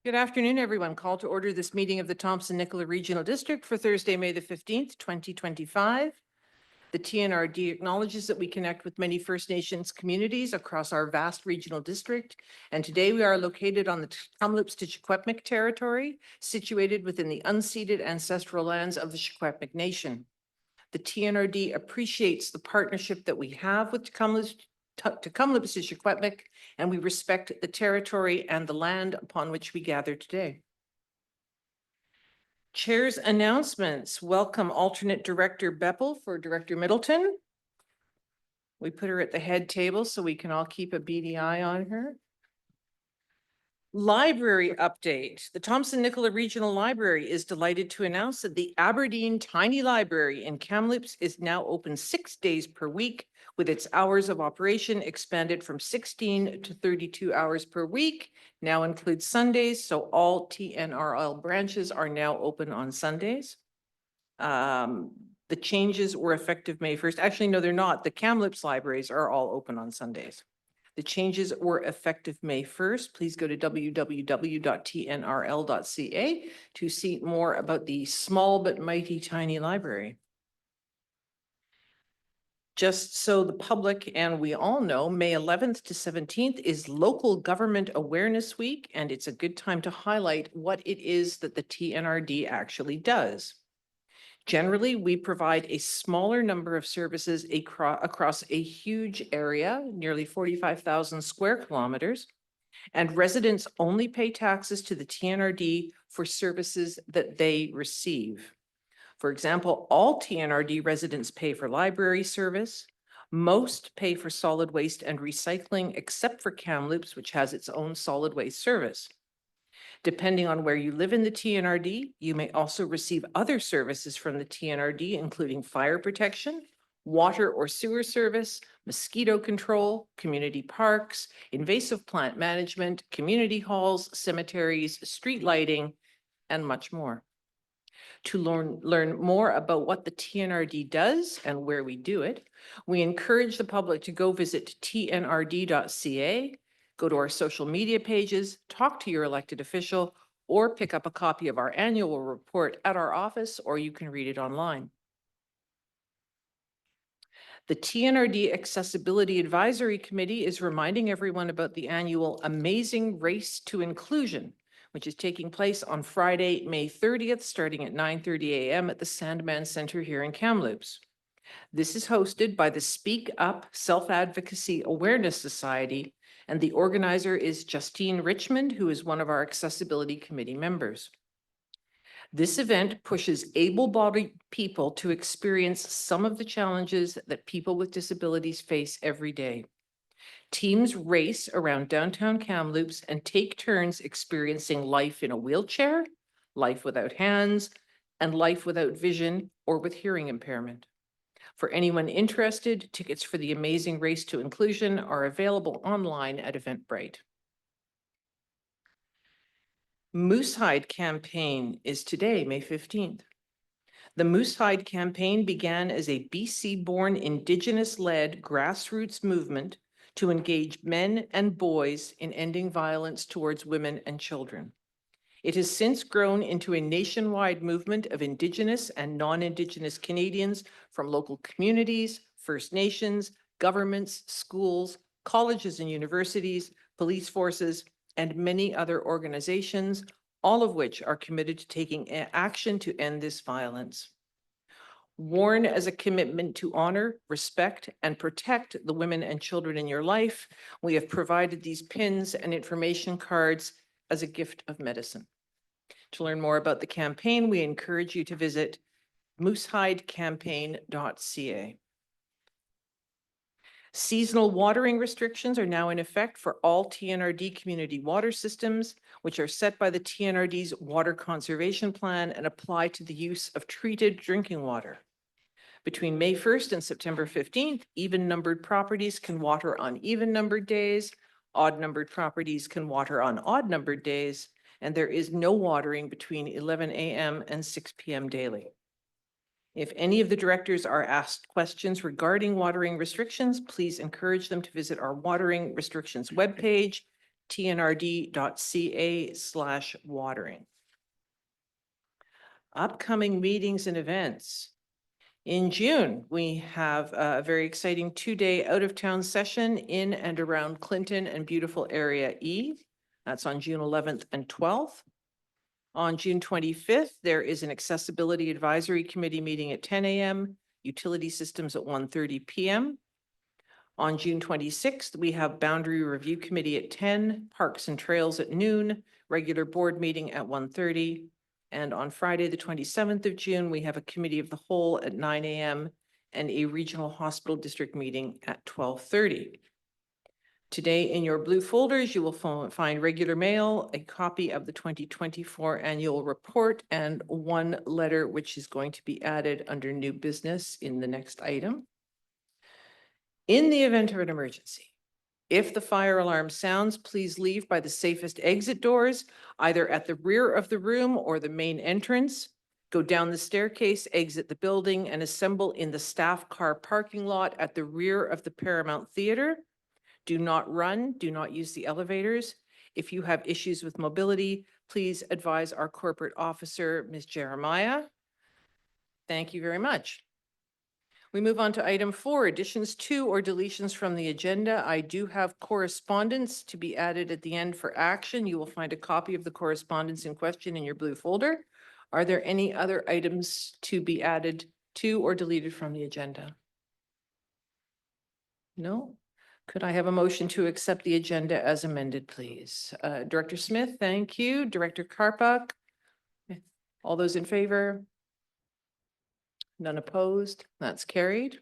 Good afternoon, everyone. Call to order this meeting of the Thompson-Nicola Regional District for Thursday, May the 15th, 2025. The TNRD acknowledges that we connect with many First Nations communities across our vast regional district, and today we are located on the Kamloops to Secwepemc territory, situated within the unceded ancestral lands of the Secwepemc Nation. The TNRD appreciates the partnership that we have with Kamloops to Secwepemc, and we respect the territory and the land upon which we gather today. Chair's announcements. Welcome alternate Director Beppel for Director Middleton. We put her at the head table so we can all keep a beady eye on her. Library update. The Thompson-Nicola Regional Library is delighted to announce that the Aberdeen Tiny Library in Kamloops is now open 6 days per week, with its hours of operation expanded from 16 to 32 hours per week, now includes Sundays, so all TNRL branches are now open on Sundays. The changes were effective May 1st. Actually, no, they're not. The Kamloops libraries are all open on Sundays. The changes were effective May 1st. Please go to www.tnrl.ca to see more about the small but mighty tiny library. Just so the public and we all know, May 11th to 17th is Local Government Awareness Week, and it's a good time to highlight what it is that the TNRD actually does. Generally, we provide a smaller number of services across a huge area, nearly 45,000 square kilometers, and residents only pay taxes to the TNRD for services that they receive. For example, all TNRD residents pay for library service. Most pay for solid waste and recycling, except for Kamloops, which has its own solid waste service. Depending on where you live in the TNRD, you may also receive other services from the TNRD, including fire protection, water or sewer service, mosquito control, community parks, invasive plant management, community halls, cemeteries, street lighting, and much more. To learn more about what the TNRD does and where we do it, we encourage the public to go visit tnrd.ca, go to our social media pages, talk to your elected official, or pick up a copy of our annual report at our office, or you can read it online. The TNRD Accessibility Advisory Committee is reminding everyone about the annual Amazing Race to Inclusion, which is taking place on Friday, May 30th, starting at 9:30 a.m. at the Sandman Center here in Kamloops. This is hosted by the Speak Up Self-Advocacy Awareness Society, and the organizer is Justine Richmond, who is one of our Accessibility Committee members. This event pushes able-bodied people to experience some of the challenges that people with disabilities face every day. Teams race around downtown Kamloops and take turns experiencing life in a wheelchair, life without hands, and life without vision or with hearing impairment. For anyone interested, tickets for the Amazing Race to Inclusion are available online at Eventbrite. Moosehide campaign is today, May 15th. The Moosehide campaign began as a BC-born Indigenous-led grassroots movement to engage men and boys in ending violence towards women and children. It has since grown into a nationwide movement of Indigenous and non-Indigenous Canadians from local communities, First Nations, governments, schools, colleges and universities, police forces, and many other organizations, all of which are committed to taking action to end this violence. Worn as a commitment to honor, respect, and protect the women and children in your life, we have provided these pins and information cards as a gift of medicine. To learn more about the campaign, we encourage you to visit moosehidecampaign.ca. Seasonal watering restrictions are now in effect for all TNRD community water systems, which are set by the TNRD's Water Conservation Plan and apply to the use of treated drinking water. Between May 1st and September 15th, even-numbered properties can water on even-numbered days, odd-numbered properties can water on odd-numbered days, and there is no watering between 11 a.m. and 6 p.m. daily. If any of the directors are asked questions regarding watering restrictions, please encourage them to visit our watering restrictions webpage tnrd.ca/watering. Upcoming meetings and events. In June, we have a very exciting 2-day out-of-town session in and around Clinton and beautiful Area E. That's on June 11th and 12th. On June 25th, there is an Accessibility Advisory Committee meeting at 10 a.m., Utility Systems at 1:30 p.m. On June 26th, we have Boundary Review Committee at 10, Parks and Trails at noon, regular board meeting at 1:30. And on Friday, the 27th of June, we have a Committee of the Whole at 9 a.m. and a Regional Hospital District meeting at 12:30. Today in your blue folders, you will find regular mail, a copy of the 2024 annual report, and one letter which is going to be added under new business in the next item. In the event of an emergency, if the fire alarm sounds, please leave by the safest exit doors, either at the rear of the room or the main entrance. Go down the staircase, exit the building, and assemble in the staff car parking lot at the rear of the Paramount Theater. Do not run, do not use the elevators. If you have issues with mobility, please advise our corporate officer, Ms. Jeremiah. Thank you very much. We move on to item 4, additions to or deletions from the agenda. I do have correspondence to be added at the end for action. You will find a copy of the correspondence in question in your blue folder. Are there any other items to be added to or deleted from the agenda? No? Could I have a motion to accept the agenda as amended, please? Director Smith, thank you. Director Karpuk? All those in favor? None opposed? That's carried.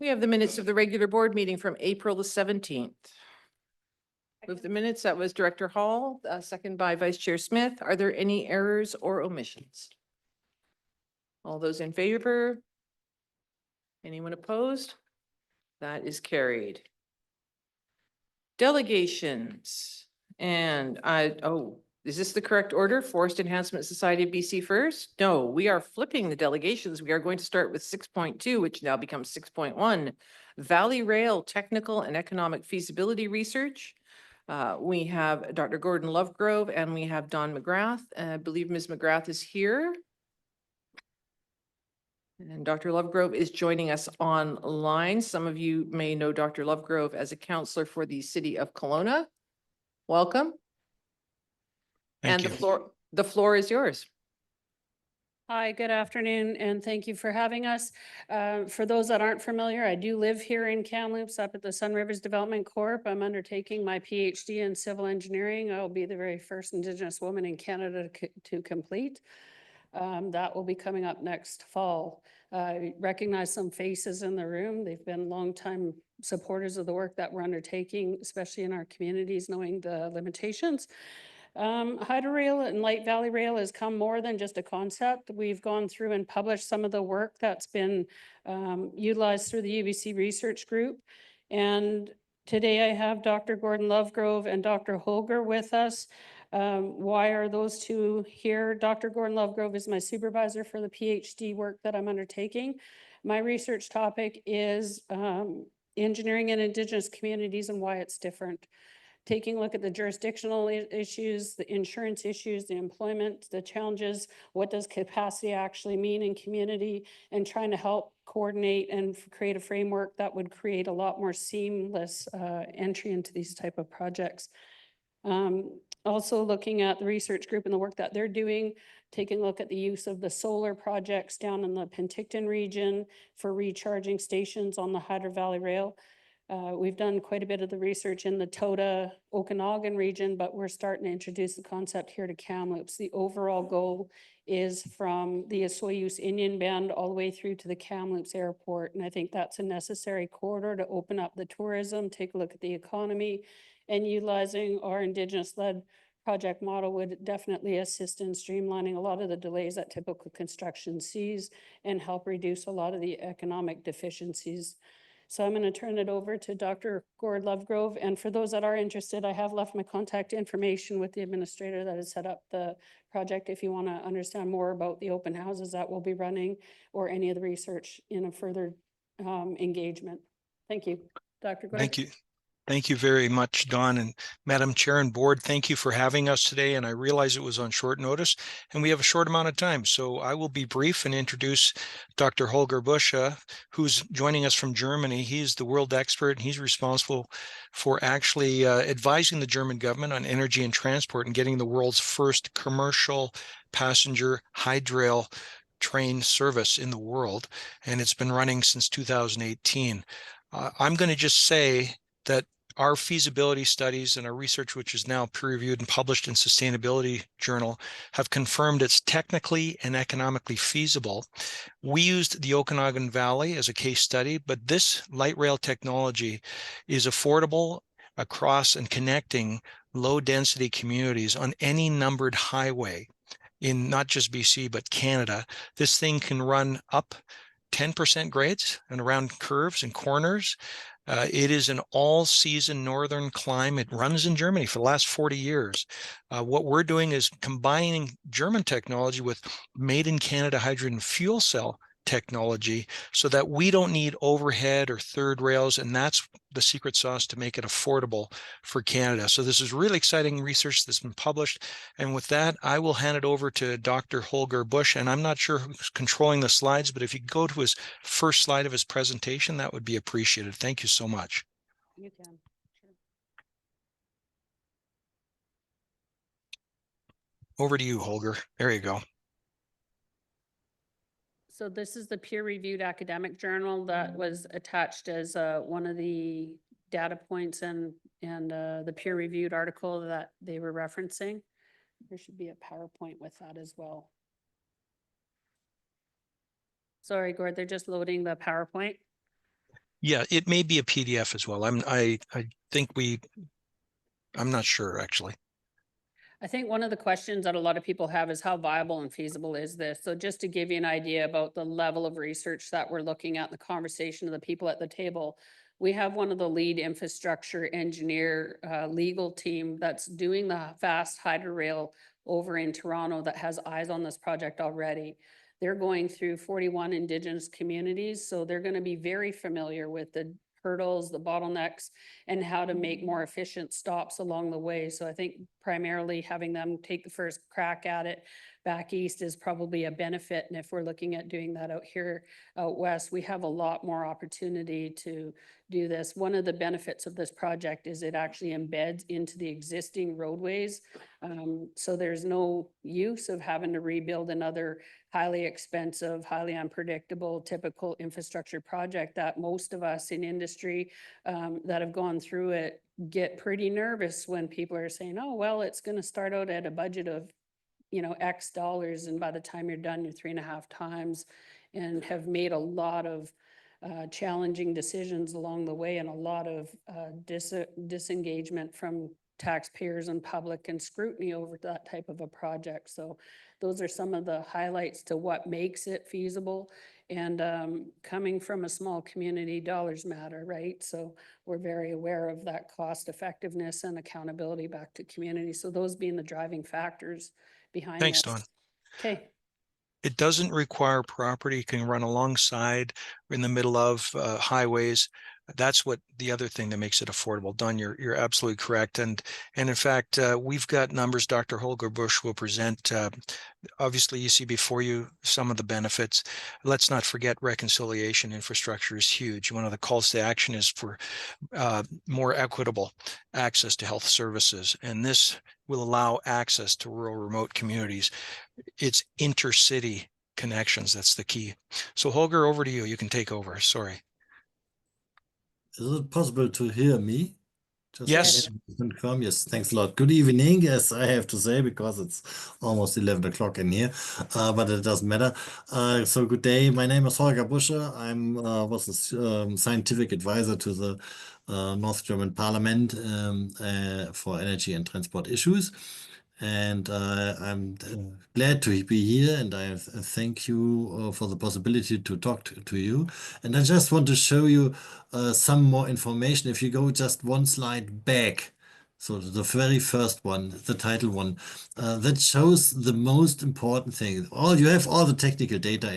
We have the minutes of the regular board meeting from April the 17th. Move the minutes. That was Director Hall, second by Vice Chair Smith. Are there any errors or omissions? All those in favor? Anyone opposed? That is carried. Delegations. And is this the correct order? Forest Enhancement Society of BC first? No, we are flipping the delegations. We are going to start with 6.2, which now becomes 6.1. Valley Rail Technical and Economic Feasibility Research. We have Dr. Gordon Lovegrove and we have Don McGrath. I believe Ms. McGrath is here. And Dr. Lovegrove is joining us online. Some of you may know Dr. Lovegrove as a counselor for the city of Kelowna. Welcome. Thank and you. the floor is yours. Hi, good afternoon, and thank you for having us. For those that aren't familiar, I do live here in Kamloops up at the Sun Rivers Development Corp. I'm undertaking my PhD in civil engineering. I'll be the very first Indigenous woman in Canada to complete. That will be coming up next fall. I recognize some faces in the room. They've been longtime supporters of the work that we're undertaking, especially in our communities, knowing the limitations. Hydro Rail and Light Valley Rail has come more than just a concept. We've gone through and published some of the work that's been utilized through the UBC Research Group. And today I have Dr. Gordon Lovegrove and Dr. Holger with us. Why are those two here? Dr. Gordon Lovegrove is my supervisor for the PhD work that I'm undertaking. My research topic is engineering in Indigenous communities and why it's different. Taking a look at the jurisdictional issues, the insurance issues, the employment, the challenges, what does capacity actually mean in community, and trying to help coordinate and create a framework that would create a lot more seamless entry into these type of projects. Also looking at the research group and the work that they're doing, taking a look at the use of the solar projects down in the Penticton region for recharging stations on the Hydro Valley Rail. We've done quite a bit of the research in the Toda Okanagan region, but we're starting to introduce the concept here to Kamloops. The overall goal is from the Osoyoos Indian Band all the way through to the Kamloops Airport. And I think that's a necessary corridor to open up the tourism, take a look at the economy, and utilizing our Indigenous-led project model would definitely assist in streamlining a lot of the delays that typical construction sees and help reduce a lot of the economic deficiencies. So I'm going to turn it over to Dr. Gord Lovegrove. And for those that are interested, I have left my contact information with the administrator that has set up the project if you want to understand more about the open houses that we'll be running or any of the research in a further engagement. Thank you. Dr. Gord. Thank you. Thank you very much, Don, and Madam Chair and Board. Thank you for having us today. And I realize it was on short notice and we have a short amount of time. So I will be brief and introduce Dr. Holger Busch, who's joining us from Germany. He's the world expert and he's responsible for actually advising the German government on energy and transport and getting the world's first commercial passenger hydrail train service in the world. And it's been running since 2018. I'm going to just say that our feasibility studies and our research, which is now peer-reviewed and published in Sustainability Journal, have confirmed it's technically and economically feasible. We used the Okanagan Valley as a case study, but this light rail technology is affordable across and connecting low-density communities on any numbered highway in not just BC, but Canada. This thing can run up 10% grades and around curves and corners. It is an all-season northern climb. It runs in Germany for the last 40 years. What we're doing is combining German technology with made in Canada hydrogen fuel cell technology so that we don't need overhead or third rails, and that's the secret sauce to make it affordable for Canada. So this is really exciting research that's been published. And with that, I will hand it over to Dr. Holger Busch, and I'm not sure who's controlling the slides, but if you go to his first slide of his presentation, that would be appreciated. Thank you so much. You can. Sure. Over to you, Holger. There you go. So this is the peer-reviewed academic journal that was attached as one of the data points and the peer-reviewed article that they were referencing. There should be a PowerPoint with that as well. Sorry, Gord, they're just loading the PowerPoint. Yeah, it may be a PDF as well. I think I'm not sure actually. I think one of the questions that a lot of people have is how viable and feasible is this? So just to give you an idea about the level of research that we're looking at, the conversation of the people at the table, we have one of the lead infrastructure engineer legal team that's doing the fast hydro rail over in Toronto that has eyes on this project already. They're going through 41 Indigenous communities, so they're going to be very familiar with the hurdles, the bottlenecks, and how to make more efficient stops along the way. So I think primarily having them take the first crack at it back east is probably a benefit. And if we're looking at doing that out here out west, we have a lot more opportunity to do this. One of the benefits of this project is it actually embeds into the existing roadways. So there's no use of having to rebuild another highly expensive, highly unpredictable, typical infrastructure project that most of us in industry that have gone through it get pretty nervous when people are saying, oh, well, it's going to start out at a budget of, you know, X dollars. And by the time you're done, you're 3.5 times, and have made a lot of challenging decisions along the way and a lot of disengagement from taxpayers and public and scrutiny over that type of a project. So those are some of the highlights to what makes it feasible. And coming from a small community, dollars matter, right? So we're very aware of that cost effectiveness and accountability back to community. So those being the driving factors behind Thanks, this. Don. Okay. It doesn't require property. It can run alongside or in the middle of highways. That's what the other thing that makes it affordable. Don, you're absolutely correct. And in fact, we've got numbers Dr. Holger Busch will present. Obviously, you see before you some of the benefits. Let's not forget reconciliation infrastructure is huge. One of the calls to action is for more equitable access to health services. And this will allow access to rural remote communities. It's intercity connections. That's the key. So Holger, over to you. You can take over. Sorry. Is it possible to hear me? Just Yes. confirm. Yes, thanks a lot. Good evening, yes, I have to say, because it's almost 11 o'clock in here, but it doesn't matter. So good day. My name is Holger Busch. I'm was a scientific advisor to the North German Parliament for energy and transport issues. And I'm glad to be here, and I thank you for the possibility to talk to you. And I just want to show you some more information. If you go just one slide back, So the very first one, the title one, that shows the most important thing. You have all the technical data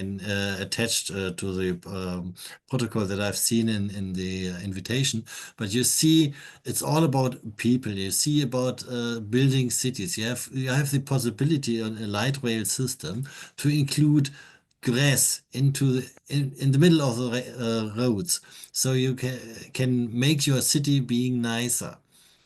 attached to the protocol that I've seen in the invitation, but you see it's all about people. You see about building cities. You have the possibility on a light rail system to include grass in the middle of the roads, so you can make your city being nicer.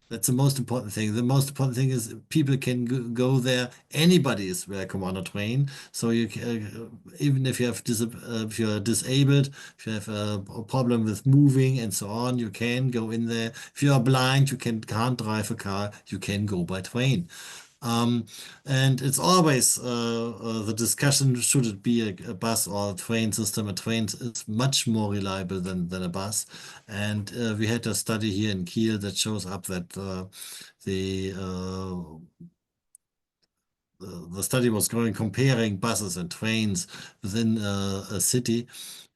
That's the most important thing. The most important thing is people can go there. Anybody is welcome on a train. So you can, even if you have if you're disabled, if you have a problem with moving and so on, you can go in there. If you are blind, you can't drive a car, you can go by train. And it's always the discussion, should it be a bus or a train system? A train is much more reliable than a bus. And we had a study here in Kiel that shows up that the study was comparing buses and trains within a city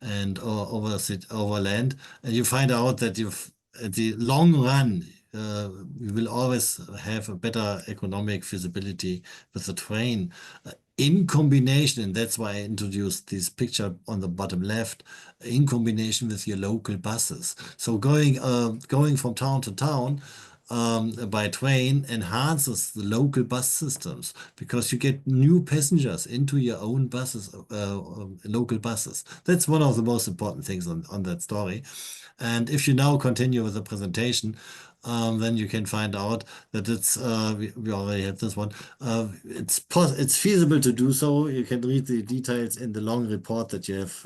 and over land, and you find out that at the long run, you will always have a better economic feasibility with the train in combination, and that's why I introduced this picture on the bottom left, in combination with your local buses. So going from town to town by train enhances the local bus systems, because you get new passengers into your own buses, local buses. That's one of the most important things on that story. And if you now continue with the presentation, then you can find out that it's we already had this one. It's feasible to do so. You can read the details in the long report that you have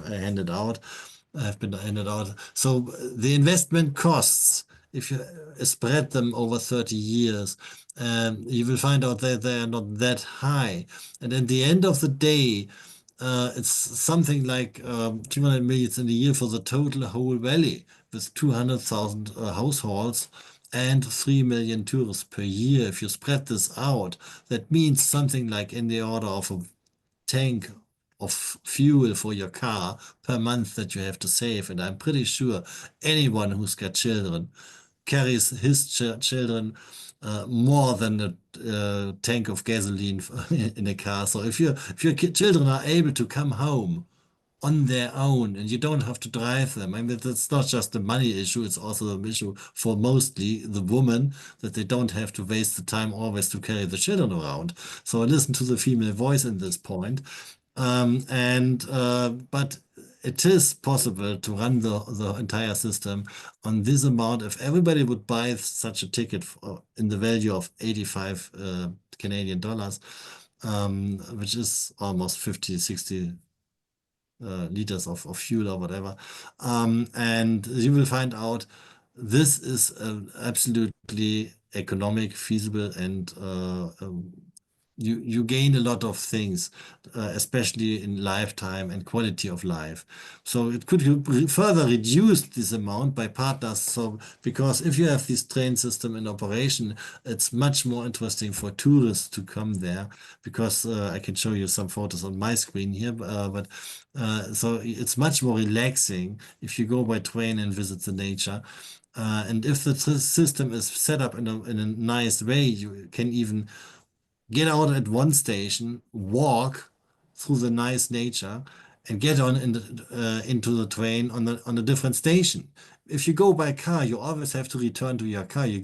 have been handed out. So the investment costs, if you spread them over 30 years, you will find out that they are not that high. And at the end of the day, it's something like 200 million in a year for the total whole valley, with 200,000 households and 3 million tourists per year. If you spread this out, that means something like in the order of a tank of fuel for your car per month that you have to save. And I'm pretty sure anyone who's got children carries his children more than a tank of gasoline in a car. So if your children are able to come home on their own and you don't have to drive them, I mean, that's not just a money issue, it's also an issue for mostly the woman, that they don't have to waste the time always to carry the children around. So listen to the female voice in this point. But it is possible to run the entire system on this amount. If everybody would buy such a ticket in the value of 85 Canadian dollars, which is almost 50, 60 liters of fuel or whatever, and you will find out this is absolutely economic, feasible, and you gain a lot of things, especially in lifetime and quality of life. So it could further reduce this amount by partners. So because if you have this train system in operation, it's much more interesting for tourists to come there, because I can show you some photos on my screen here, so it's much more relaxing if you go by train and visit the nature. And if the system is set up in a nice way, you can even get out at one station, walk through the nice nature, and get on into the train on a different station. If you go by car, you always have to return to your car. You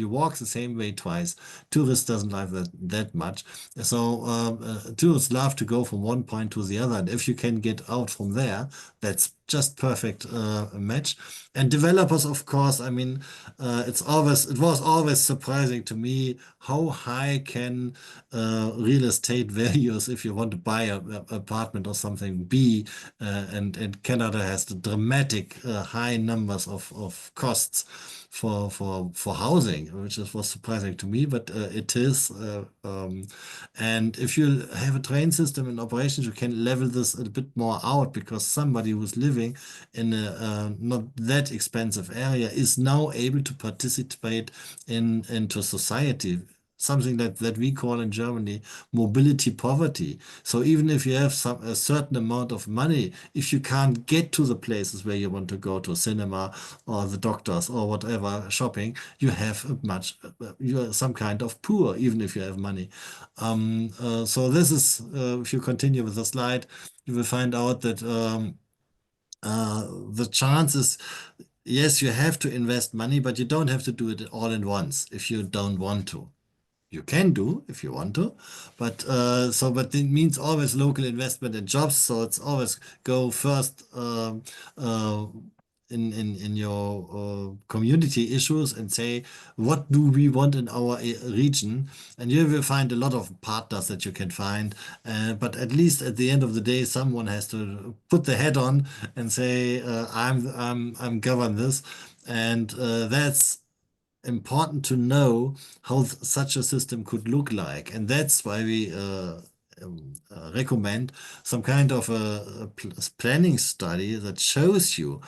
walk the same way twice. Tourists doesn't like that much. So tourists love to go from one point to the other. And if you can get out from there, that's just perfect match. And developers, of course, I mean, it was always surprising to me how high can real estate values, if you want to buy an apartment or something, be. And Canada has the dramatic high numbers of costs for housing, which was surprising to me, but it is. And if you have a train system in operation, you can level this a bit more out, because somebody who's living in a not that expensive area is now able to participate into society something that we call in Germany mobility poverty. So even if you have a certain amount of money, if you can't get to the places where you want to go to cinema or the doctors or whatever shopping, you have you are some kind of poor, even if you have money. So this is, if you continue with the slide, you will find out that the chances, yes, you have to invest money, but you don't have to do it all in once if you don't want to. You can do if you want to, but but it means always local investment in jobs. So it's always go first uh, in your community issues and say, what do we want in our region? And you will find a lot of partners that you can find. But at least at the end of the day, someone has to put the head on and say, I'm govern this, and that's important to know how such a system could look like. And that's why we recommend some kind of a planning study that shows you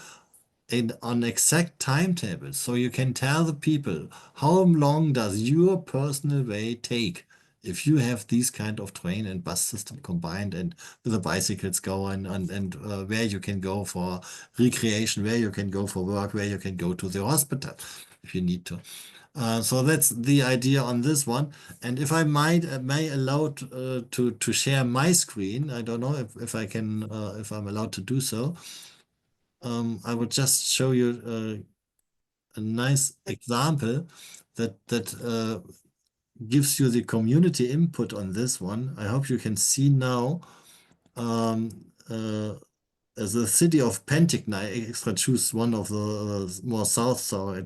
on exact timetable, so you can tell the people how long does your personal way take if you have these kind of train and bus system combined, and with the bicycles go and where you can go for recreation, where you can go for work, where you can go to the hospital if you need to. So that's the idea on this one. And if I may allow to share my screen, I don't know if I can, if I'm allowed to do so. I would just show you a nice example that gives you the community input on this one. I hope you can see now. As the city of Penticton, I extra choose one of the more south, so I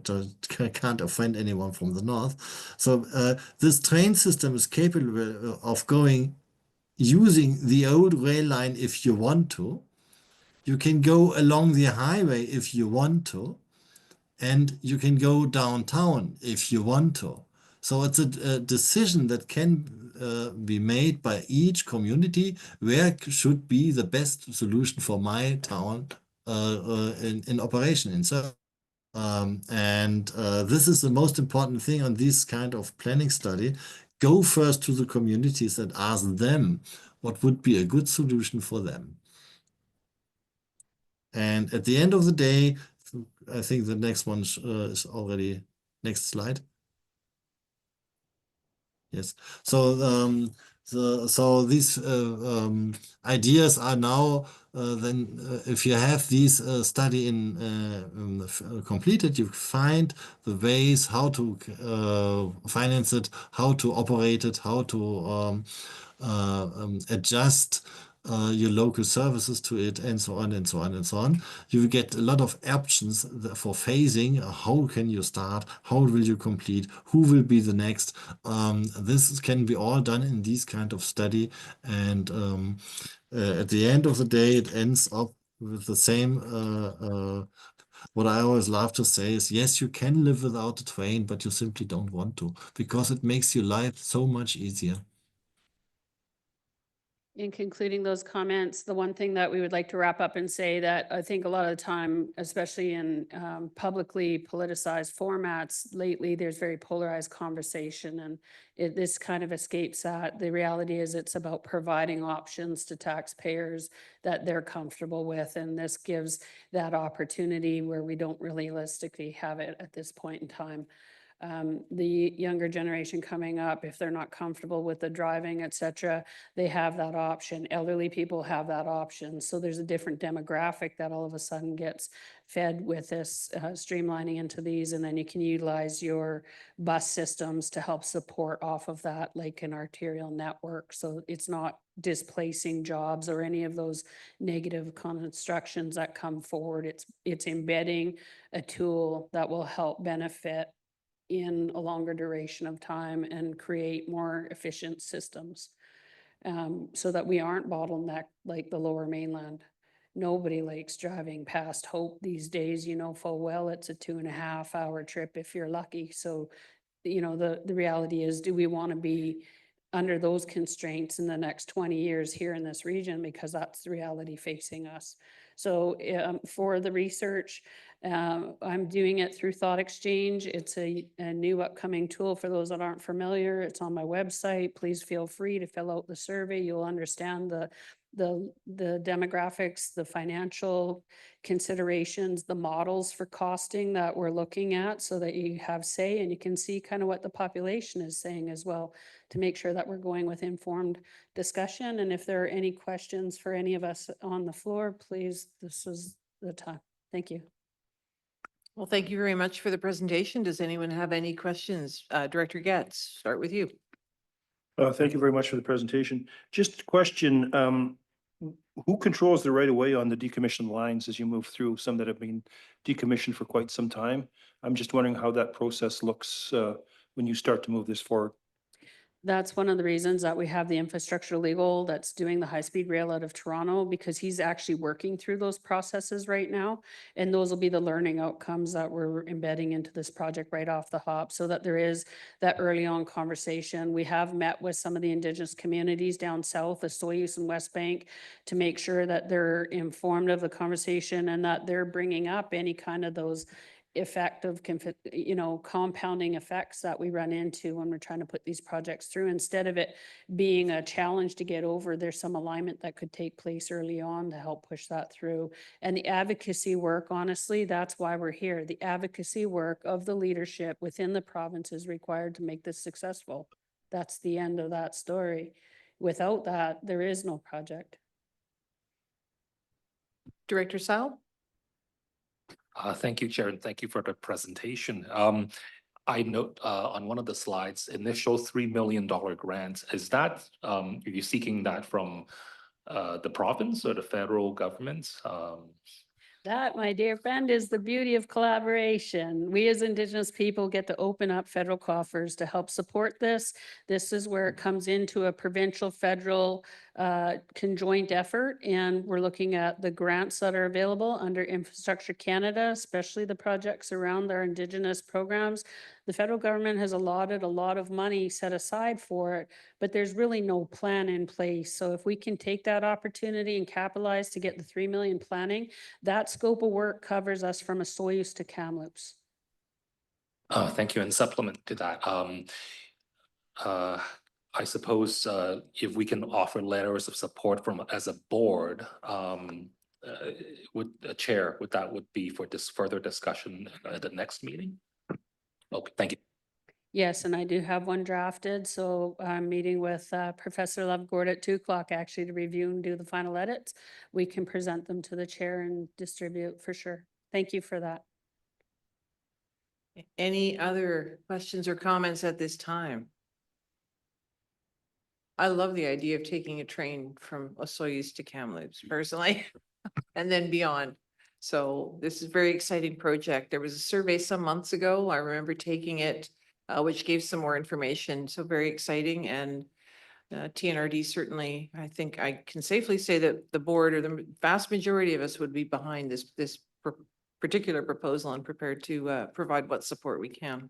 can't offend anyone from the north. So this train system is capable of going using the old rail line if you want to. You can go along the highway if you want to, and you can go downtown if you want to. So it's a decision that can be made by each community where should be the best solution for my town in operation. So, this is the most important thing on this kind of planning study. Go first to the communities and ask them what would be a good solution for them. And at the end of the day, I think the next one is already, next slide. Yes. So these ideas are now then if you have these study completed, you find the ways how to finance it, how to operate it, how to adjust your local services to it, and so on and so on and so on. You get a lot of options for phasing. How can you start? How will you complete? Who will be the next? This can be all done in this kind of study. And at the end of the day, it ends up with the same. What I always love to say is, yes, you can live without a train, but you simply don't want to, because it makes your life so much easier. In concluding those comments, the one thing that we would like to wrap up and say that I think a lot of the time, especially in publicly politicized formats lately, there's very polarized conversation, and this kind of escapes that. The reality is it's about providing options to taxpayers that they're comfortable with, and this gives that opportunity where we don't realistically have it at this point in time. The younger generation coming up, if they're not comfortable with the driving, et cetera, they have that option. Elderly people have that option. So there's a different demographic that all of a sudden gets fed with this streamlining into these, and then you can utilize your bus systems to help support off of that, like an arterial network. So it's not displacing jobs or any of those negative constructions that come forward. It's embedding a tool that will help benefit in a longer duration of time and create more efficient systems, so that we aren't bottlenecked like the Lower Mainland. Nobody likes driving past Hope these days. You know full well it's a 2.5 hour trip if you're lucky. So, you know, the reality is, do we want to be under those constraints in the next 20 years here in this region? Because that's the reality facing us. So for the research, I'm doing it through Thought Exchange. It's a new upcoming tool for those that aren't familiar. It's on my website. Please feel free to fill out the survey. You'll understand the demographics, the financial considerations, the models for costing that we're looking at so that you have say and you can see kind of what the population is saying as well to make sure that we're going with informed discussion. And if there are any questions for any of us on the floor, please, this is the time. Thank you. Well, thank you very much for the presentation. Does anyone have any questions? Director Goetz, start with you. Thank you very much for the presentation. Just a question, who controls the right of way on the decommissioned lines as you move through some that have been decommissioned for quite some time? I'm just wondering how that process looks when you start to move this forward. That's one of the reasons that we have the infrastructure legal that's doing the high-speed rail out of Toronto, because he's actually working through those processes right now. And those will be the learning outcomes that we're embedding into this project right off the hop, so that there is that early on conversation. We have met with some of the Indigenous communities down south, the Soyuz and West Bank, to make sure that they're informed of the conversation and that they're bringing up any kind of those effective, compounding effects that we run into when we're trying to put these projects through. Instead of it being a challenge to get over, there's some alignment that could take place early on to help push that through. And the advocacy work, honestly, that's why we're here. The advocacy work of the leadership within the province is required to make this successful. That's the end of that story. Without that, there is no project. Director Tsao? Thank you, Chair, and thank you for the presentation. I note on one of the slides, initial $3 million grant. Is that, are you seeking that from the province or the federal government? That, my dear friend, is the beauty of collaboration. We as Indigenous people get to open up federal coffers to help support this. This is where it comes into a provincial, federal conjoint effort. And we're looking at the grants that are available under Infrastructure Canada, especially the projects around our Indigenous programs. The federal government has allotted a lot of money set aside for it, but there's really no plan in place. So if we can take that opportunity and capitalize to get the 3 million planning, that scope of work covers us from a Soyuz to Kamloops. Thank you. And supplement to that, I suppose if we can offer letters of support from as a board, would a chair, would be for this further discussion at the next meeting? Okay, thank you. Yes, and I do have one drafted. So I'm meeting with Professor Lovegood at 2 o'clock actually to review and do the final edits. We can present them to the chair and distribute for sure. Thank you for that. Any other questions or comments at this time? I love the idea of taking a train from Osoyoos to Kamloops personally, and then beyond. So this is a very exciting project. There was a survey some months ago. I remember taking it, which gave some more information. So very exciting. And TNRD certainly, I think I can safely say that the board or the vast majority of us would be behind this particular proposal and prepared to provide what support we can.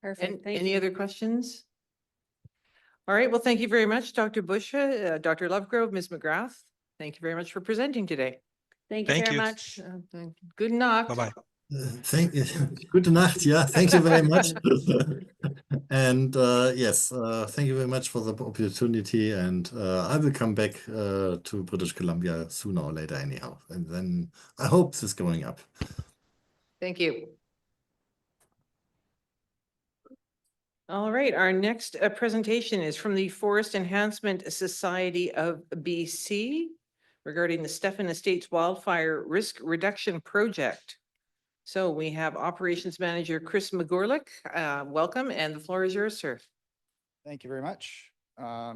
Perfect. And Thank any you. other questions? All right. Well, thank you very much, Dr. Busha, Dr. Lovegrove, Ms. McGrath. Thank you very much for presenting today. Thank you Thank very you. much. Good night. Bye-bye. Thank you. Good night. Yeah, thank you very much. And yes, thank you very much for the opportunity. And I will come back to British Columbia sooner or later anyhow. And then I hope this is going up. Thank you. All right, our next presentation is from the Forest Enhancement Society of BC regarding the Stephen Estates Wildfire Risk Reduction Project. So we have Operations Manager Chris McGorlick. Welcome, and the floor is yours, sir. Thank you very much. Yeah,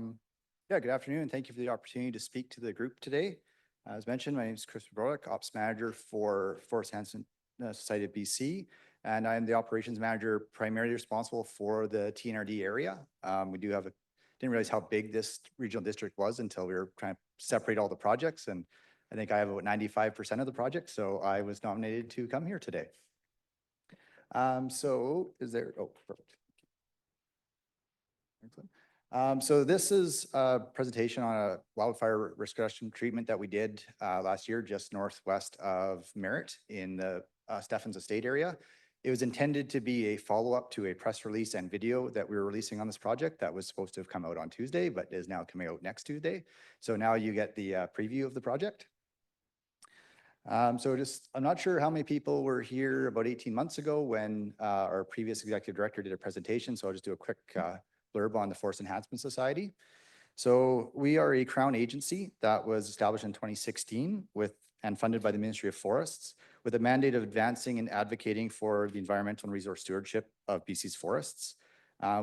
good afternoon. Thank you for the opportunity to speak to the group today. As mentioned, my name is Chris McGorlick, Ops Manager for Forest Enhancement Society of BC. And I'm the operations manager primarily responsible for the TNRD area. We do have didn't realize how big this regional district was until we were trying to separate all the projects. And I think I have about 95% of the projects. So I was nominated to come here today. So is there, oh, perfect. Excellent. So this is a presentation on a wildfire risk reduction treatment that we did last year, just northwest of Merritt in the Stephens Estate area. It was intended to be a follow-up to a press release and video that we were releasing on this project that was supposed to have come out on Tuesday, but is now coming out next Tuesday. So now you get the preview of the project. So just, I'm not sure how many people were here about 18 months ago when our previous executive director did a presentation. So I'll just do a quick blurb on the Forest Enhancement Society. So we are a Crown agency that was established in 2016 and funded by the Ministry of Forests with a mandate of advancing and advocating for the environmental and resource stewardship of BC's forests.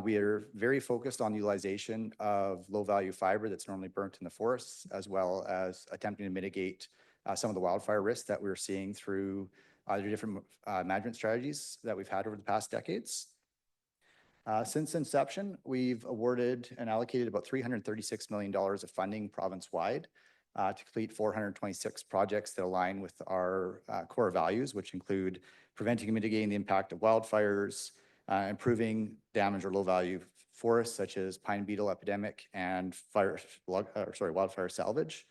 We are very focused on the utilization of low-value fiber that's normally burnt in the forests, as well as attempting to mitigate some of the wildfire risks that we're seeing through the different management strategies that we've had over the past decades. Since inception, we've awarded and allocated about $336 million of funding province-wide to complete 426 projects that align with our core values, which include preventing and mitigating the impact of wildfires, improving damage or low-value forests such as pine beetle epidemic and wildfire salvage,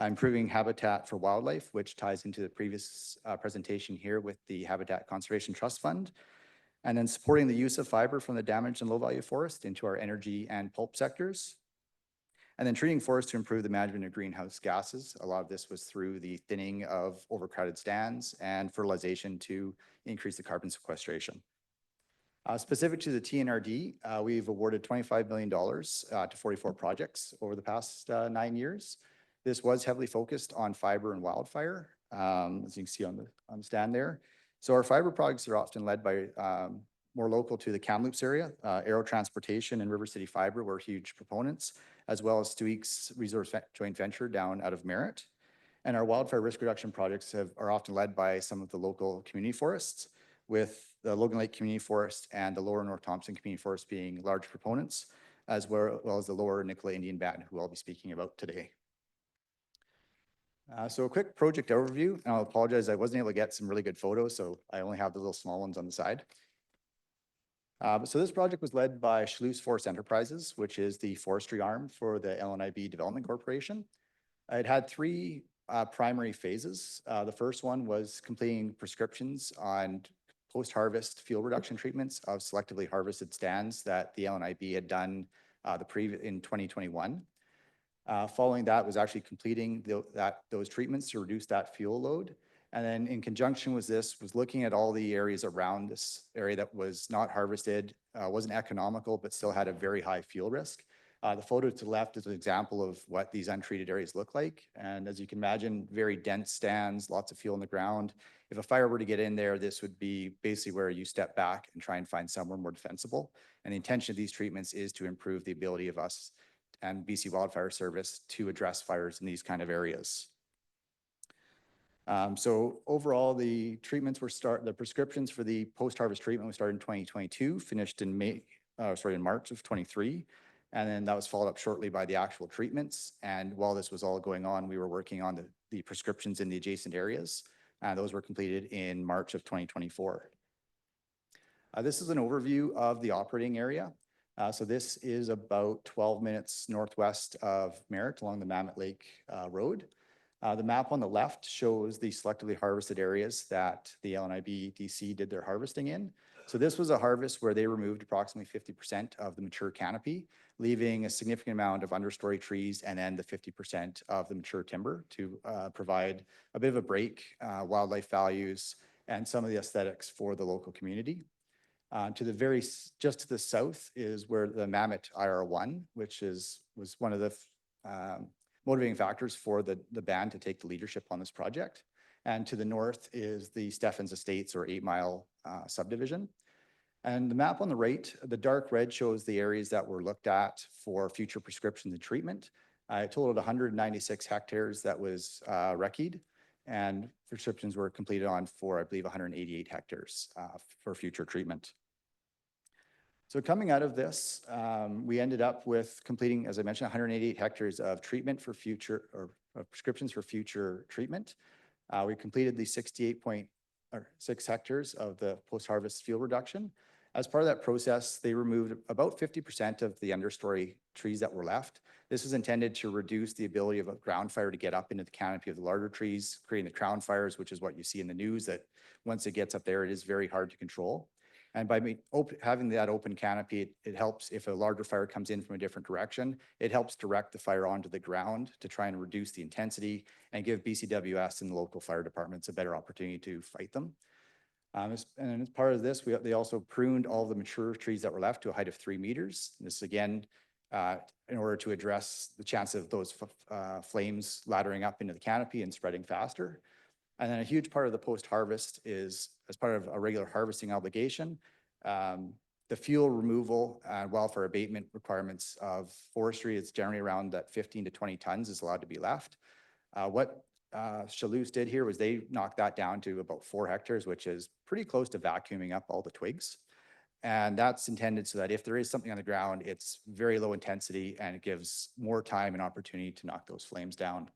improving habitat for wildlife, which ties into the previous presentation here with the Habitat Conservation Trust Fund, and then supporting the use of fiber from the damaged and low-value forest into our energy and pulp sectors, and then treating forests to improve the management of greenhouse gases. A lot of this was through the thinning of overcrowded stands and fertilization to increase the carbon sequestration. Specific to the TNRD, we've awarded $25 million to 44 projects over the past 9 years. This was heavily focused on fiber and wildfire, as you can see on the stand there. So our fiber projects are often led by more local to the Kamloops area. Aero Transportation and River City Fiber were huge proponents, as well as Stewick's Resource Joint Venture down out of Merritt. And our wildfire risk reduction projects are often led by some of the local community forests, with the Logan Lake Community Forest and the Lower North Thompson Community Forest being large proponents, as well as the Lower Nicola Indian Band, who I'll be speaking about today. So a quick project overview, and I'll apologize, I wasn't able to get some really good photos, so I only have the little small ones on the side. So this project was led by Shaloose Forest Enterprises, which is the forestry arm for the LNIB Development Corporation. It had three primary phases. The first one was completing prescriptions on post-harvest fuel reduction treatments of selectively harvested stands that the LNIB had done in 2021. Following that was actually completing those treatments to reduce that fuel load. And then in conjunction with this was looking at all the areas around this area that was not harvested, wasn't economical, but still had a very high fuel risk. The photo to the left is an example of what these untreated areas look like. And as you can imagine, very dense stands, lots of fuel in the ground. If a fire were to get in there, this would be basically where you step back and try and find somewhere more defensible. And the intention of these treatments is to improve the ability of us and BC Wildfire Service to address fires in these kind of areas. So overall, the treatments the prescriptions for the post-harvest treatment was started in 2022, finished in March of 23. And then that was followed up shortly by the actual treatments. And while this was all going on, we were working on the prescriptions in the adjacent areas. Those were completed in March of 2024. This is an overview of the operating area. So this is about 12 minutes northwest of Merritt along the Mammoth Lake Road. The map on the left shows the selectively harvested areas that the LNIB DC did their harvesting in. So this was a harvest where they removed approximately 50% of the mature canopy, leaving a significant amount of understory trees and then the 50% of the mature timber to provide a bit of a break, wildlife values, and some of the aesthetics for the local community. Just to the south is where the Mammoth IR1, which was one of the motivating factors for the band to take the leadership on this project. And to the north is the Stephens Estates or 8 Mile subdivision. And the map on the right, the dark red shows the areas that were looked at for future prescriptions and treatment. It totaled 196 hectares that was recce'd, and prescriptions were completed on for, I believe, 188 hectares for future treatment. So coming out of this, we ended up with completing, as I mentioned, 188 hectares of treatment for future, or prescriptions for future treatment. We completed the 68.6 hectares of the post-harvest fuel reduction. As part of that process, they removed about 50% of the understory trees that were left. This is intended to reduce the ability of a ground fire to get up into the canopy of the larger trees, creating the crown fires, which is what you see in the news, that once it gets up there, it is very hard to control. And by having that open canopy, it helps if a larger fire comes in from a different direction, it helps direct the fire onto the ground to try and reduce the intensity and give BCWS and the local fire departments a better opportunity to fight them. And as part of this, they also pruned all the mature trees that were left to a height of 3 meters. This again, in order to address the chance of those flames laddering up into the canopy and spreading faster. And then a huge part of the post-harvest is, as part of a regular harvesting obligation, the fuel removal and wildfire abatement requirements of forestry is generally around that 15 to 20 tons is allowed to be left. What Chaloux did here was they knocked that down to about 4 hectares, which is pretty close to vacuuming up all the twigs. And that's intended so that if there is something on the ground, it's very low intensity and it gives more time and opportunity to knock those flames down.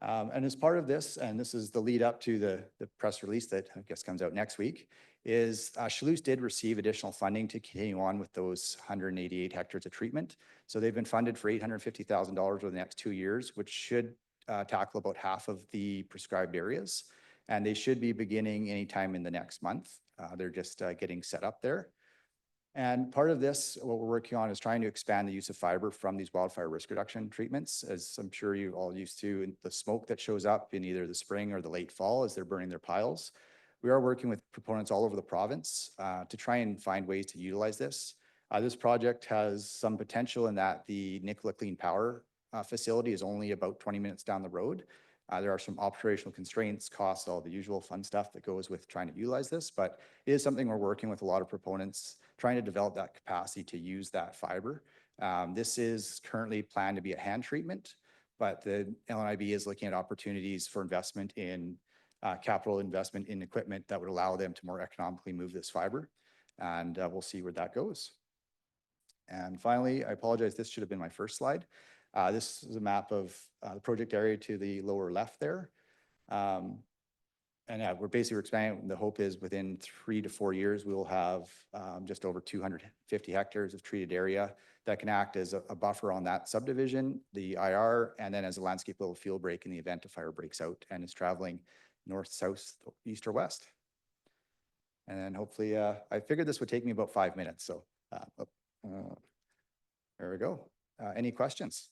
And as part of this, and this is the lead up to the press release that I guess comes out next week, is Chaloux did receive additional funding to continue on with those 188 hectares of treatment. So they've been funded for $850,000 over the next 2 years, which should tackle about half of the prescribed areas. And they should be beginning anytime in the next month. They're just getting set up there. And part of this, what we're working on is trying to expand the use of fiber from these wildfire risk reduction treatments. As I'm sure you all used to, the smoke that shows up in either the spring or the late fall as they're burning their piles. We are working with proponents all over the province to try and find ways to utilize this. This project has some potential in that the Nicola Clean Power facility is only about 20 minutes down the road. There are some operational constraints, costs, all the usual fun stuff that goes with trying to utilize this, but it is something we're working with a lot of proponents, trying to develop that capacity to use that fiber. This is currently planned to be a hand treatment, but the LNIB is looking at opportunities for investment in capital investment in equipment that would allow them to more economically move this fiber. And we'll see where that goes. And finally, I apologize, this should have been my first slide. This is a map of the project area to the lower left there. And yeah, we're basically expanding. The hope is within 3 to 4 years, we will have just over 250 hectares of treated area that can act as a buffer on that subdivision, the IR, and then as a landscape level field break in the event a fire breaks out and is traveling north, south, east, or west. And then hopefully, I figured this would take me about 5 minutes. So there we go. Any questions?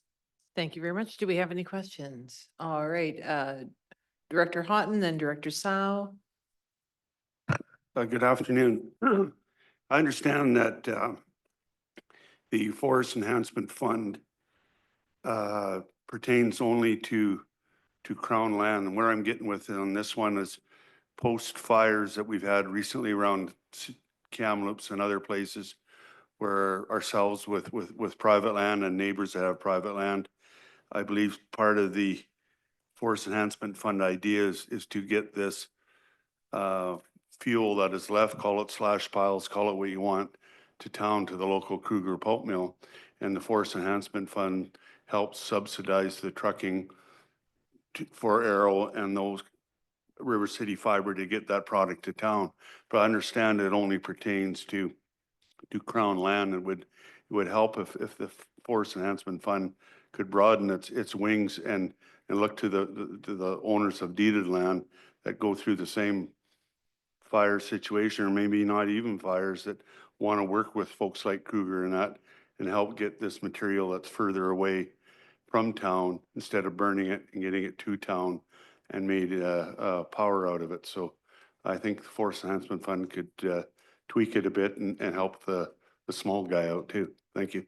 Thank you very much. Do we have any questions? All right, Director Haughton, then Director Tsao. Good afternoon. I understand that the Forest Enhancement Fund pertains only to Crown land. And where I'm getting with it on this one is post fires that we've had recently around Kamloops and other places where ourselves with private land and neighbors that have private land. I believe part of the Forest Enhancement Fund idea is to get this fuel that is left, call it slash piles, call it what you want, to town, to the local Kruger pulp mill. And the Forest Enhancement Fund helps subsidize the trucking for Arrow and those River City Fiber to get that product to town. But I understand it only pertains to Crown land. It would help if the Forest Enhancement Fund could broaden its wings and look to the owners of deeded land that go through the same fire situation, or maybe not even fires, that want to work with folks like Kruger and that, and help get this material that's further away from town instead of burning it and getting it to town and made power out of it. So I think the Forest Enhancement Fund could tweak it a bit and help the small guy out too. Thank you.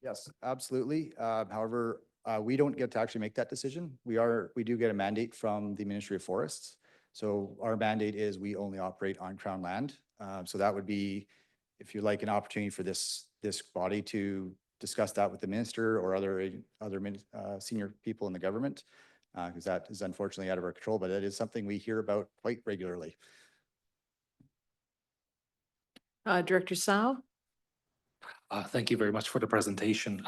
Yes, absolutely. However, we don't get to actually make that decision. We do get a mandate from the Ministry of Forests. So our mandate is we only operate on Crown land. So that would be, if you like, an opportunity for this body to discuss that with the minister or other senior people in the government, because that is unfortunately out of our control, but it is something we hear about quite regularly. Director Tsao? Thank you very much for the presentation.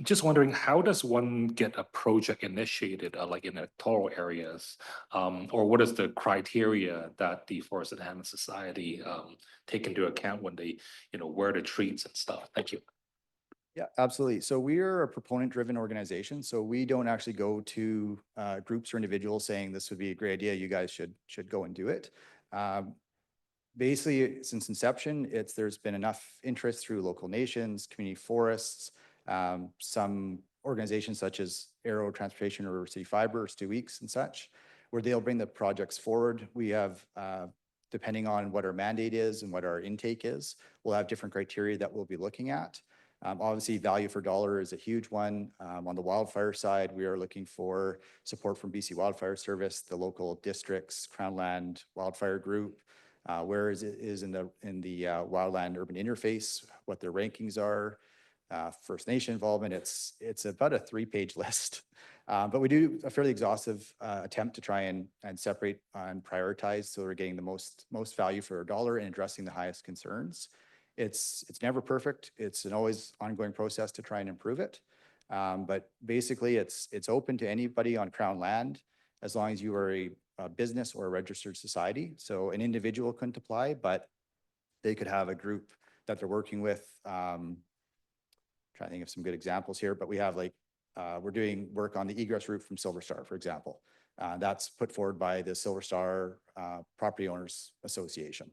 Just wondering, how does one get a project initiated, like in electoral areas? Or what is the criteria that the Forest Enhancement Society take into account when they, where the trees and stuff? Thank you. Yeah, absolutely. So we are a proponent-driven organization. So we don't actually go to groups or individuals saying this would be a great idea. You guys should go and do it. Basically, since inception, there's been enough interest through local nations, community forests, some organizations such as Aero Transportation or City Fiber or Stu Weeks and such, where they'll bring the projects forward. We have, depending on what our mandate is and what our intake is, we'll have different criteria that we'll be looking at. Obviously, value for dollar is a huge one. On the wildfire side, we are looking for support from BC Wildfire Service, the local districts, Crown Land Wildfire Group, where is in the wildland urban interface, what their rankings are, First Nation involvement. It's about a 3-page list, but we do a fairly exhaustive attempt to try and separate and prioritize so we're getting the most value for our dollar and addressing the highest concerns. It's never perfect. It's an always ongoing process to try and improve it. But basically it's open to anybody on Crown land as long as you are a business or a registered society. So an individual couldn't apply, but they could have a group that they're working with. Trying to think of some good examples here, but we have we're doing work on the egress route from Silver Star, for example. That's put forward by the Silver Star Property Owners Association.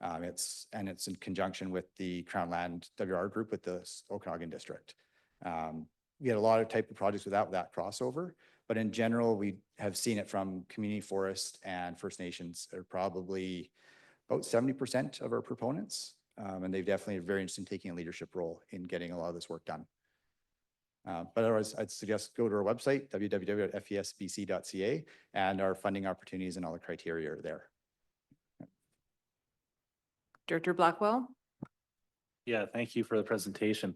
It's in conjunction with the Crown Land WR group with the Okanagan District. We had a lot of type of projects without that crossover, but in general, we have seen it from community forest and First Nations are probably about 70% of our proponents. And they've definitely very interested in taking a leadership role in getting a lot of this work done. But otherwise, I'd suggest go to our website, www.fesbc.ca, and our funding opportunities and all the criteria are there. Director Blackwell? Yeah, thank you for the presentation.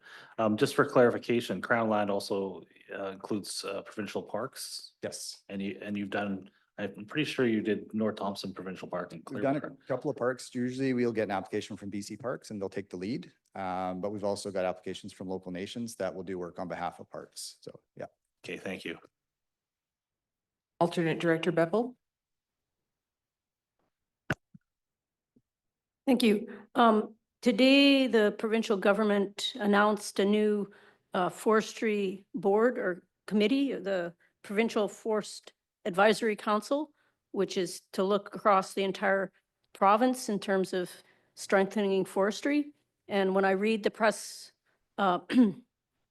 Just for clarification, Crown Land also includes provincial parks, Yes. and you've done. I'm pretty sure you did North Thompson Provincial Park in We've done a Clearwater. couple of parks. Usually we'll get an application from BC Parks and they'll take the lead. But we've also got applications from local nations that will do work on behalf of parks. So, yeah. Okay, thank you. Alternate Director Bevel? Thank you. Today, the provincial government announced a new forestry board or committee, the Provincial Forest Advisory Council, which is to look across the entire province in terms of strengthening forestry. And when I read the press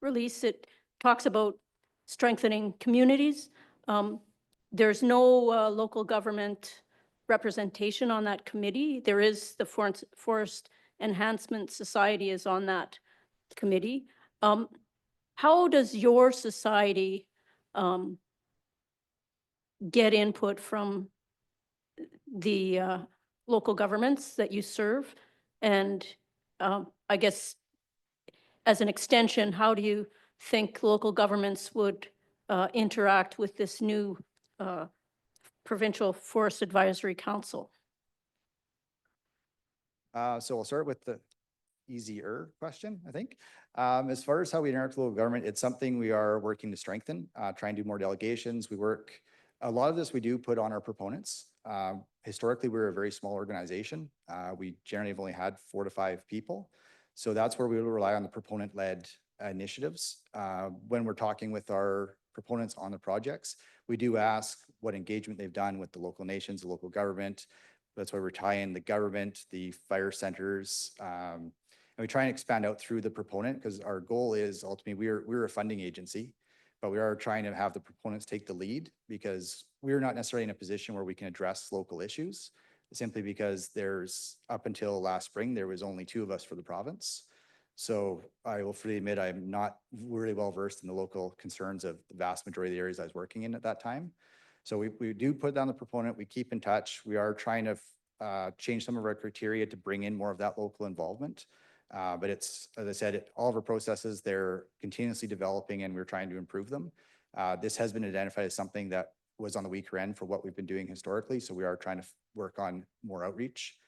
release, it talks about strengthening communities. There's no local government representation on that committee. There is the Forest Enhancement Society is on that committee. How does your society get input from the local governments that you serve? And I guess as an extension, how do you think local governments would interact with this new Provincial Forest Advisory Council? So we'll start with the easier question, I think. As far as how we interact with local government, it's something we are working to strengthen, try and do more delegations. A lot of this we do put on our proponents. Historically, we're a very small organization. We generally have only had 4 to 5 people. So that's where we will rely on the proponent-led initiatives. When we're talking with our proponents on the projects, we do ask what engagement they've done with the local nations, the local government. That's why we're tying the government, the fire centers, and we try and expand out through the proponent because our goal is ultimately we're a funding agency, but we are trying to have the proponents take the lead because we're not necessarily in a position where we can address local issues simply because up until last spring, there was only 2 of us for the province. So I will freely admit I'm not really well versed in the local concerns of the vast majority of the areas I was working in at that time. So we do put down the proponent, we keep in touch. We are trying to change some of our criteria to bring in more of that local involvement. But it's, as I said, all of our processes, they're continuously developing and we're trying to improve them. This has been identified as something that was on the weaker end for what we've been doing historically. So we are trying to work on more outreach.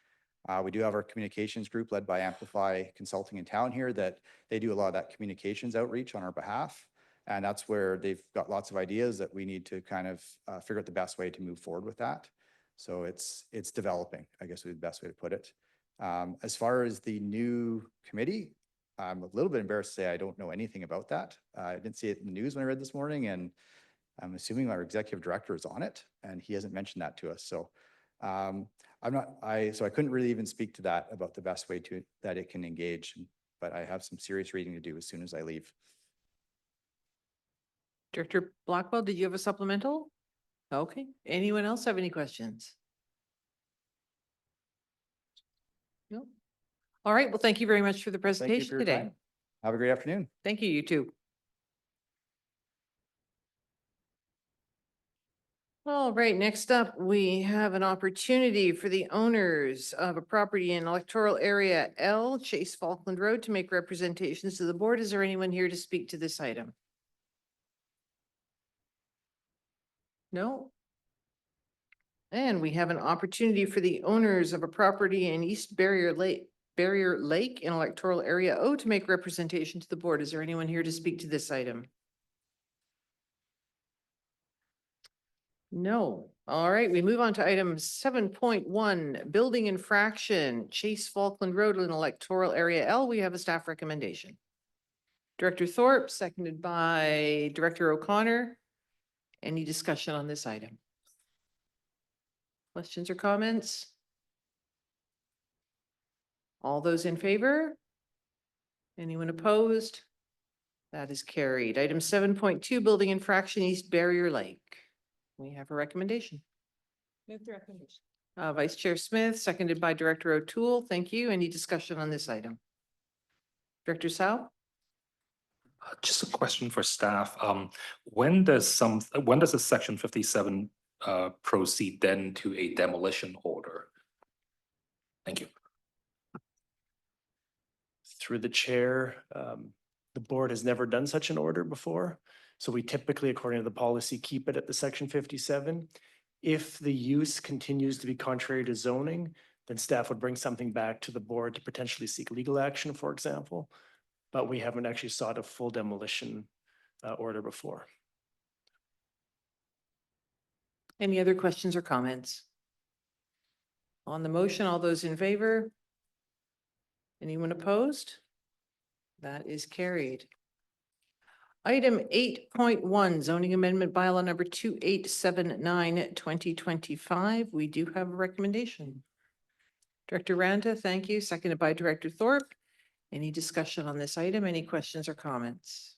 We do have our communications group led by Amplify Consulting in town here that they do a lot of that communications outreach on our behalf. And that's where they've got lots of ideas that we need to kind of figure out the best way to move forward with that. So it's developing, I guess would be the best way to put it. As far as the new committee, I'm a little bit embarrassed to say I don't know anything about that. I didn't see it in the news when I read this morning, and I'm assuming our executive director is on it, and he hasn't mentioned that to us. So so I couldn't really even speak to that about the best way that it can engage, but I have some serious reading to do as soon as I leave. Director Blackwell, did you have a supplemental? Okay. Anyone else have any questions? No. All right. Well, thank you very much for the Thank you presentation for your today. time. Have a great afternoon. Thank you, you too. All right, next up, we have an opportunity for the owners of a property in electoral area L, Chase Falkland Road, to make representations to the board. Is there anyone here to speak to this item? No? And we have an opportunity for the owners of a property in East Barrier Lake in electoral area O to make representation to the board. Is there anyone here to speak to this item? No. All right, we move on to item 7.1, building infraction, Chase Falkland Road in electoral area L. We have a staff recommendation. Director Thorpe, seconded by Director O'Connor. Any discussion on this item? Questions or comments? All those in favor? Anyone opposed? That is carried. Item 7.2, building infraction, East Barrier Lake. We have a recommendation. Move the recommendation. Vice Chair Smith, seconded by Director O'Toole. Thank you. Any discussion on this item? Director Tsao? Just a question for staff. When does a section 57 proceed then to a demolition order? Thank you. Through the chair, the board has never done such an order before. So we typically, according to the policy, keep it at the section 57. If the use continues to be contrary to zoning, then staff would bring something back to the board to potentially seek legal action, for example. But we haven't actually sought a full demolition order before. Any other questions or comments? On the motion, all those in favor? Anyone opposed? That is carried. Item 8.1, zoning amendment bylaw number 2879, 2025. We do have a recommendation. Director Randa, thank you. Seconded by Director Thorpe. Any discussion on this item? Any questions or comments?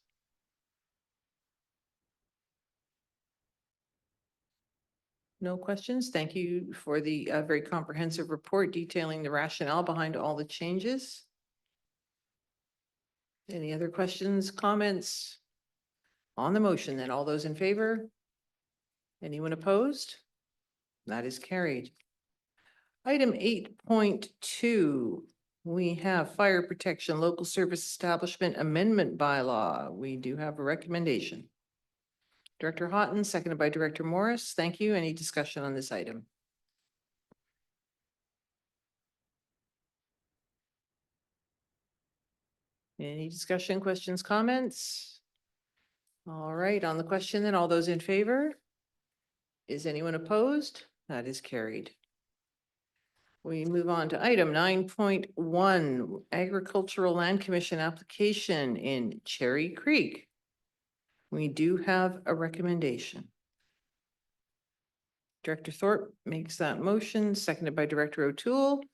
No questions. Thank you for the very comprehensive report detailing the rationale behind all the changes. Any other questions, comments? On the motion, then all those in favor? Anyone opposed? That is carried. Item 8.2, we have fire protection local service establishment amendment bylaw. We do have a recommendation. Director Haughton, seconded by Director Morris. Thank you. Any discussion on this item? Any discussion, questions, comments? All right, on the question then, all those in favor? Is anyone opposed? That is carried. We move on to item 9.1, Agricultural Land Commission application in Cherry Creek. We do have a recommendation. Director Thorpe makes that motion, seconded by Director O'Toole.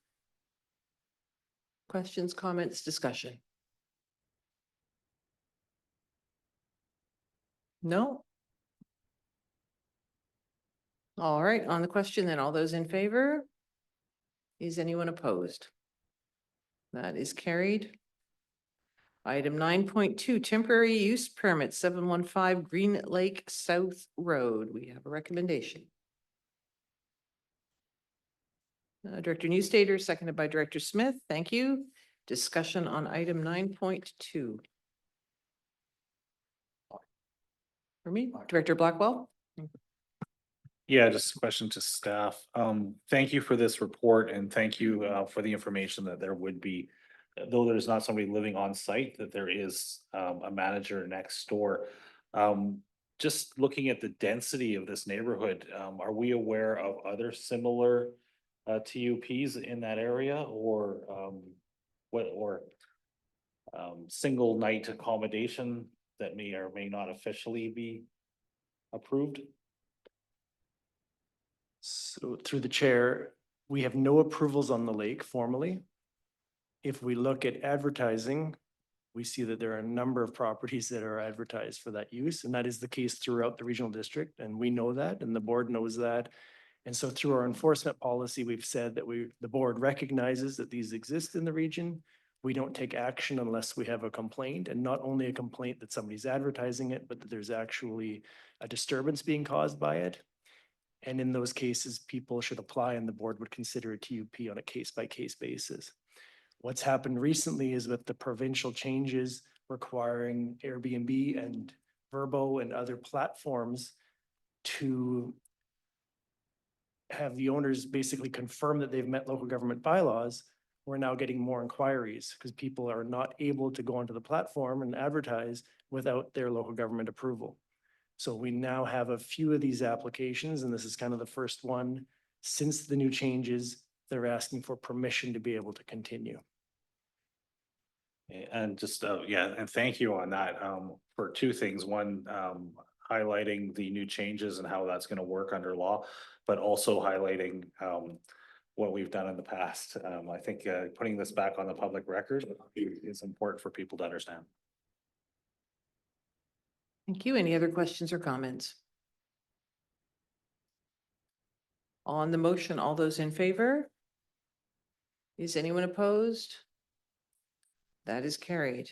Questions, comments, discussion? No? All right, on the question then, all those in favor? Is anyone opposed? That is carried. Item 9.2, temporary use permit, 715 Green Lake South Road. We have a recommendation. Director Newstater, seconded by Director Smith. Thank you. Discussion on item 9.2. For me, Director Blackwell. Yeah, just a question to staff. Thank you for this report and thank you for the information that there would be, though there's not somebody living on site, that there is a manager next door. Just looking at the density of this neighborhood, are we aware of other similar TUPs in that area or single night accommodation that may or may not officially be approved? So through the chair, we have no approvals on the lake formally. If we look at advertising, we see that there are a number of properties that are advertised for that use, and that is the case throughout the regional district, and we know that, and the board knows that. And so through our enforcement policy, we've said that the board recognizes that these exist in the region. We don't take action unless we have a complaint, and not only a complaint that somebody's advertising it, but that there's actually a disturbance being caused by it. And in those cases, people should apply and the board would consider a TUP on a case-by-case basis. What's happened recently is with the provincial changes requiring Airbnb and Verbo and other platforms to have the owners basically confirm that they've met local government bylaws, we're now getting more inquiries because people are not able to go onto the platform and advertise without their local government approval. So we now have a few of these applications, and this is kind of the first one since the new changes. They're asking for permission to be able to continue. And just, yeah, and thank you on that, for two things. One, highlighting the new changes and how that's gonna work under law, but also highlighting, what we've done in the past. I think, putting this back on the public record is important for people to understand. Thank you. Any other questions or comments? On the motion, all those in favor? Is anyone opposed? That is carried.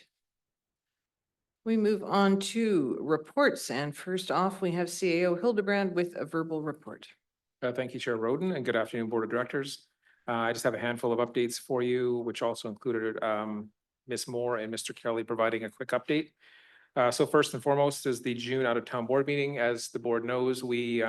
We move on to reports, and first off, we have CAO Hildebrand with a verbal report. Thank you, Chair Roden, and good afternoon, Board of Directors. I just have a handful of updates for you, which also included Ms. Moore and Mr. Kelly providing a quick update. So first and foremost is the June out-of-town board meeting. As the board knows, we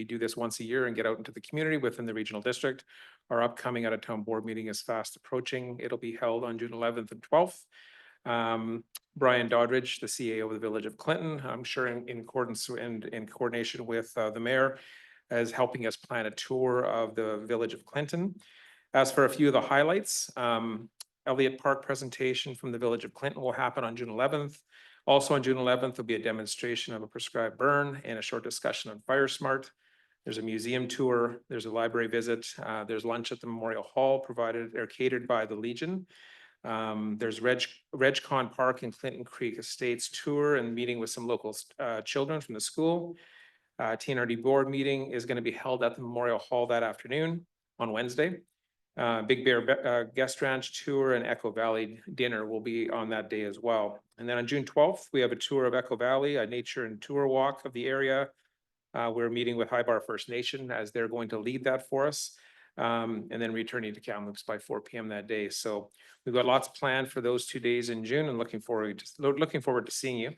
do this once a year and get out into the community within the regional district. Our upcoming out-of-town board meeting is fast approaching. It'll be held on June 11th and 12th. Brian Doddridge, the CAO of the Village of Clinton, I'm sure in accordance and in coordination with the mayor, is helping us plan a tour of the Village of Clinton. As for a few of the highlights, Elliott Park presentation from the Village of Clinton will happen on June 11th. Also on June 11th, there'll be a demonstration of a prescribed burn and a short discussion on Fire Smart. There's a museum tour, there's a library visit, there's lunch at the Memorial Hall provided or catered by the Legion. There's RegCon Park and Clinton Creek Estates tour and meeting with some local children from the school. TNRD board meeting is going to be held at the Memorial Hall that afternoon on Wednesday. Big Bear Guest Ranch tour and Echo Valley dinner will be on that day as well. And then on June 12th, we have a tour of Echo Valley, a nature and tour walk of the area. We're meeting with High Bar First Nation as they're going to lead that for us. And then returning to Kamloops by 4 p.m. that day. So we've got lots planned for those 2 days in June and looking forward to seeing you.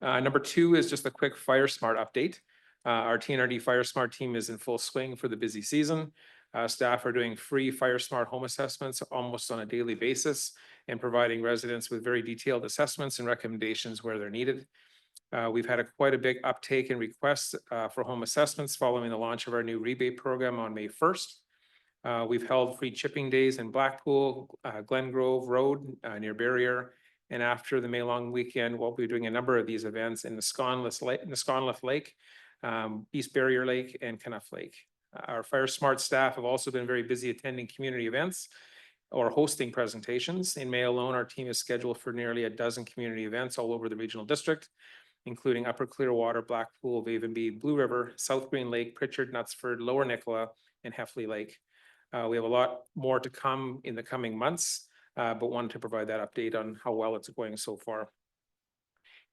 Number 2 is just a quick Fire Smart update. Our TNRD Fire Smart team is in full swing for the busy season. Staff are doing free Fire Smart home assessments almost on a daily basis and providing residents with very detailed assessments and recommendations where they're needed. We've had quite a big uptake in requests for home assessments following the launch of our new rebate program on May 1st. We've held free chipping days in Blackpool, Glen Grove Road near Barrier. And after the May long weekend, we'll be doing a number of these events in the Sconliffe Lake, East Barrier Lake, and Knuff Lake. Our Fire Smart staff have also been very busy attending community events or hosting presentations. In May alone, our team is scheduled for nearly a dozen community events all over the regional district, including Upper Clearwater, Blackpool, Vavenby, Blue River, South Green Lake, Pritchard, Knutsford, Lower Nicola, and Heffley Lake. We have a lot more to come in the coming months, but wanted to provide that update on how well it's going so far.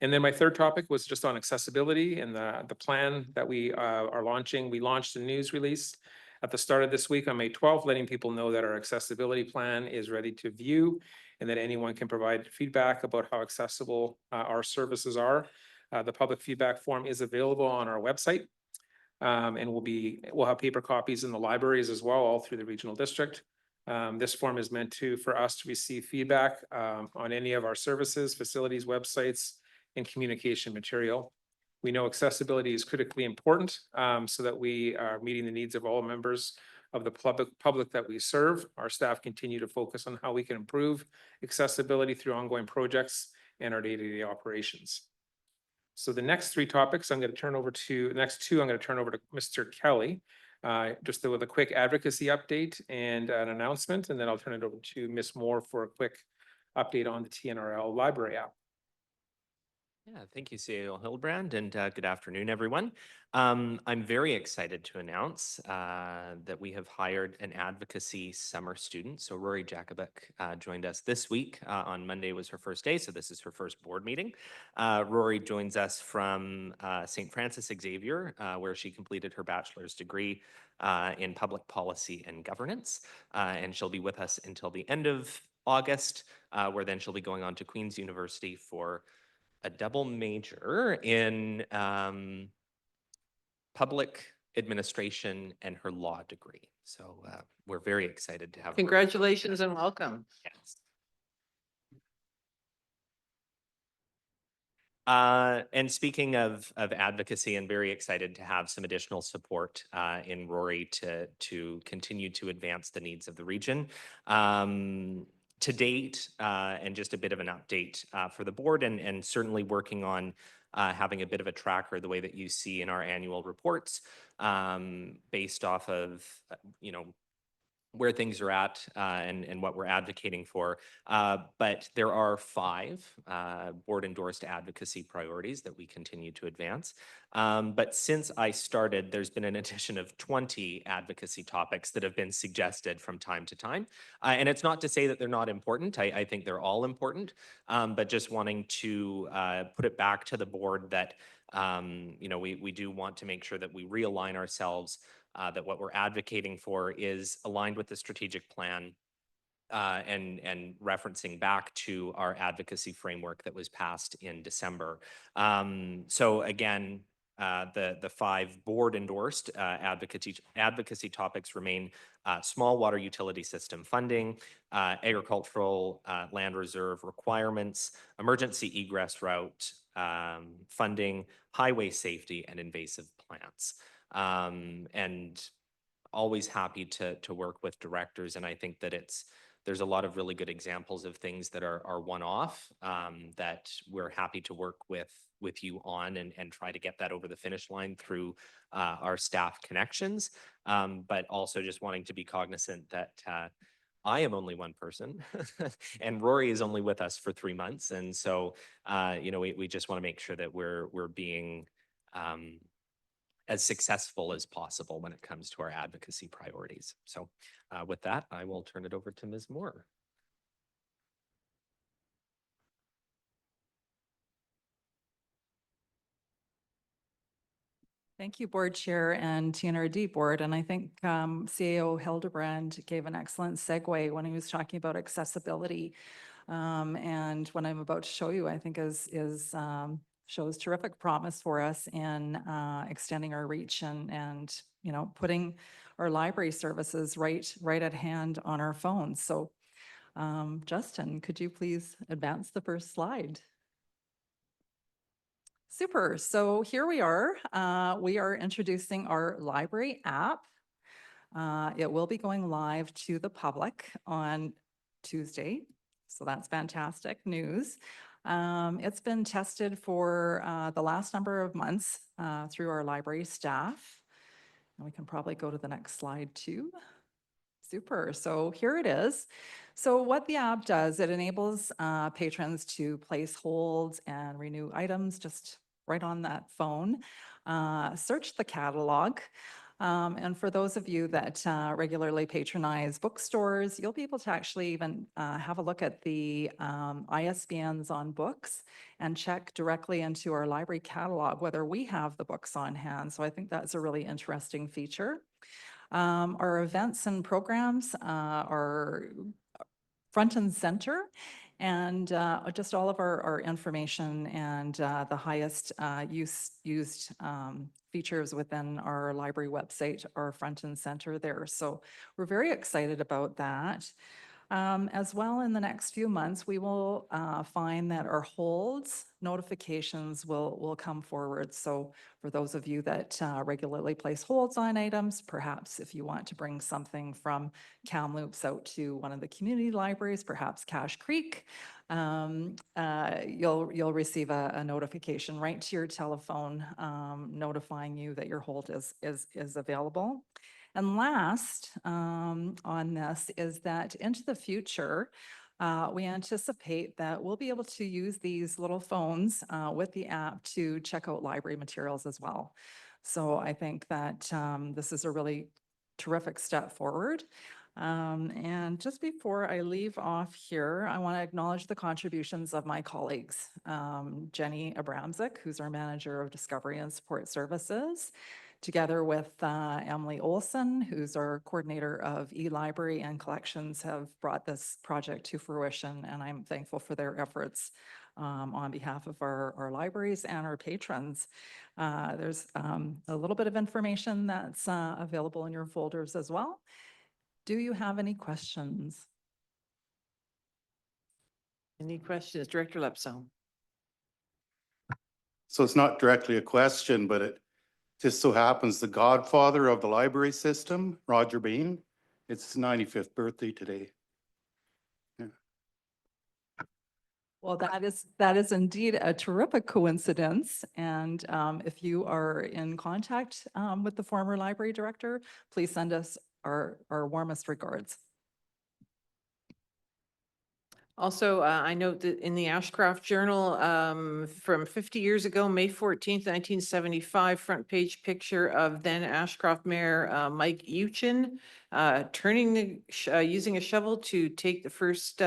And then my third topic was just on accessibility and the plan that we are launching. We launched a news release at the start of this week on May 12th, letting people know that our accessibility plan is ready to view and that anyone can provide feedback about how accessible our services are. The public feedback form is available on our website. And we'll have paper copies in the libraries as well, all through the regional district. This form is meant for us to receive feedback on any of our services, facilities, websites, and communication material. We know accessibility is critically important so that we are meeting the needs of all members of the public that we serve. Our staff continue to focus on how we can improve accessibility through ongoing projects and our day-to-day operations. So the next three topics I'm going to turn over to, the next two I'm going to turn over to Mr. Kelly, just with a quick advocacy update and an announcement, and then I'll turn it over to Ms. Moore for a quick update on the TNRL library app. Yeah, thank you, CAO Hildebrand, and good afternoon, everyone. I'm very excited to announce that we have hired an advocacy summer student. So Rory Jacobek joined us this week. On Monday was her first day, so this is her first board meeting. Rory joins us from St. Francis Xavier, where she completed her bachelor's degree in public policy and governance. And she'll be with us until the end of August, where then she'll be going on to Queen's University for a double major in public administration and her law degree. So we're very excited to have her. Congratulations and welcome. Yes. And speaking of advocacy, I'm very excited to have some additional support in Rory to continue to advance the needs of the region. To date, and just a bit of an update for the board, and certainly working on having a bit of a tracker the way that you see in our annual reports, based off of, where things are at and what we're advocating for. But there are 5 board-endorsed advocacy priorities that we continue to advance. But since I started, there's been an addition of 20 advocacy topics that have been suggested from time to time. And it's not to say that they're not important. I think they're all important, but just wanting to put it back to the board that we do want to make sure that we realign ourselves, that what we're advocating for is aligned with the strategic plan, and referencing back to our advocacy framework that was passed in December. So again, the 5 board endorsed advocacy topics remain small water utility system funding, agricultural land reserve requirements, emergency egress route funding, highway safety, and invasive plants. And always happy to work with directors. And I think that there's a lot of really good examples of things that are one-off, that we're happy to work with you on and try to get that over the finish line through our staff connections. But also just wanting to be cognizant that I am only one person and Rory is only with us for 3 months. And so, we just want to make sure that we're being as successful as possible when it comes to our advocacy priorities. So with that, I will turn it over to Ms. Moore. Thank you, Board Chair and TNRD Board. And I think CAO Hildebrand gave an excellent segue when he was talking about accessibility. And what I'm about to show you, I think shows terrific promise for us in extending our reach and putting our library services right at hand on our phones. So Justin, could you please advance the first slide? Super. So here we are. We are introducing our library app. It will be going live to the public on Tuesday. So that's fantastic news. It's been tested for the last number of months through our library staff. And we can probably go to the next slide too. Super. So here it is. So what the app does, it enables patrons to place holds and renew items just right on that phone. Search the catalog. And for those of you that regularly patronize bookstores, you'll be able to actually even have a look at the ISBNs on books and check directly into our library catalog whether we have the books on hand. So I think that's a really interesting feature. Our events and programs are front and center. And just all of our information and the highest used features within our library website are front and center there. So we're very excited about that. As well, in the next few months, we will find that our holds notifications will come forward. So for those of you that regularly place holds on items, perhaps if you want to bring something from Kamloops out to one of the community libraries, perhaps Cache Creek, you'll receive a notification right to your telephone notifying you that your hold is available. And last on this is that into the future, we anticipate that we'll be able to use these little phones with the app to check out library materials as well. So I think that this is a really terrific step forward. And just before I leave off here, I want to acknowledge the contributions of my colleagues, Jenny Abramczyk, who's our Manager of Discovery and Support Services, together with Emily Olson, who's our Coordinator of e-library and collections, have brought this project to fruition, and I'm thankful for their efforts on behalf of our libraries and our patrons. There's a little bit of information that's available in your folders as well. Do you have any questions? Any questions? Director Lepso. So it's not directly a question, but it just so happens the godfather of the library system, Roger Bain, it's his 95th birthday today. Well, that is indeed a terrific coincidence. And if you are in contact with the former library director, please send us our warmest regards. Also, I note that in the Ashcroft Journal from 50 years ago, May 14th, 1975, front page picture of then Ashcroft Mayor Mike Euchin using a shovel to take the first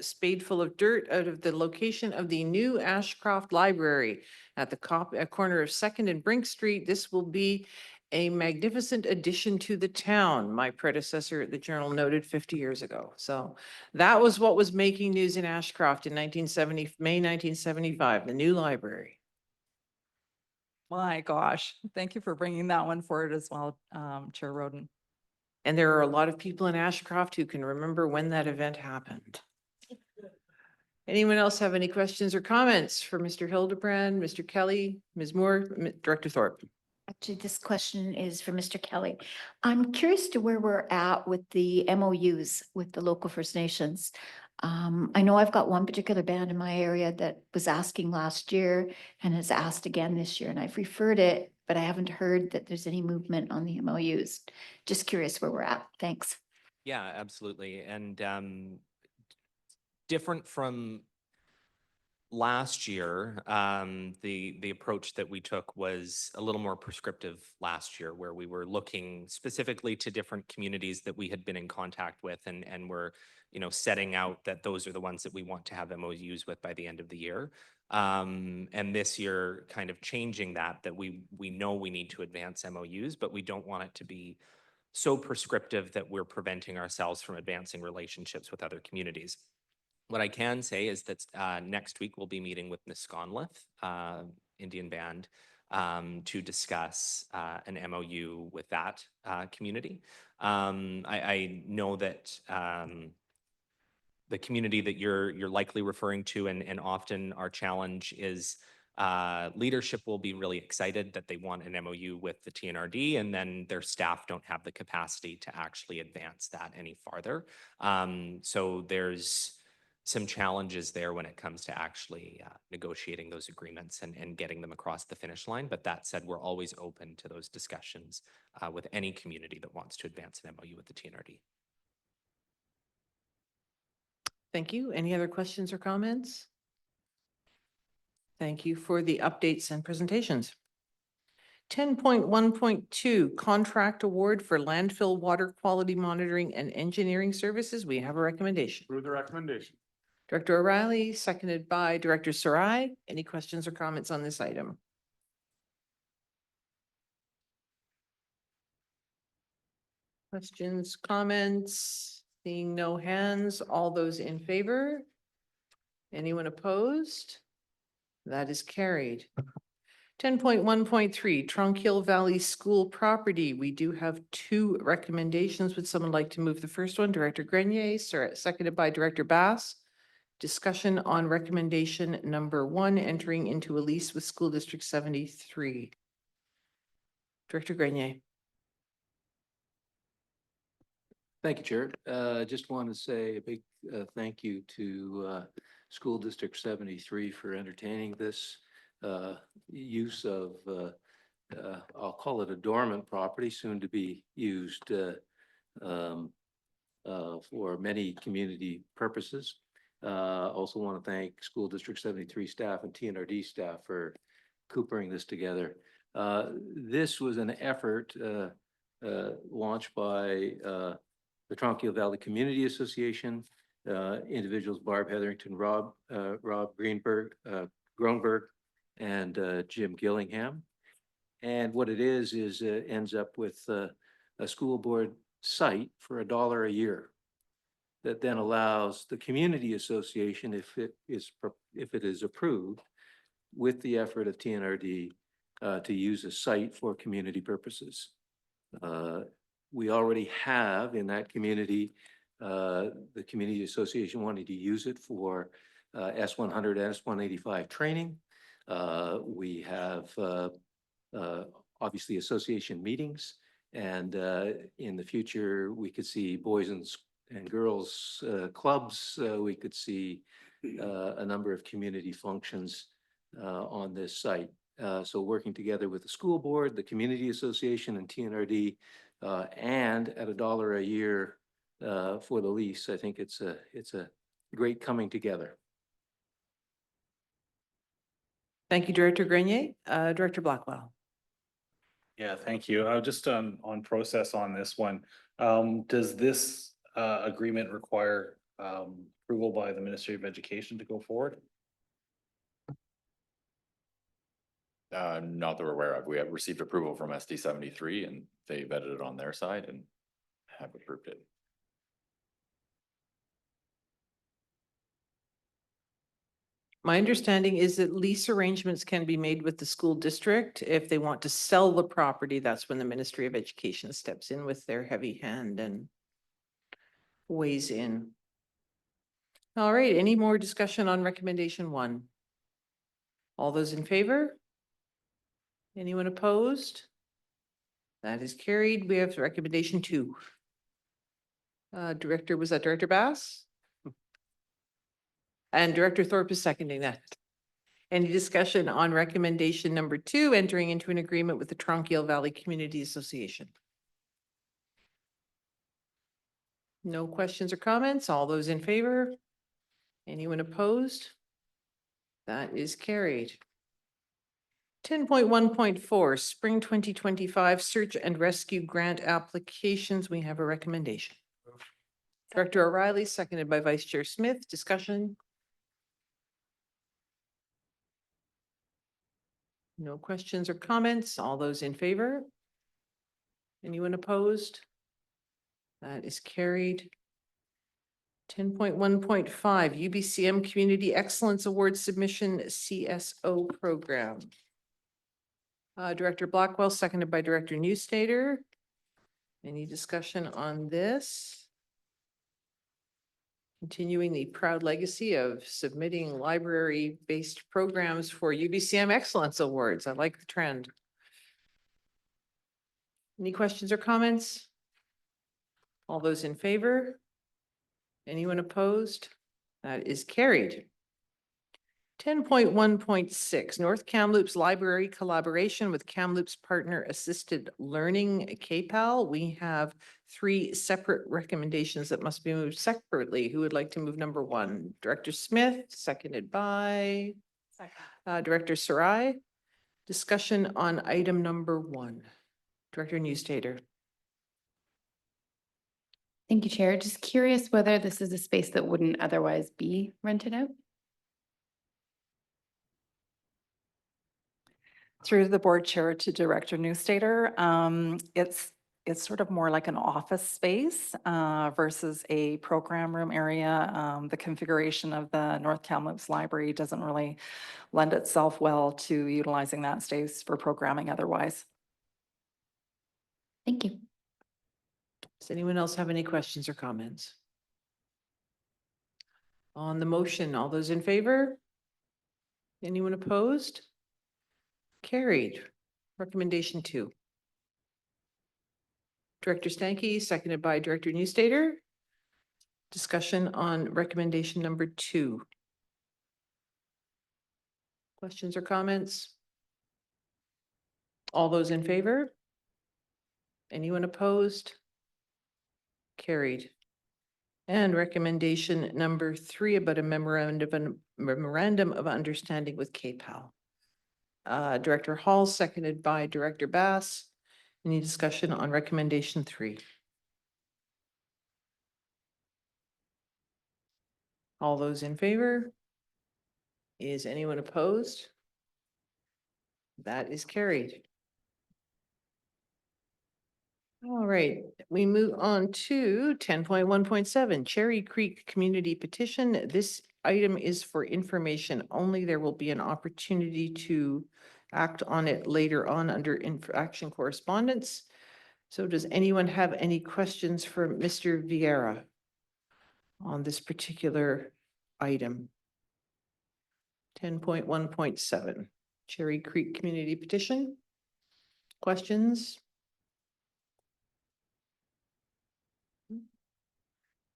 spadeful of dirt out of the location of the new Ashcroft Library at the corner of 2nd and Brink Street. This will be a magnificent addition to the town, my predecessor at the Journal noted 50 years ago. So that was what was making news in Ashcroft in May 1975, the new library. My gosh, thank you for bringing that one forward as well, Chair Roden. And there are a lot of people in Ashcroft who can remember when that event happened. Anyone else have any questions or comments for Mr. Hildebrand, Mr. Kelly, Ms. Moore, Director Thorpe? Actually, this question is for Mr. Kelly. I'm curious to where we're at with the MOUs with the local First Nations. I know I've got one particular band in my area that was asking last year and has asked again this year, and I've referred it, but I haven't heard that there's any movement on the MOUs. Just curious where we're at. Thanks. Yeah, absolutely. And different from last year, the approach that we took was a little more prescriptive last year, where we were looking specifically to different communities that we had been in contact with, and were, setting out that those are the ones that we want to have MOUs with by the end of the year. And this year, kind of changing that we know we need to advance MOUs, but we don't want it to be so prescriptive that we're preventing ourselves from advancing relationships with other communities. What I can say is that next week we'll be meeting with Nisconlith Indian Band to discuss an MOU with that community. I know that the community that you're likely referring to, and often our challenge is leadership will be really excited that they want an MOU with the TNRD, and then their staff don't have the capacity to actually advance that any farther. So there's some challenges there when it comes to actually negotiating those agreements and getting them across the finish line. But that said, we're always open to those discussions with any community that wants to advance an MOU with the TNRD. Thank you. Any other questions or comments? Thank you for the updates and presentations. 10.1.2 Contract Award for Landfill Water Quality Monitoring and Engineering Services. We have a recommendation. Approve the recommendation. Director O'Reilly, seconded by Director Sarai. Any questions or comments on this item? Questions, comments? Seeing no hands, all those in favor? Anyone opposed? That is carried. 10.1.3 Trunk Hill Valley School Property. We do have two recommendations. Would someone like to move the first one? Director Grenier, seconded by Director Bass. Discussion on recommendation number 1, entering into a lease with School District 73. Director Grenier. Thank you, Chair. Just want to say a big thank you to School District 73 for entertaining this use of, I'll call it a dormant property, soon to be used for many community purposes. Also want to thank School District 73 staff and TNRD staff for coopering this together. This was an effort launched by the Trunk Hill Valley Community Association, individuals Barb Hetherington, Rob Gronberg, and Jim Gillingham. And what it is it ends up with a school board site for $1 a year that then allows the community association, if it is approved, with the effort of TNRD, to use a site for community purposes. We already have in that community, the community association wanting to use it for S100 and S185 training. We have obviously association meetings, and in the future we could see boys and girls clubs. We could see a number of community functions on this site. So working together with the school board, the community association, and TNRD, and at $1 a year for the lease, I think it's a great coming together. Thank you, Director Grenier. Director Blackwell. Yeah, thank you. Just on process on this one, does this agreement require approval by the Ministry of Education to go forward? Not that we're aware of. We have received approval from SD 73 and they vetted it on their side and have approved it. My understanding is that lease arrangements can be made with the school district. If they want to sell the property, that's when the Ministry of Education steps in with their heavy hand and weighs in. All right, any more discussion on recommendation 1? All those in favor? Anyone opposed? That is carried. We have recommendation 2. Director, was that Director Bass? And Director Thorpe is seconding that. Any discussion on recommendation number 2, entering into an agreement with the Trunk Hill Valley Community Association? No questions or comments? All those in favor? Anyone opposed? That is carried. 10.1.4 Spring 2025 Search and Rescue Grant Applications. We have a recommendation. Director O'Reilly, seconded by Vice Chair Smith. Discussion? No questions or comments? All those in favor? Anyone opposed? That is carried. 10.1.5 UBCM Community Excellence Award Submission CSO Program. Director Blackwell, seconded by Director Newstater. Any discussion on this? Continuing the proud legacy of submitting library-based programs for UBCM Excellence Awards. I like the trend. Any questions or comments? All those in favor? Anyone opposed? That is carried. 10.1.6 North Kamloops Library Collaboration with Kamloops Partner Assisted Learning KPAL. We have 3 separate recommendations that must be moved separately. Who would like to move number 1? Director Smith, seconded by Director Sarai. Discussion on item number 1. Director Newstater. Thank you, Chair. Just curious whether this is a space that wouldn't otherwise be rented out? Through the board chair to Director Newstater, it's sort of more like an office space versus a program room area. The configuration of the North Kamloops Library doesn't really lend itself well to utilizing that space for programming otherwise. Thank you. Does anyone else have any questions or comments? On the motion, all those in favor? Anyone opposed? Carried. Recommendation 2. Director Stankey, seconded by Director Newstater. Discussion on recommendation number 2. Questions or comments? All those in favor? Anyone opposed? Carried. And recommendation number 3 about a memorandum of understanding with KPAL. Director Hall, seconded by Director Bass. Any discussion on recommendation 3? All those in favor? Is anyone opposed? That is carried. All right, we move on to 10.1.7 Cherry Creek Community Petition. This item is for information only. There will be an opportunity to act on it later on under action correspondence. So does anyone have any questions for Mr. Vieira on this particular item? 10.1.7 Cherry Creek Community Petition. Questions?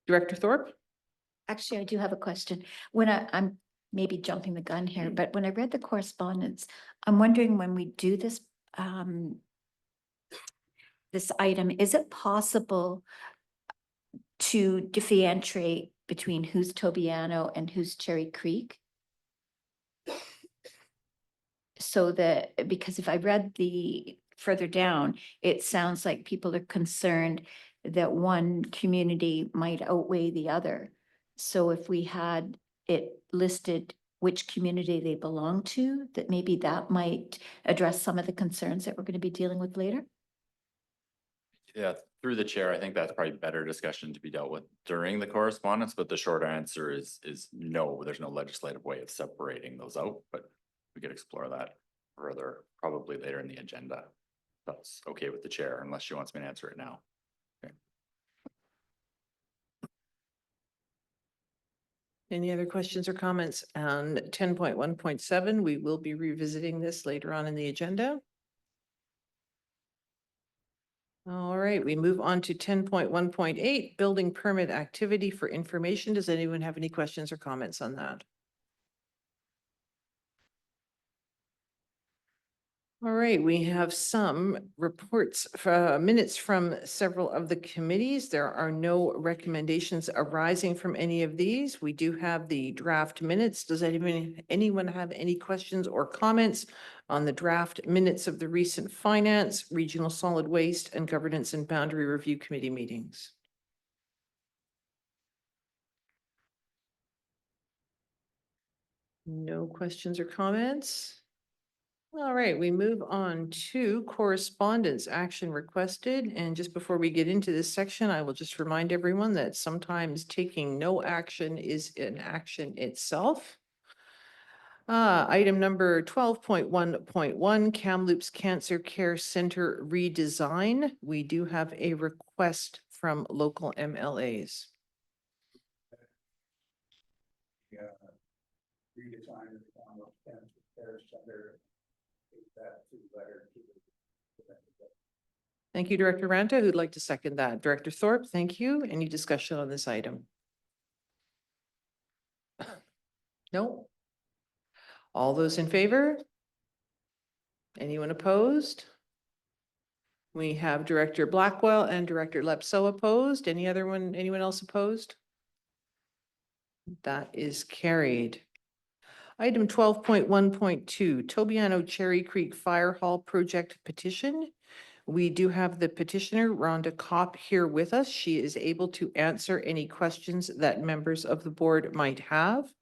Director Thorpe? Actually, I do have a question. When I'm maybe jumping the gun here, but when I read the correspondence, I'm wondering when we do this, this item, is it possible to differentiate between who's Tobiano and who's Cherry Creek? So that, because if I read the further down, it sounds like people are concerned that one community might outweigh the other. So if we had it listed which community they belong to, that maybe that might address some of the concerns that we're going to be dealing with later. Yeah, through the chair, I think that's probably better discussion to be dealt with during the correspondence, but the short answer is no, there's no legislative way of separating those out, but we could explore that further, probably later in the agenda. That's okay with the chair, unless she wants me to answer it now. Okay. Any other questions or comments on 10.1.7? We will be revisiting this later on in the agenda. All right, we move on to 10.1.8, building permit activity for information. Does anyone have any questions or comments on that? All right, we have some reports, minutes from several of the committees. There are no recommendations arising from any of these. We do have the draft minutes. Does anyone have any questions or comments on the draft minutes of the recent Finance, Regional Solid Waste, and Governance and Boundary Review Committee meetings? No questions or comments? All right, we move on to correspondence action requested. And just before we get into this section, I will just remind everyone that sometimes taking no action is an action itself. Item number 12.1.1, Kamloops Cancer Care Center redesign. We do have a request from local MLAs. Redesign of the Kamloops Cancer Care Center. Thank you, Director Ranta. Who'd like to second that? Director Thorpe, thank you. Any discussion on this item? No? All those in favor? Anyone opposed? We have Director Blackwell and Director Lepso opposed. Anyone else opposed? That is carried. Item 12.1.2, Tobiano Cherry Creek Firehall Project Petition. We do have the petitioner, Rhonda Kopp, here with us. She is able to answer any questions that members of the board might have.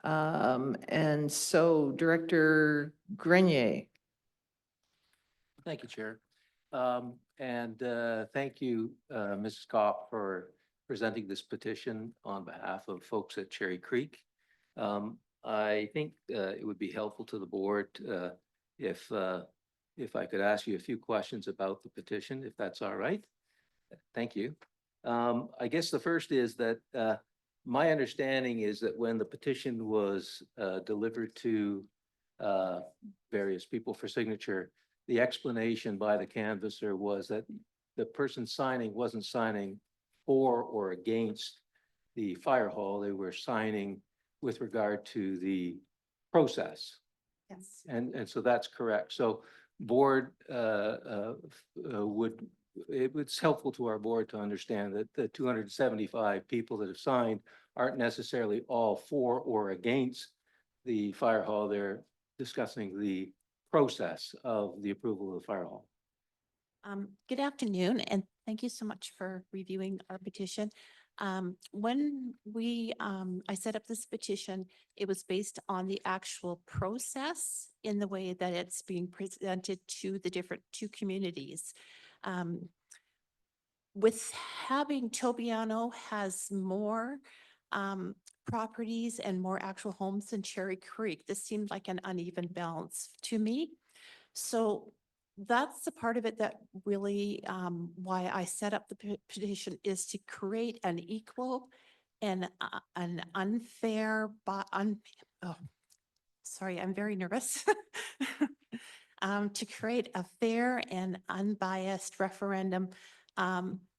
And so Director Grenier. Thank you, Chair. Thank you, Mrs. Kopp, for presenting this petition on behalf of folks at Cherry Creek. I think it would be helpful to the board if I could ask you a few questions about the petition, if that's all right. Thank you. I guess the first is that my understanding is that when the petition was delivered to various people for signature, the explanation by the canvasser was that the person signing wasn't signing for or against the Firehall. They were signing with regard to the process. Yes. And so that's correct. So board it's helpful to our board to understand that the 275 people that have signed aren't necessarily all for or against the Firehall. They're discussing the process of the approval of the Firehall. Good afternoon, and thank you so much for reviewing our petition. When I set up this petition, it was based on the actual process in the way that it's being presented to the different two communities. With having Tobiano has more properties and more actual homes than Cherry Creek, this seemed like an uneven balance to me. So that's the part of it that really why I set up the petition, is to create an equal and an unfair, sorry, I'm very nervous. To create a fair and unbiased referendum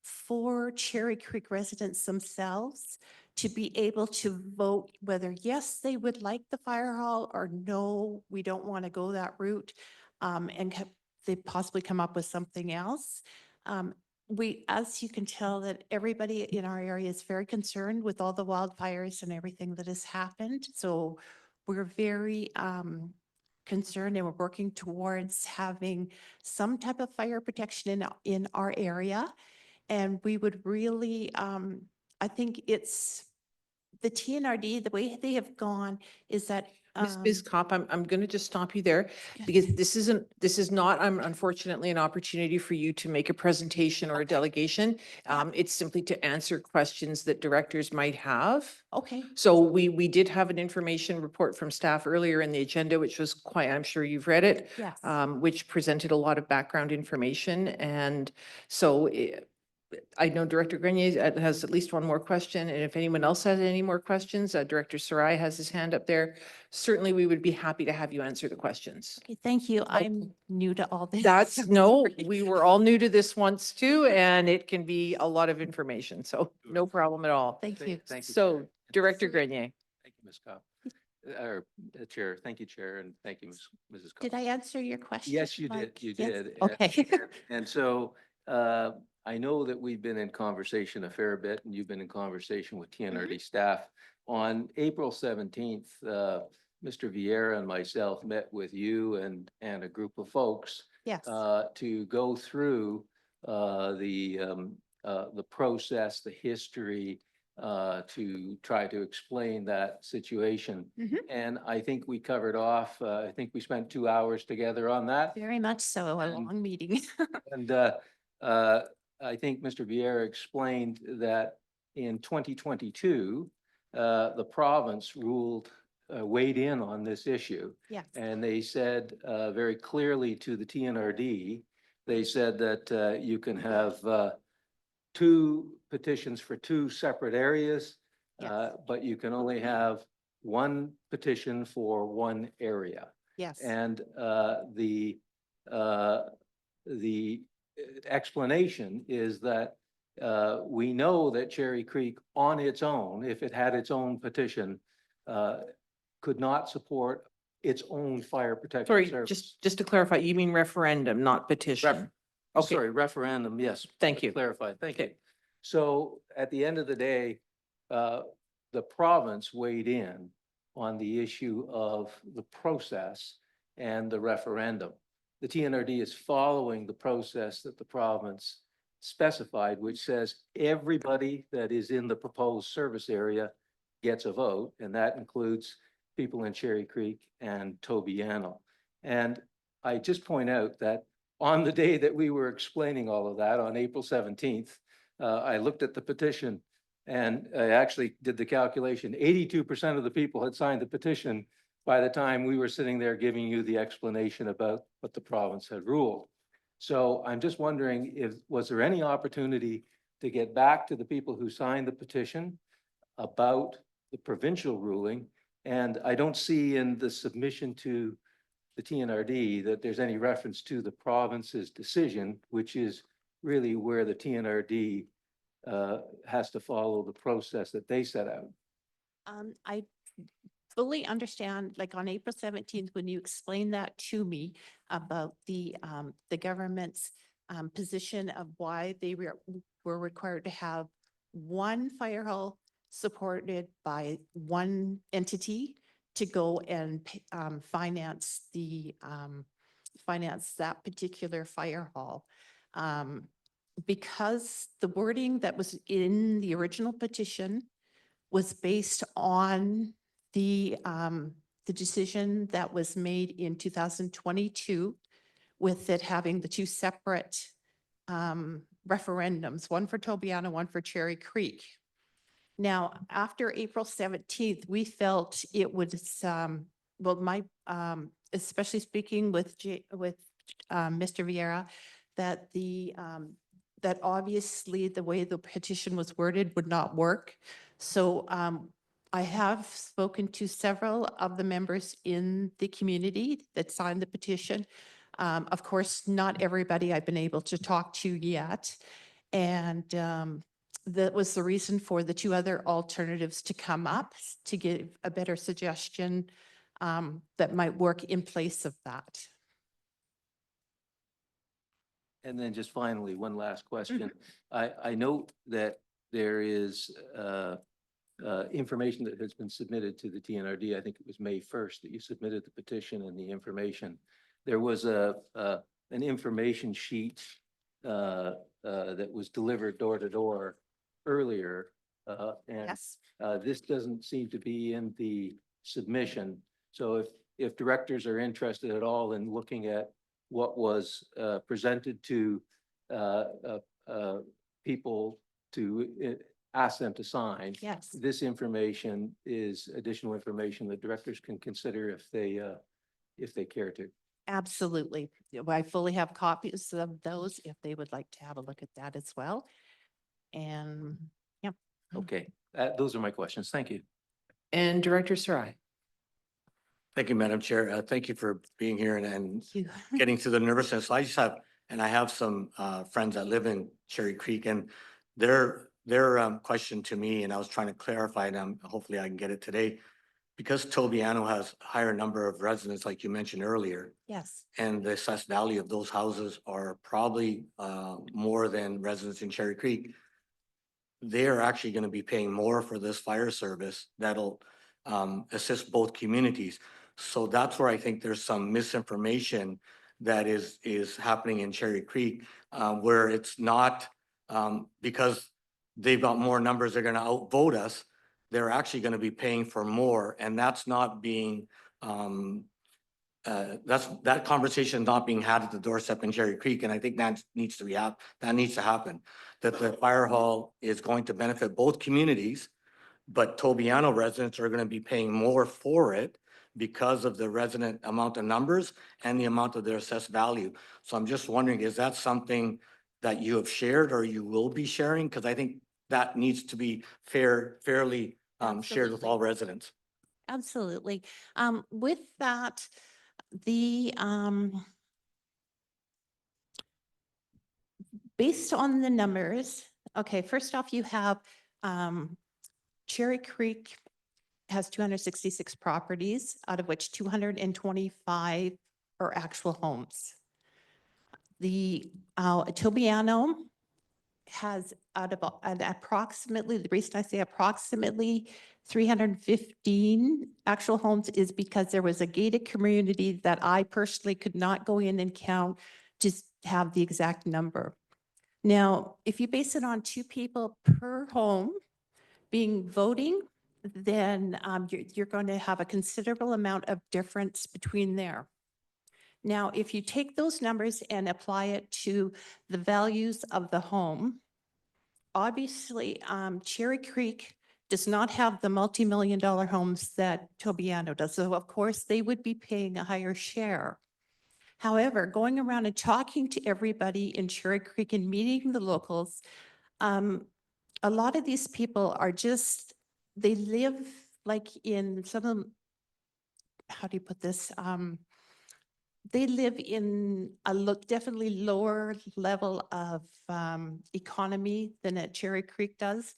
for Cherry Creek residents themselves to be able to vote whether yes, they would like the Firehall, or no, we don't want to go that route, and they possibly come up with something else. As you can tell, that everybody in our area is very concerned with all the wildfires and everything that has happened. So we're very concerned, and we're working towards having some type of fire protection in our area. And we would really, I think it's the TNRD, the way they have gone is that Ms. Kopp, I'm going to just stop you there because this is not, unfortunately, an opportunity for you to make a presentation or a delegation. It's simply to answer questions that directors might have. Okay. So we did have an information report from staff earlier in the agenda, which was quite, I'm sure you've read it. Yes. Which presented a lot of background information. And so I know Director Grenier has at least one more question, and if anyone else has any more questions, Director Sarai has his hand up there. Certainly, we would be happy to have you answer the questions. Okay, thank you. I'm new to all this. That's, no, we were all new to this once too, and it can be a lot of information, so no problem at all. Thank you. Thank you, So, Chair. Director Grenier. Thank you, Ms. Kopp. Or Chair, thank you, Chair, and thank you, Mrs. Kopp. Did I answer your question? Yes, you did. Mike? You Yes? did. Okay. And so I know that we've been in conversation a fair bit, and you've been in conversation with TNRD staff. On April 17th, Mr. Vieira and myself met with you and a group of folks Yes. to go through the process, the history, to try to explain that situation. And I think we covered off, I think we spent 2 hours together on that. Very much so, a long meeting. And I think Mr. Vieira explained that in 2022, the province weighed in on this issue. Yes. And they said very clearly to the TNRD, they said that you can have 2 petitions for 2 separate areas, but you can only have 1 petition for 1 area. Yes. And the explanation is that we know that Cherry Creek on its own, if it had its own petition, could not support its own fire protection Sorry, service. just to clarify, you mean referendum, not petition? Okay. Sorry, referendum, yes. Thank you. Clarify, thank you. So at the end of the day, the province weighed in on the issue of the process and the referendum. The TNRD is following the process that the province specified, which says everybody that is in the proposed service area gets a vote, and that includes people in Cherry Creek and Tobiano. And I just point out that on the day that we were explaining all of that, on April 17th, I looked at the petition and I actually did the calculation. 82% of the people had signed the petition by the time we were sitting there giving you the explanation about what the province had ruled. So I'm just wondering was there any opportunity to get back to the people who signed the petition about the provincial ruling? And I don't see in the submission to the TNRD that there's any reference to the province's decision, which is really where the TNRD has to follow the process that they set out. I fully understand, like on April 17th, when you explained that to me about the government's position of why they were required to have one fire hall supported by one entity to go and finance that particular fire hall. Because the wording that was in the original petition was based on the decision that was made in 2022, with it having the two separate referendums, one for Tobiano, one for Cherry Creek. Now, after April 17th, we felt it was, especially speaking with Mr. Vieira, that that obviously the way the petition was worded would not work. So I have spoken to several of the members in the community that signed the petition. Of course, not everybody I've been able to talk to yet. And that was the reason for the two other alternatives to come up, to give a better suggestion that might work in place of that. And then just finally, one last question. I note that there is information that has been submitted to the TNRD. I think it was May 1st that you submitted the petition and the information. There was an information sheet that was delivered door to door earlier. And Yes. This doesn't seem to be in the submission. So if directors are interested at all in looking at what was presented to people to ask them to sign. Yes. This information is additional information that directors can consider if they care to. Absolutely. I fully have copies of those if they would like to have a look at that as well. And yeah. Okay, those are my questions. Thank you. And Director Sarai. Thank you, Madam Chair. Thank you for being here and Thank you. getting through the nervousness. I just have, and I have some friends that live in Cherry Creek, and their question to me, and I was trying to clarify them. Hopefully I can get it today. Because Tobiano has a higher number of residents, like you mentioned earlier, Yes. and the assessed value of those houses are probably more than residents in Cherry Creek, they're actually going to be paying more for this fire service that'll assist both communities. So that's where I think there's some misinformation that is happening in Cherry Creek, where it's not because they've got more numbers, they're going to outvote us. They're actually going to be paying for more, and that's not being that conversation not being had at the doorstep in Cherry Creek, and I think that needs to happen. That the fire hall is going to benefit both communities, but Tobiano residents are going to be paying more for it because of the resident amount of numbers and the amount of their assessed value. So I'm just wondering, is that something that you have shared or you will be sharing? Because I think that needs to be fairly shared with all residents. Absolutely. With that, based on the numbers, okay, first off, you have Cherry Creek has 266 properties, out of which 225 are actual homes. The Tobiano has approximately, the reason I say approximately 315 actual homes is because there was a gated community that I personally could not go in and count to have the exact number. Now, if you base it on 2 people per home being voting, then you're going to have a considerable amount of difference between there. Now, if you take those numbers and apply it to the values of the home, obviously, Cherry Creek does not have the multi-million-dollar homes that Tobiano does. So of course, they would be paying a higher share. However, going around and talking to everybody in Cherry Creek and meeting the locals, a lot of these people are just, they live like in some of them, how do you put this? They live in a definitely lower level of economy than at Cherry Creek does.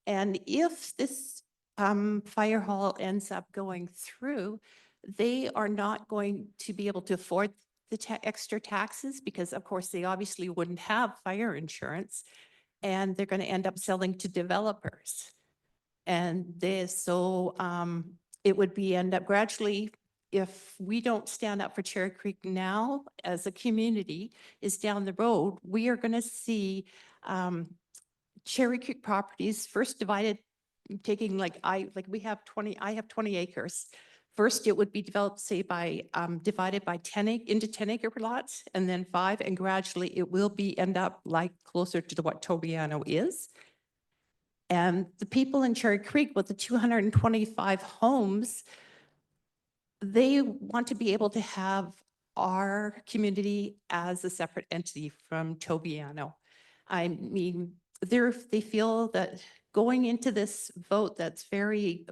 And if this Firehall ends up going through, they are not going to be able to afford the extra taxes because of course they obviously wouldn't have fire insurance and they're going to end up selling to developers. And it would be end up gradually, if we don't stand up for Cherry Creek now as a community, is down the road, we are going to see Cherry Creek properties first divided, taking I have 20 acres. First, it would be developed, say, by divided by into 10-acre lots, and then 5, and gradually it will end up like closer to what Tobiano is. And the people in Cherry Creek with the 225 homes, they want to be able to have our community as a separate entity from Tobiano. I mean, they feel that going into this vote that's very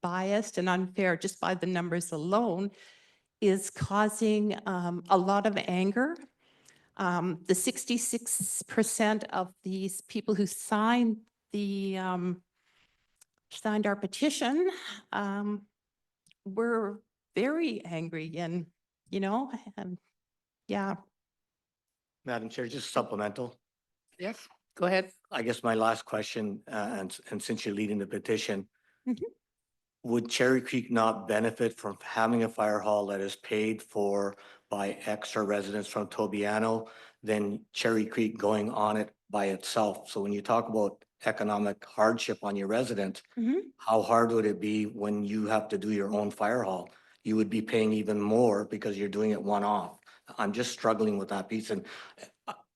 biased and unfair just by the numbers alone is causing a lot of anger. The 66% of these people who signed our petition were very angry and, yeah. Madam Chair, just supplemental. Yes, go ahead. I guess my last question, and since you're leading the petition, Mhm. would Cherry Creek not benefit from having a fire hall that is paid for by extra residents from Tobiano than Cherry Creek going on it by itself? So when you talk about economic hardship on your residents, how hard would it be when you have to do your own fire hall? You would be paying even more because you're doing it one-off. I'm just struggling with that piece, and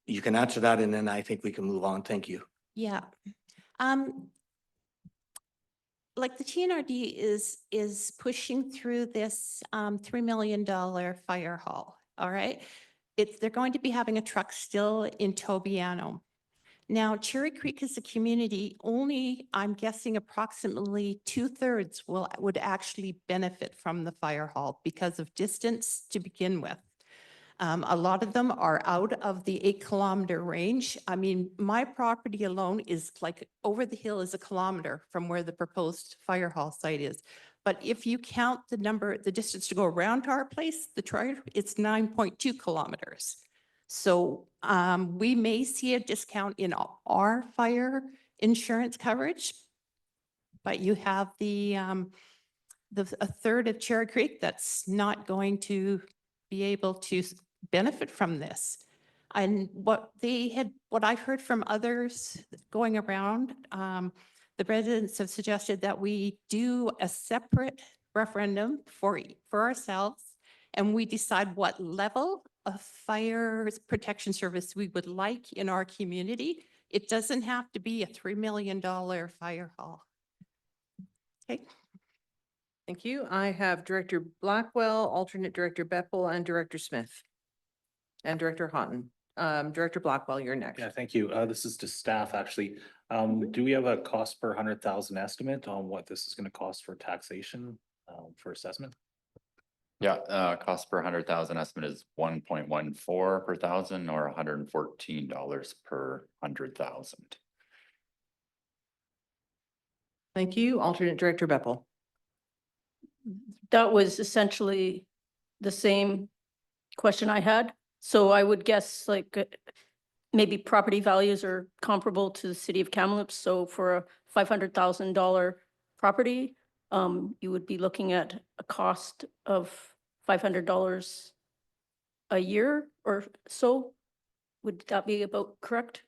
you can answer that, and then I think we can move on. Thank you. Yeah. Like the TNRD is pushing through this $3 million fire hall, all right? They're going to be having a truck still in Tobiano. Now, Cherry Creek is a community, only, I'm guessing approximately 2/3 would actually benefit from the fire hall because of distance to begin with. A lot of them are out of the 8-kilometer range. I mean, my property alone is like over the hill is 1 kilometer from where the proposed fire hall site is. But if you count the distance to go around to our place, it's 9.2 kilometers. So we may see a discount in our fire insurance coverage, but you have a third of Cherry Creek that's not going to be able to benefit from this. And what I've heard from others going around, the residents have suggested that we do a separate referendum for ourselves, and we decide what level of fire protection service we would like in our community. It doesn't have to be a $3 million fire hall. Okay. Thank you. I have Director Blackwell, Alternate Director Beppel, and Director Smith. And Director Haughton. Director Blackwell, you're next. Yeah, thank you. This is to staff, actually. Do we have a cost per 100,000 estimate on what this is going to cost for taxation for assessment? Yeah, cost per 100,000 estimate is 1.14 per thousand or $114 per 100,000. Thank you. Alternate Director Beppel. That was essentially the same question I had. So I would guess maybe property values are comparable to the city of Kamloops. So for a $500,000 property, you would be looking at a cost of $500 a year or so. Would that be about correct?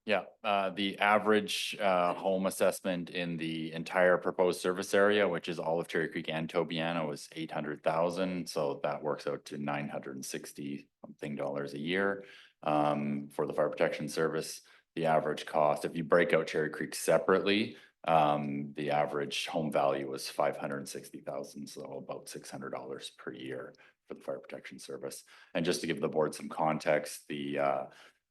Yeah, the average home assessment in the entire proposed service area, which is all of Cherry Creek and Tobiano, is 800,000. So that works out to $960 something a year. For the fire protection service, the average cost, if you break out Cherry Creek separately, the average home value was 560,000, so about $600 per year for the fire protection service. And just to give the board some context, the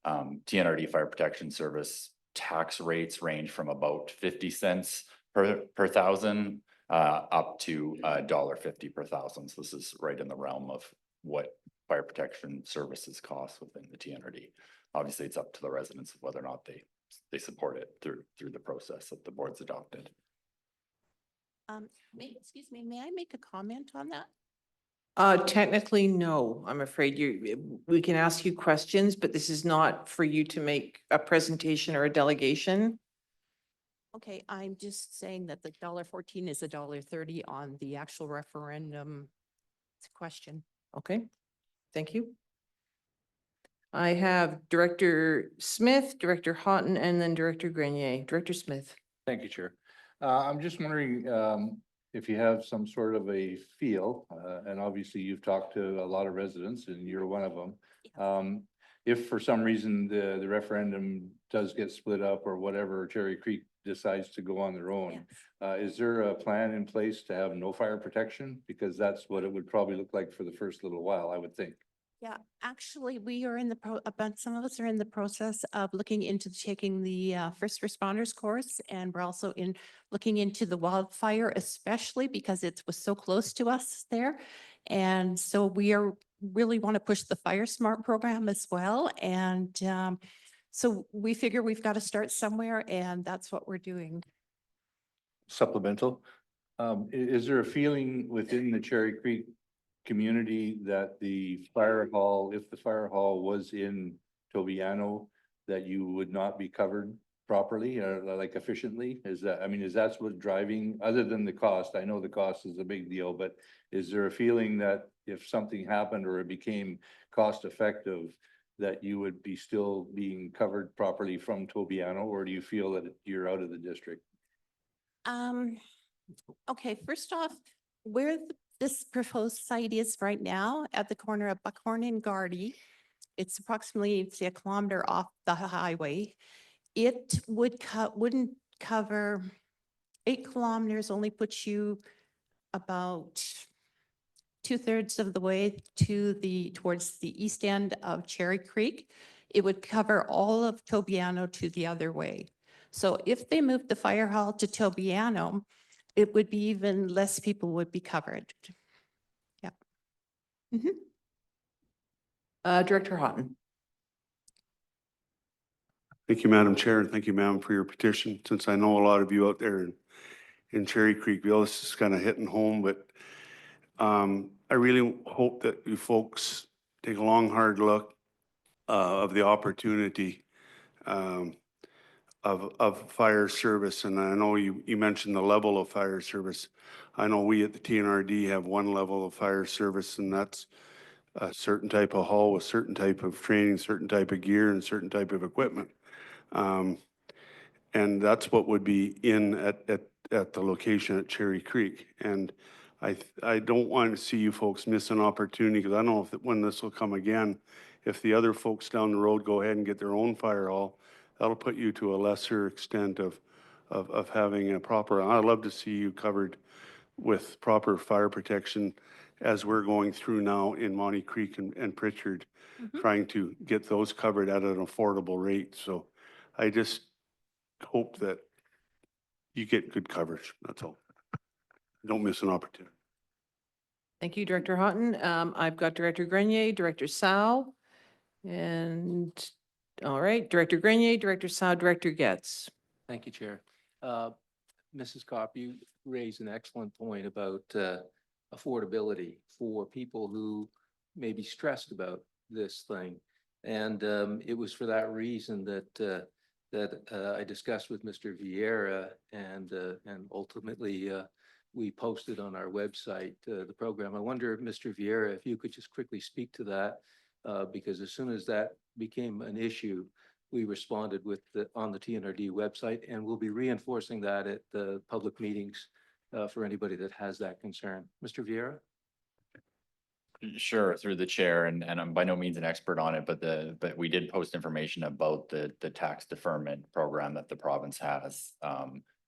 TNRD Fire Protection Service tax rates range from about 50 cents per thousand up to $1.50 per thousand. So this is right in the realm of what fire protection services cost within the TNRD. Obviously, it's up to the residents of whether or not they support it through the process that the board's adopted. Excuse me, may I make a comment on that? Technically, no, I'm afraid we can ask you questions, but this is not for you to make a presentation or a delegation. Okay, I'm just saying that the $1.14 is $1.30 on the actual referendum question. Okay, thank you. I have Director Smith, Director Haughton, and then Director Grenier. Director Smith. Thank you, Chair. I'm just wondering if you have some sort of a feel, and obviously you've talked to a lot of residents and you're one of them. If for some reason the referendum does get split up or whatever, Cherry Creek decides to go on their own, is there a plan in place to have no fire protection? Because that's what it would probably look like for the first little while, I would think. Yeah, actually, we are in the some of us are in the process of looking into taking the first responders course, and we're also looking into the wildfire, especially because it was so close to us there. And so we really want to push the Fire Smart program as well. And so we figure we've got to start somewhere, and that's what we're doing. Supplemental. Is there a feeling within the Cherry Creek community that the fire hall, if the fire hall was in Tobiano, that you would not be covered properly or like efficiently? Is that, I mean, is that what's driving, other than the cost? I know the cost is a big deal, but is there a feeling that if something happened or it became cost effective, that you would be still being covered properly from Tobiano, or do you feel that you're out of the district? Okay, first off, this proposed site is right now at the corner of Buckhorn and Gardy. It's approximately, say, 1 kilometer off the highway. It wouldn't cover 8 kilometers, only puts you about 2/3 of the way towards the east end of Cherry Creek. It would cover all of Tobiano to the other way. So if they moved the fire hall to Tobiano, it would be even less people would be covered. Yeah. Director Haughton. Thank you, Madam Chair, and thank you, ma'am, for your petition. Since I know a lot of you out there in Cherry Creekville, this is kind of hitting home, but I really hope that you folks take a long, hard look of the opportunity of fire service. And I know you mentioned the level of fire service. I know we at the TNRD have one level of fire service, and that's a certain type of hall with certain type of training, certain type of gear, and certain type of equipment. And that's what would be in at the location at Cherry Creek. And I don't want to see you folks miss an opportunity, because I don't know when this will come again. If the other folks down the road go ahead and get their own fire hall, that'll put you to a lesser extent of having a proper, I'd love to see you covered with proper fire protection as we're going through now in Monty Creek and Pritchard, trying to get those covered at an affordable rate. So I just hope that you get good coverage. That's all. Don't miss an opportunity. Thank you, Director Haughton. I've got Director Grenier, Director Tsao, and all right, Director Grenier, Director Tsao, Director Goetz. Thank you, Chair. Mrs. Kopp, you raised an excellent point about affordability for people who may be stressed about this thing. And it was for that reason that I discussed with Mr. Vieira, and ultimately we posted on our website the program. I wonder, Mr. Vieira, if you could just quickly speak to that, because as soon as that became an issue, we responded with on the TNRD website, and we'll be reinforcing that at the public meetings for anybody that has that concern. Mr. Vieira? Sure, through the chair, and I'm by no means an expert on it, but we did post information about the tax deferment program that the province has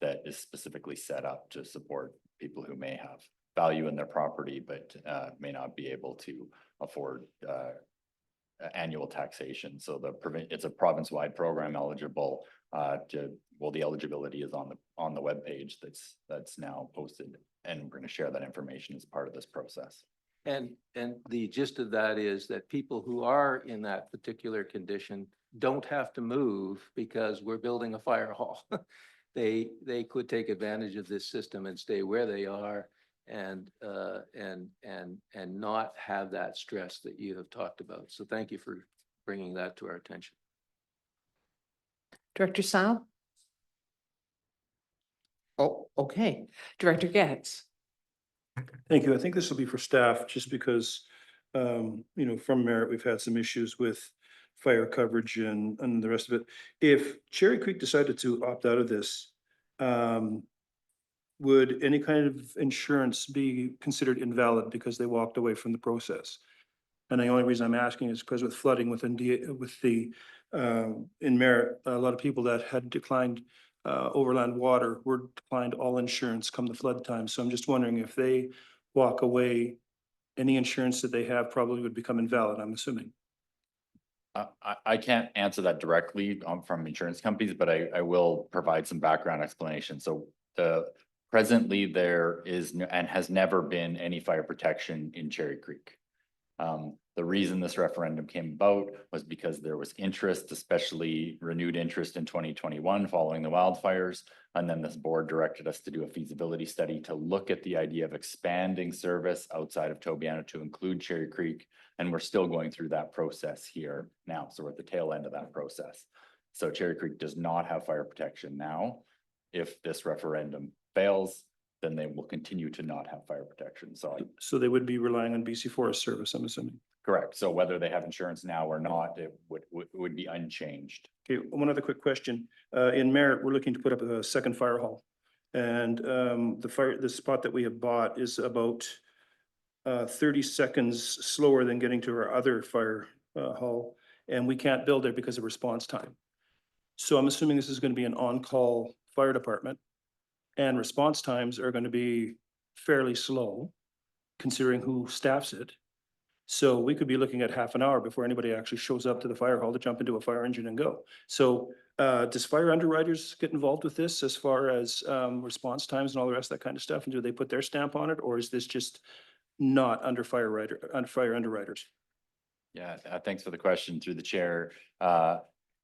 that is specifically set up to support people who may have value in their property, but may not be able to afford annual taxation. So it's a province-wide program eligible the eligibility is on the webpage that's now posted, and we're going to share that information as part of this process. And the gist of that is that people who are in that particular condition don't have to move because we're building a fire hall. They could take advantage of this system and stay where they are and not have that stress that you have talked about. So thank you for bringing that to our attention. Director Tsao? Oh, okay. Director Goetz? Thank you. I think this will be for staff, just because, from Merit, we've had some issues with fire coverage and the rest of it. If Cherry Creek decided to opt out of this, would any kind of insurance be considered invalid because they walked away from the process? And the only reason I'm asking is because with flooding in Merit, a lot of people that had declined overland water were declined all insurance come the flood time. So I'm just wondering if they walk away, any insurance that they have probably would become invalid, I'm assuming. I can't answer that directly from insurance companies, but I will provide some background explanation. So presently there is and has never been any fire protection in Cherry Creek. The reason this referendum came about was because there was interest, especially renewed interest in 2021 following the wildfires. And then this board directed us to do a feasibility study to look at the idea of expanding service outside of Tobiano to include Cherry Creek. And we're still going through that process here now. So we're at the tail end of that process. So Cherry Creek does not have fire protection now. If this referendum fails, then they will continue to not have fire protection. So they would be relying on BC Forest Service, I'm assuming. Correct. So whether they have insurance now or not, it would be unchanged. Okay, one other quick question. In Merit, we're looking to put up a second fire hall. And the spot that we have bought is about 30 seconds slower than getting to our other fire hall. And we can't build there because of response time. So I'm assuming this is going to be an on-call fire department. And response times are going to be fairly slow, considering who staffs it. So we could be looking at half an hour before anybody actually shows up to the fire hall to jump into a fire engine and go. So does fire underwriters get involved with this as far as response times and all the rest of that kind of stuff? And do they put their stamp on it, or is this just not under fire underwriters? Yeah, thanks for the question through the chair.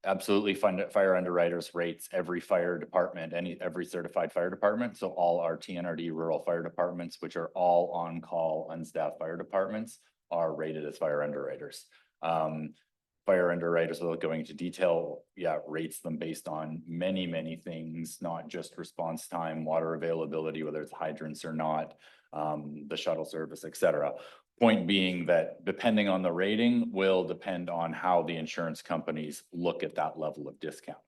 Absolutely, fire underwriters rates every fire department, every certified fire department. So all our TNRD rural fire departments, which are all on-call unstaffed fire departments, are rated as fire underwriters. Fire underwriters, without going into detail, rates them based on many things, not just response time, water availability, whether it's hydrants or not, the shuttle service, etc. Point being that depending on the rating will depend on how the insurance companies look at that level of discount.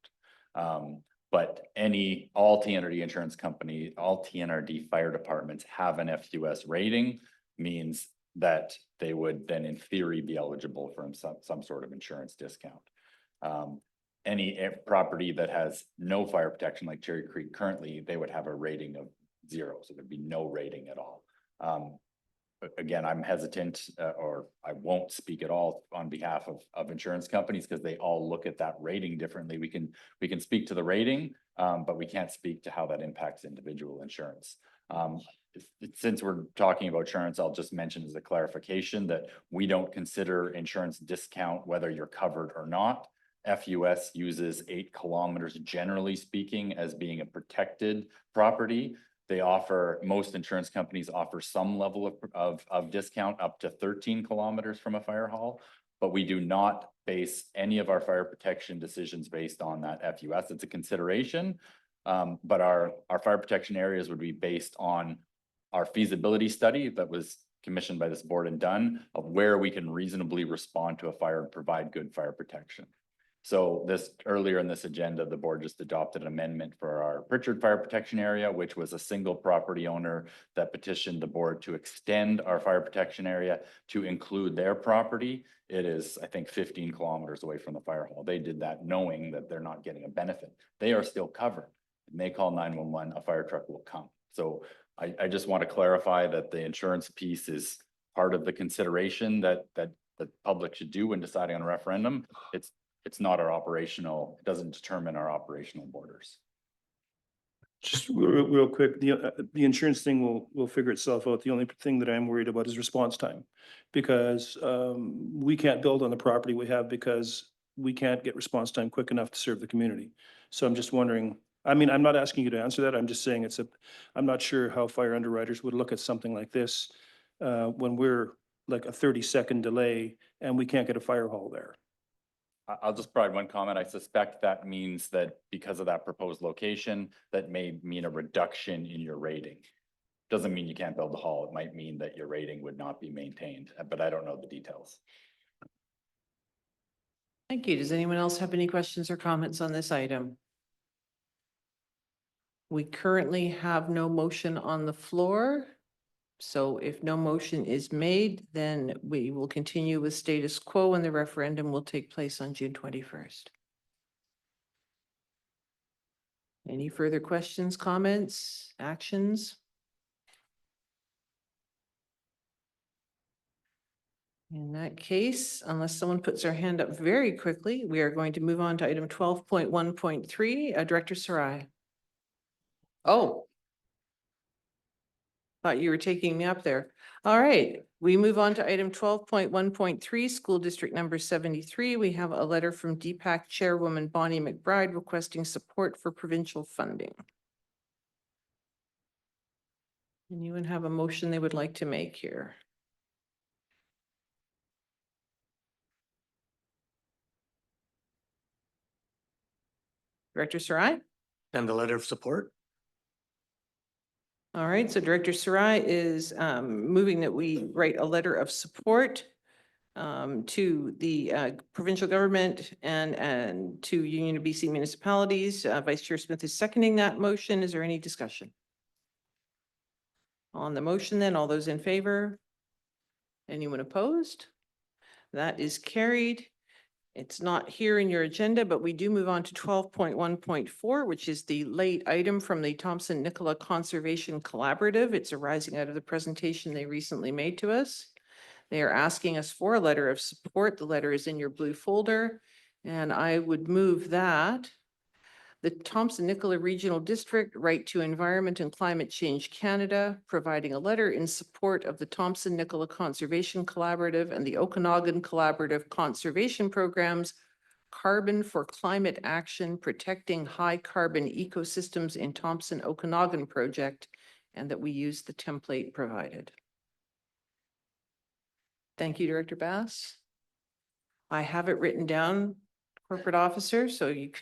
But all TNRD insurance company, all TNRD fire departments have an FUS rating, means that they would then in theory be eligible for some sort of insurance discount. Any property that has no fire protection like Cherry Creek currently, they would have a rating of 0. So there'd be no rating at all. Again, I'm hesitant or I won't speak at all on behalf of insurance companies because they all look at that rating differently. We can speak to the rating, but we can't speak to how that impacts individual insurance. Since we're talking about insurance, I'll just mention as a clarification that we don't consider insurance discount whether you're covered or not. FUS uses 8 kilometers, generally speaking, as being a protected property. Most insurance companies offer some level of discount up to 13 kilometers from a fire hall, but we do not base any of our fire protection decisions based on that FUS. It's a consideration, but our fire protection areas would be based on our feasibility study that was commissioned by this board and done of where we can reasonably respond to a fire and provide good fire protection. So earlier in this agenda, the board just adopted an amendment for our Pritchard Fire Protection Area, which was a single property owner that petitioned the board to extend our fire protection area to include their property. It is, I think, 15 kilometers away from the fire hall. They did that knowing that they're not getting a benefit. They are still covered. When they call 911, a fire truck will come. So I just want to clarify that the insurance piece is part of the consideration that the public should do when deciding on a referendum. It's not our operational, it doesn't determine our operational borders. Just real quick, the insurance thing will figure itself out. The only thing that I'm worried about is response time. Because we can't build on the property we have because we can't get response time quick enough to serve the community. So I'm just wondering, I mean, I'm not asking you to answer that. I'm just saying I'm not sure how fire underwriters would look at something like this when we're like a 30-second delay and we can't get a fire hall there. I'll just provide one comment. I suspect that means that because of that proposed location, that may mean a reduction in your rating. Doesn't mean you can't build the hall. It might mean that your rating would not be maintained, but I don't know the details. Thank you. Does anyone else have any questions or comments on this item? We currently have no motion on the floor. So if no motion is made, then we will continue with status quo and the referendum will take place on June 21st. Any further questions, comments, actions? In that case, unless someone puts their hand up very quickly, we are going to move on to item 12.1.3, Director Sarai. Oh. Thought you were taking me up there. All right, we move on to item 12.1.3, School District number 73. We have a letter from DPAC Chairwoman Bonnie McBride requesting support for provincial funding. Anyone have a motion they would like to make here? Director Sarai? And the letter of support? All right, so Director Sarai is moving that we write a letter of support to the provincial government and to Union of BC municipalities. Vice Chair Smith is seconding that motion. Is there any discussion? On the motion then, all those in favor? Anyone opposed? That is carried. It's not here in your agenda, but we do move on to 12.1.4, which is the late item from the Thompson-Nicola Conservation Collaborative. It's arising out of the presentation they recently made to us. They are asking us for a letter of support. The letter is in your blue folder, and I would move that the Thompson-Nicola Regional District write to Environment and Climate Change Canada, providing a letter in support of the Thompson-Nicola Conservation Collaborative and the Okanagan Collaborative Conservation Programs, Carbon for Climate Action, Protecting High Carbon Ecosystems in Thompson-Okanagan Project, and that we use the template provided. Thank you, Director Bass. I have it written down, corporate officer, so you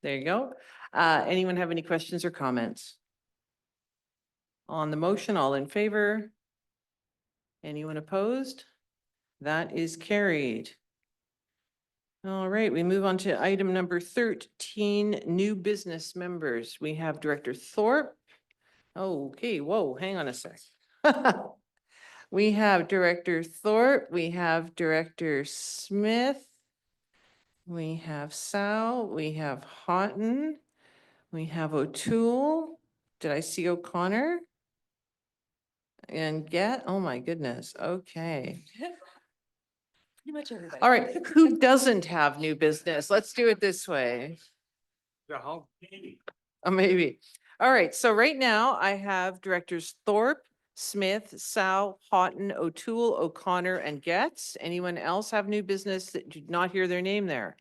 there you go. Anyone have any questions or comments? On the motion, all in favor? Anyone opposed? That is carried. All right, we move on to item number 13, new business members. We have Director Thorpe. Okay, whoa, hang on a sec. We have Director Thorpe, we have Director Smith, we have Tsao, we have Haughton, we have O'Toole. Did I see O'Connor? And Goetz, oh my goodness, okay. Pretty much everybody. All right, who doesn't have new business? Let's do it this way. Oh, maybe. All right, so right now I have Directors Thorpe, Smith, Tsao, Haughton, O'Toole, O'Connor, and Goetz. Anyone else have new business that did not hear their name there?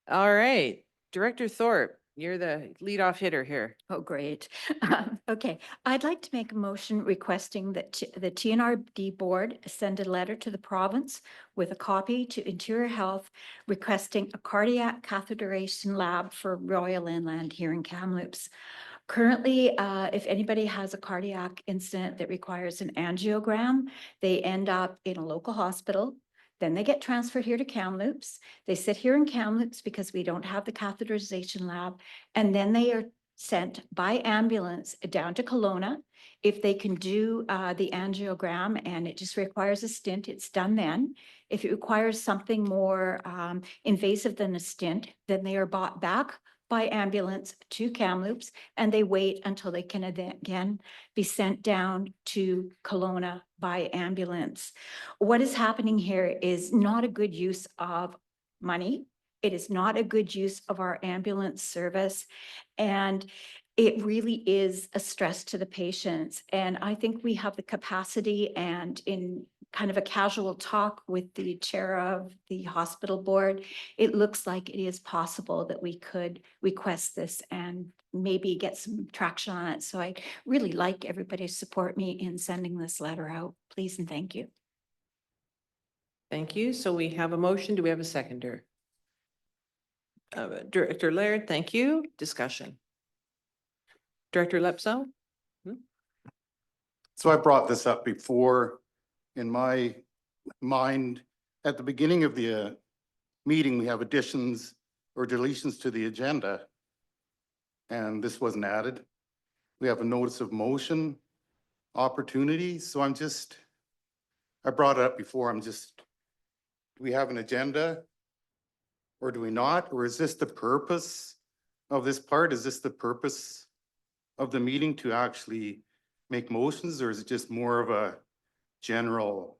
All right, Director Thorpe, you're the leadoff hitter here. Oh, great. Okay, I'd like to make a motion requesting that the TNRD board send a letter to the province with a copy to Interior Health requesting a cardiac catheterization lab for Royal Inland here in Kamloops. Currently, if anybody has a cardiac incident that requires an angiogram, they end up in a local hospital. Then they get transferred here to Kamloops. They sit here in Kamloops because we don't have the catheterization lab. And then they are sent by ambulance down to Kelowna. If they can do the angiogram and it just requires a stent, it's done then. If it requires something more invasive than a stent, then they are brought back by ambulance to Kamloops and they wait until they can again be sent down to Kelowna by ambulance. What is happening here is not a good use of money. It is not a good use of our ambulance service. And it really is a stress to the patients. And I think we have the capacity, and in kind of a casual talk with the chair of the hospital board, it looks like it is possible that we could request this and maybe get some traction on it. So I'd really like everybody to support me in sending this letter out, please and thank you. Thank you. So we have a motion. Do we have a seconder? Director Laird, thank you. Discussion. Director Tsao? So I brought this up before. In my mind, at the beginning of the meeting, we have additions or deletions to the agenda. And this wasn't added. We have a notice of motion opportunity. So I brought it up before. Do we have an agenda? Or do we not? Or is this the purpose of this part? Is this the purpose of the meeting to actually make motions, or is it just more of a general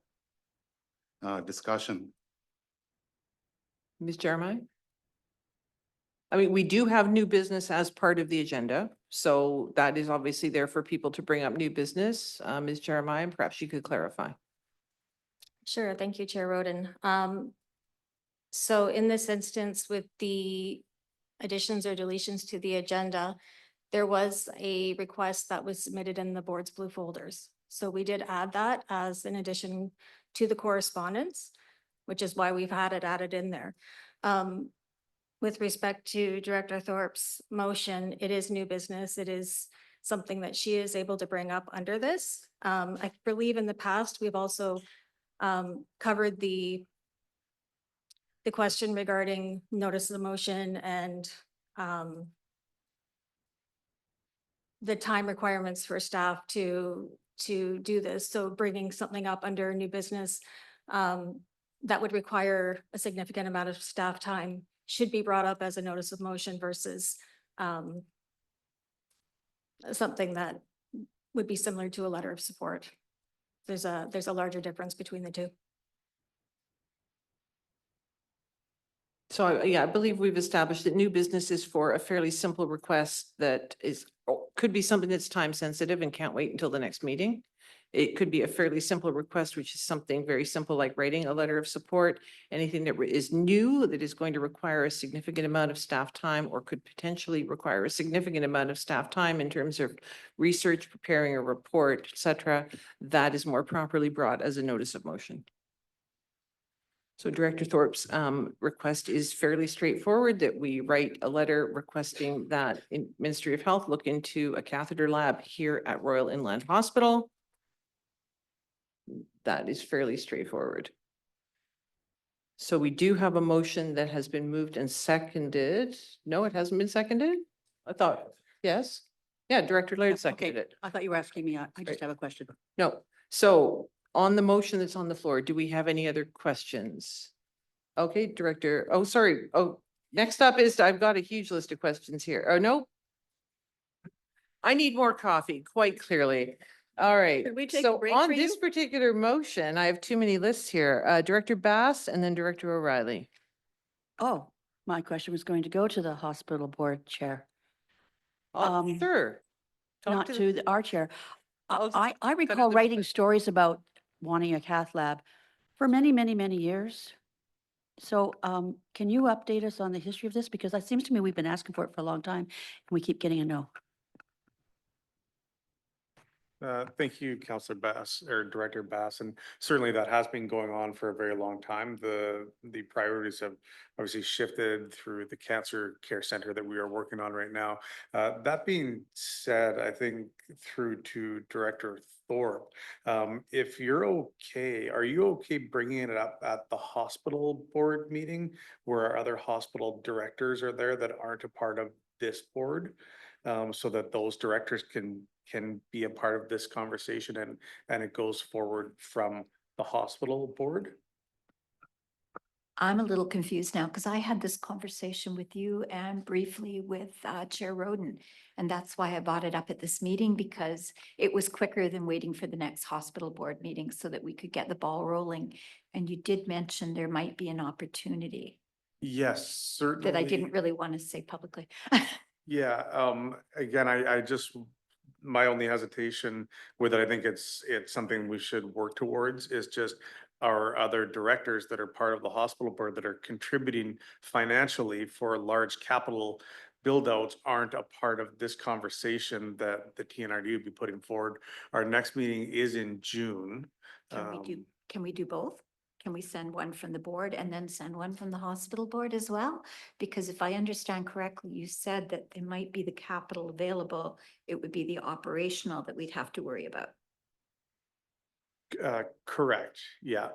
discussion? Ms. Jeremiah? I mean, we do have new business as part of the agenda, so that is obviously there for people to bring up new business. Ms. Jeremiah, perhaps you could clarify. Sure, thank you, Chair Roden. So in this instance, with the additions or deletions to the agenda, there was a request that was submitted in the board's blue folders. So we did add that as an addition to the correspondence, which is why we've had it added in there. With respect to Director Thorpe's motion, it is new business. It is something that she is able to bring up under this. I believe in the past, we've also covered the question regarding notice of the motion and the time requirements for staff to do this. So bringing something up under new business that would require a significant amount of staff time should be brought up as a notice of motion versus something that would be similar to a letter of support. There's a larger difference between the two. So yeah, I believe we've established that new business is for a fairly simple request that could be something that's time sensitive and can't wait until the next meeting. It could be a fairly simple request, which is something very simple like writing a letter of support. Anything that is new that is going to require a significant amount of staff time or could potentially require a significant amount of staff time in terms of research, preparing a report, etc., that is more properly brought as a notice of motion. So Director Thorpe's request is fairly straightforward, that we write a letter requesting that Ministry of Health look into a catheter lab here at Royal Inland Hospital. That is fairly straightforward. So we do have a motion that has been moved and seconded. No, it hasn't been seconded? I thought, yes. Yeah, Director Laird seconded it. I thought you were asking me. I just have a question. No, so on the motion that's on the floor, do we have any other questions? Okay, Director, oh, sorry. Oh, next up is, I've got a huge list of questions here. Oh, no. I need more coffee, quite clearly. All right. Could we take a So break on for this you? particular motion, I have too many lists here. Director Bass and then Director O'Reilly. Oh, my question was going to go to the hospital board chair. Sure. Talk Not to to our chair. Oh, I recall writing stories about wanting a cath lab for many, many, many years. So can you update us on the history of this? Because it seems to me we've been asking for it for a long time and we keep getting a no. Thank you, Councillor Bass, or Director Bass, and certainly that has been going on for a very long time. The priorities have obviously shifted through the cancer care center that we are working on right now. That being said, I think through to Director Thorpe, if you're okay, are you okay bringing it up at the hospital board meeting where our other hospital directors are there that aren't a part of this board? So that those directors can be a part of this conversation and it goes forward from the hospital board? I'm a little confused now because I had this conversation with you and briefly with Chair Roden. And that's why I brought it up at this meeting, because it was quicker than waiting for the next hospital board meeting so that we could get the ball rolling. And you did mention there might be an opportunity Yes, certainly. that I didn't really want to say publicly. Yeah, again, I just, my only hesitation with it, I think it's something we should work towards, is just our other directors that are part of the hospital board that are contributing financially for large capital build outs aren't a part of this conversation that the TNRD would be putting forward. Our next meeting is in June. Can we do both? Can we send one from the board and then send one from the hospital board as well? Because if I understand correctly, you said that there might be the capital available. It would be the operational that we'd have to worry about. Correct, yeah.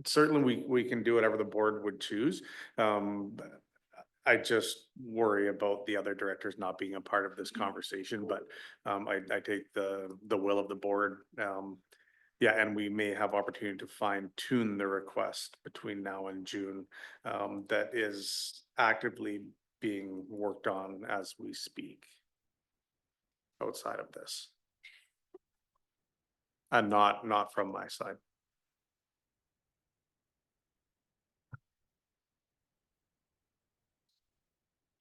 Certainly we can do whatever the board would choose. I just worry about the other directors not being a part of this conversation, but I take the will of the board. Yeah, and we may have opportunity to fine tune the request between now and June that is actively being worked on as we speak outside of this. And not from my side.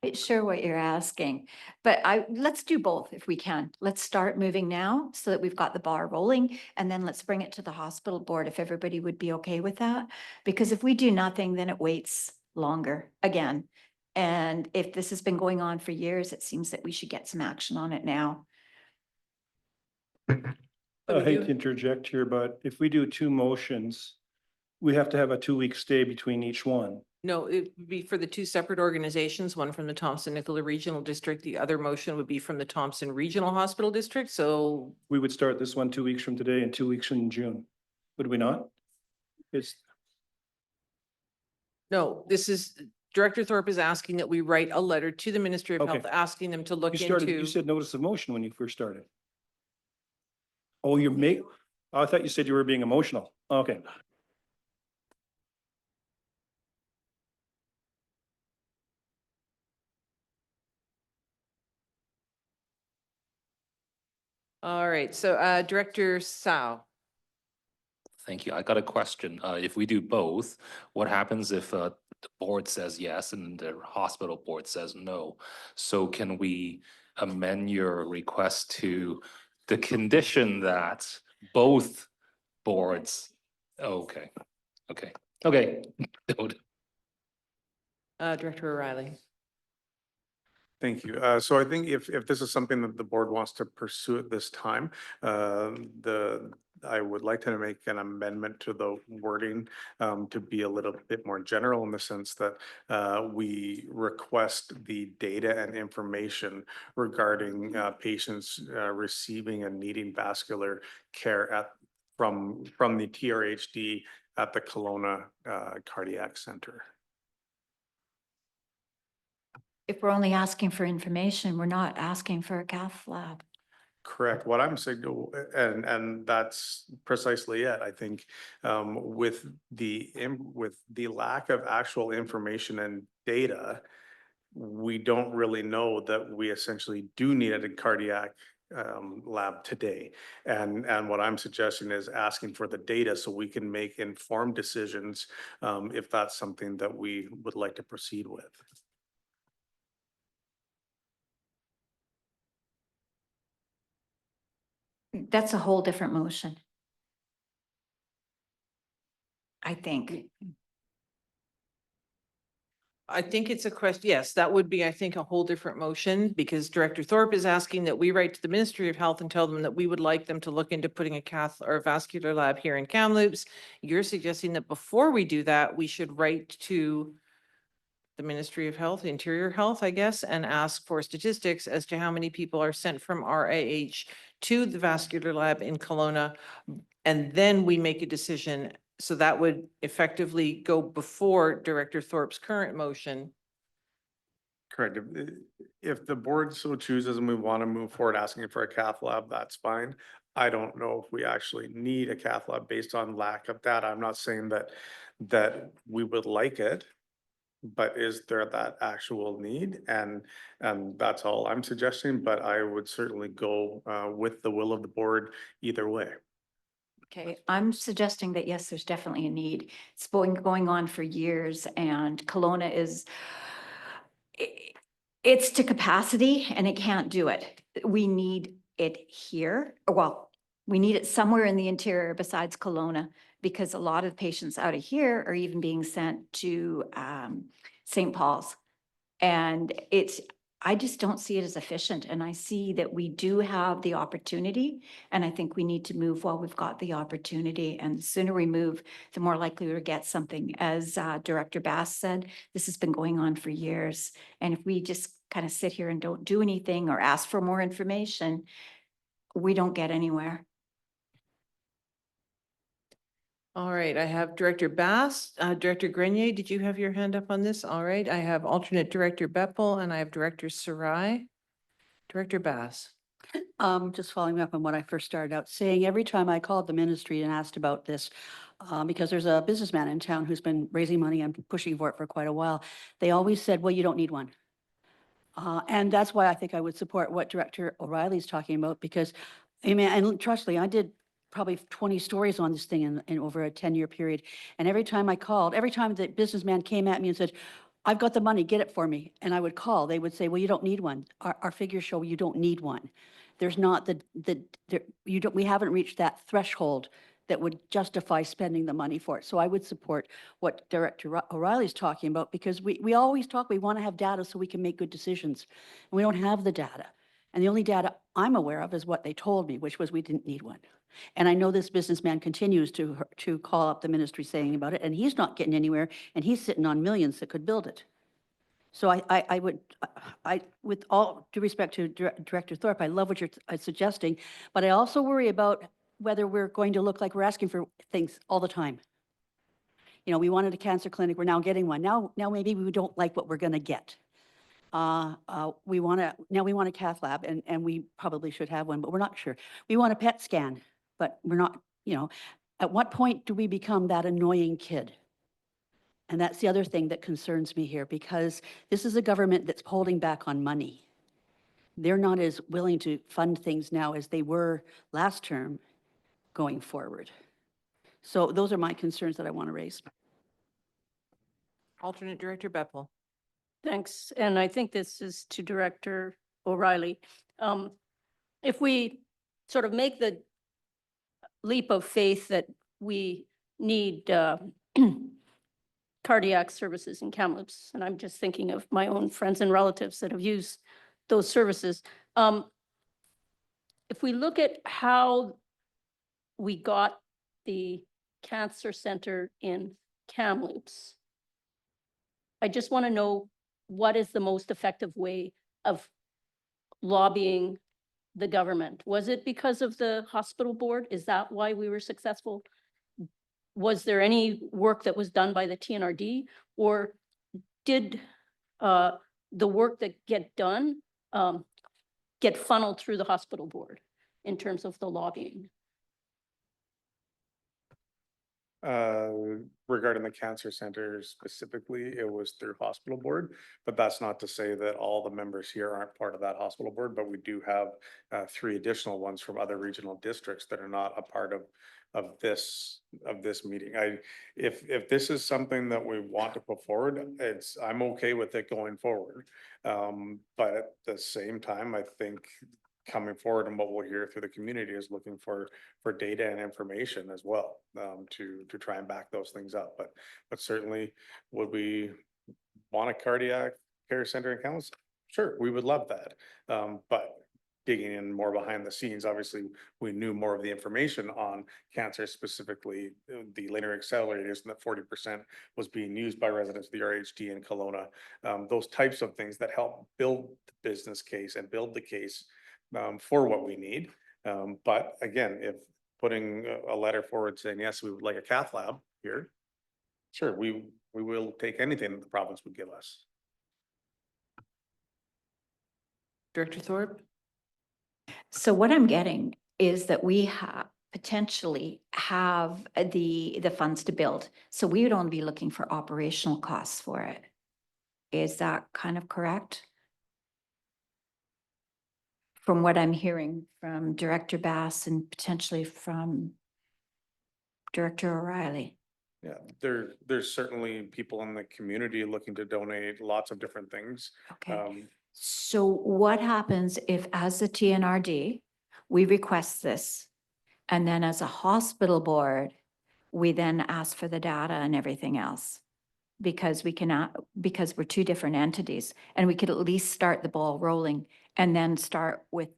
Quite sure what you're asking, but let's do both if we can. Let's start moving now so that we've got the bar rolling, and then let's bring it to the hospital board if everybody would be okay with that. Because if we do nothing, then it waits longer again. And if this has been going on for years, it seems that we should get some action on it now. I hate to interject here, but if we do two motions, we have to have a 2-week stay between each one. No, it would be for the two separate organizations, one from the Thompson-Nicola Regional District. The other motion would be from the Thompson Regional Hospital District. So We would start this one 2 weeks from today and 2 weeks in June. Would we not? It's, no, this is, Director Thorpe is asking that we write a letter to the Ministry of Okay. Health, asking them to look you started, into. you said notice of motion when you first started. Oh, I thought you said you were being emotional. Okay. All right, so Director Tsao. Thank you. I got a question. If we do both, what happens if the board says yes and the hospital board says no? So can we amend your request to the condition that both boards? Okay, okay, okay. Director O'Reilly. Thank you. So I think if this is something that the board wants to pursue at this time, I would like to make an amendment to the wording to be a little bit more general in the sense that we request the data and information regarding patients receiving and needing vascular care from the TRHD at the Kelowna Cardiac Center. If we're only asking for information, we're not asking for a cath lab. Correct. What I'm saying, and that's precisely it. I think with the lack of actual information and data, we don't really know that we essentially do need a cardiac lab today. And what I'm suggesting is asking for the data so we can make informed decisions if that's something that we would like to proceed with. That's a whole different motion, I think. I think it's a question, yes, that would be, I think, a whole different motion, because Director Thorpe is asking that we write to the Ministry of Health and tell them that we would like them to look into putting a cath or a vascular lab here in Kamloops. You're suggesting that before we do that, we should write to the Ministry of Health, Interior Health, I guess, and ask for statistics as to how many people are sent from RAH to the vascular lab in Kelowna. And then we make a decision. So that would effectively go before Director Thorpe's current motion. Correct. If the board so chooses and we want to move forward asking for a cath lab, that's fine. I don't know if we actually need a cath lab based on lack of data. I'm not saying that we would like it, but is there that actual need? And that's all I'm suggesting, but I would certainly go with the will of the board either way. Okay, I'm suggesting that yes, there's definitely a need. It's going on for years, and Kelowna is, it's to capacity and it can't do it. We need it here. Well, we need it somewhere in the interior besides Kelowna, because a lot of patients out of here are even being sent to St. Paul's. And I just don't see it as efficient. And I see that we do have the opportunity, and I think we need to move while we've got the opportunity. And the sooner we move, the more likely we'll get something. As Director Bass said, this has been going on for years. And if we just kind of sit here and don't do anything or ask for more information, we don't get anywhere. All right, I have Director Bass, Director Grenier, did you have your hand up on this? All right, I have alternate Director Beppel and I have Director Sarai. Director Bass. Just following up on what I first started out saying, every time I called the ministry and asked about this, because there's a businessman in town who's been raising money and pushing for it for quite a while, they always said, well, you don't need one. And that's why I think I would support what Director O'Reilly's talking about, because, I mean, and trust me, I did probably 20 stories on this thing in over a 10-year period. And every time I called, every time the businessman came at me and said, I've got the money, get it for me. And I would call, they would say, well, you don't need one. Our figures show you don't need one. There's not we haven't reached that threshold that would justify spending the money for it. So I would support what Director O'Reilly's talking about, because we always talk, we want to have data so we can make good decisions. And we don't have the data. And the only data I'm aware of is what they told me, which was we didn't need one. And I know this businessman continues to call up the ministry saying about it, and he's not getting anywhere, and he's sitting on millions that could build it. So I would, with all due respect to Director Thorpe, I love what you're suggesting, but I also worry about whether we're going to look like we're asking for things all the time. You know, we wanted a cancer clinic, we're now getting one. Now maybe we don't like what we're going to get. Now we want a cath lab, and we probably should have one, but we're not sure. We want a PET scan, but we're not, you know, at what point do we become that annoying kid? And that's the other thing that concerns me here, because this is a government that's holding back on money. They're not as willing to fund things now as they were last term going forward. So those are my concerns that I want to raise. Alternate Director Beppel. Thanks. And I think this is to Director O'Reilly. If we sort of make the leap of faith that we need cardiac services in Kamloops, and I'm just thinking of my own friends and relatives that have used those services. If we look at how we got the cancer center in Kamloops, I just want to know, what is the most effective way of lobbying the government? Was it because of the hospital board? Is that why we were successful? Was there any work that was done by the TNRD, or did the work that get done get funneled through the hospital board in terms of the lobbying? Regarding the cancer center specifically, it was through hospital board, but that's not to say that all the members here aren't part of that hospital board, but we do have 3 additional ones from other regional districts that are not a part of this meeting. If this is something that we want to put forward, I'm okay with it going forward. But at the same time, I think coming forward and what we'll hear through the community is looking for data and information as well, to try and back those things up. But certainly would we want a cardiac care center in Kamloops? Sure, we would love that. But digging in more behind the scenes, obviously, we knew more of the information on cancer, specifically the linear accelerators, and that 40% was being used by residents of the RHD in Kelowna. Those types of things that help build the business case and build the case for what we need. But again, if putting a letter forward saying, yes, we would like a cath lab here, sure, we will take anything that the province would give us. Director Thorpe? So what I'm getting is that we potentially have the funds to build. So we would only be looking for operational costs for it. Is that kind of correct? From what I'm hearing from Director Bass and potentially from Director O'Reilly. Yeah, there's certainly people in the community looking to donate lots of different things. Okay. So what happens if, as the TNRD, we request this, and then as a hospital board, we then ask for the data and everything else? Because we cannot, because we're two different entities, and we could at least start the ball rolling and then start with,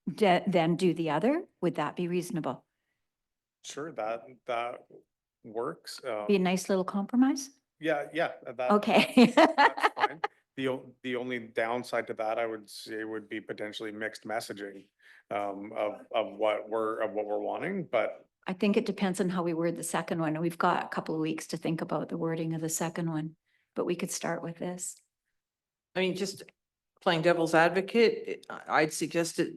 then do the other? Would that be reasonable? Sure, that works. Be a nice little compromise? Yeah, Okay. that's fine. The only downside to that, I would say, would be potentially mixed messaging of what we're wanting, but I think it depends on how we word the second one. We've got a couple of weeks to think about the wording of the second one, but we could start with this. I mean, just playing devil's advocate, I'd suggest that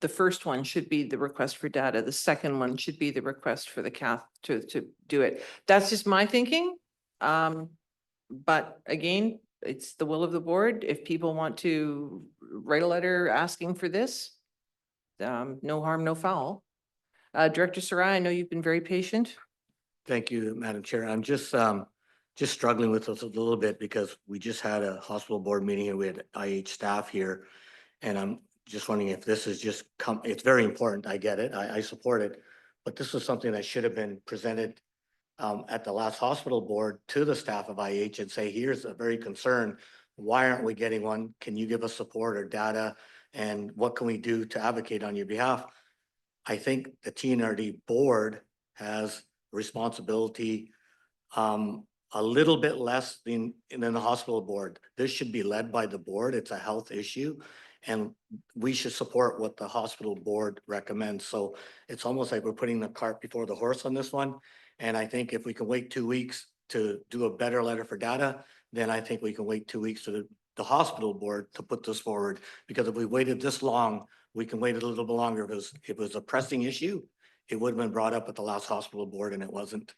the first one should be the request for data. The second one should be the request for the cath to do it. That's just my thinking. But again, it's the will of the board. If people want to write a letter asking for this, no harm, no foul. Director Sarai, I know you've been very patient. Thank you, Madam Chair. I'm just struggling with this a little bit because we just had a hospital board meeting and we had IH staff here. And I'm just wondering if this is just it's very important. I get it. I support it. But this is something that should have been presented at the last hospital board to the staff of IH and say, here's a very concern. Why aren't we getting one? Can you give us support or data? And what can we do to advocate on your behalf? I think the TNRD board has responsibility a little bit less than the hospital board. This should be led by the board. It's a health issue. And we should support what the hospital board recommends. So it's almost like we're putting the cart before the horse on this one. And I think if we can wait 2 weeks to do a better letter for data, then I think we can wait 2 weeks to the hospital board to put this forward. Because if we waited this long, we can wait a little bit longer. If it was a pressing issue, it would have been brought up at the last hospital board and it wasn't.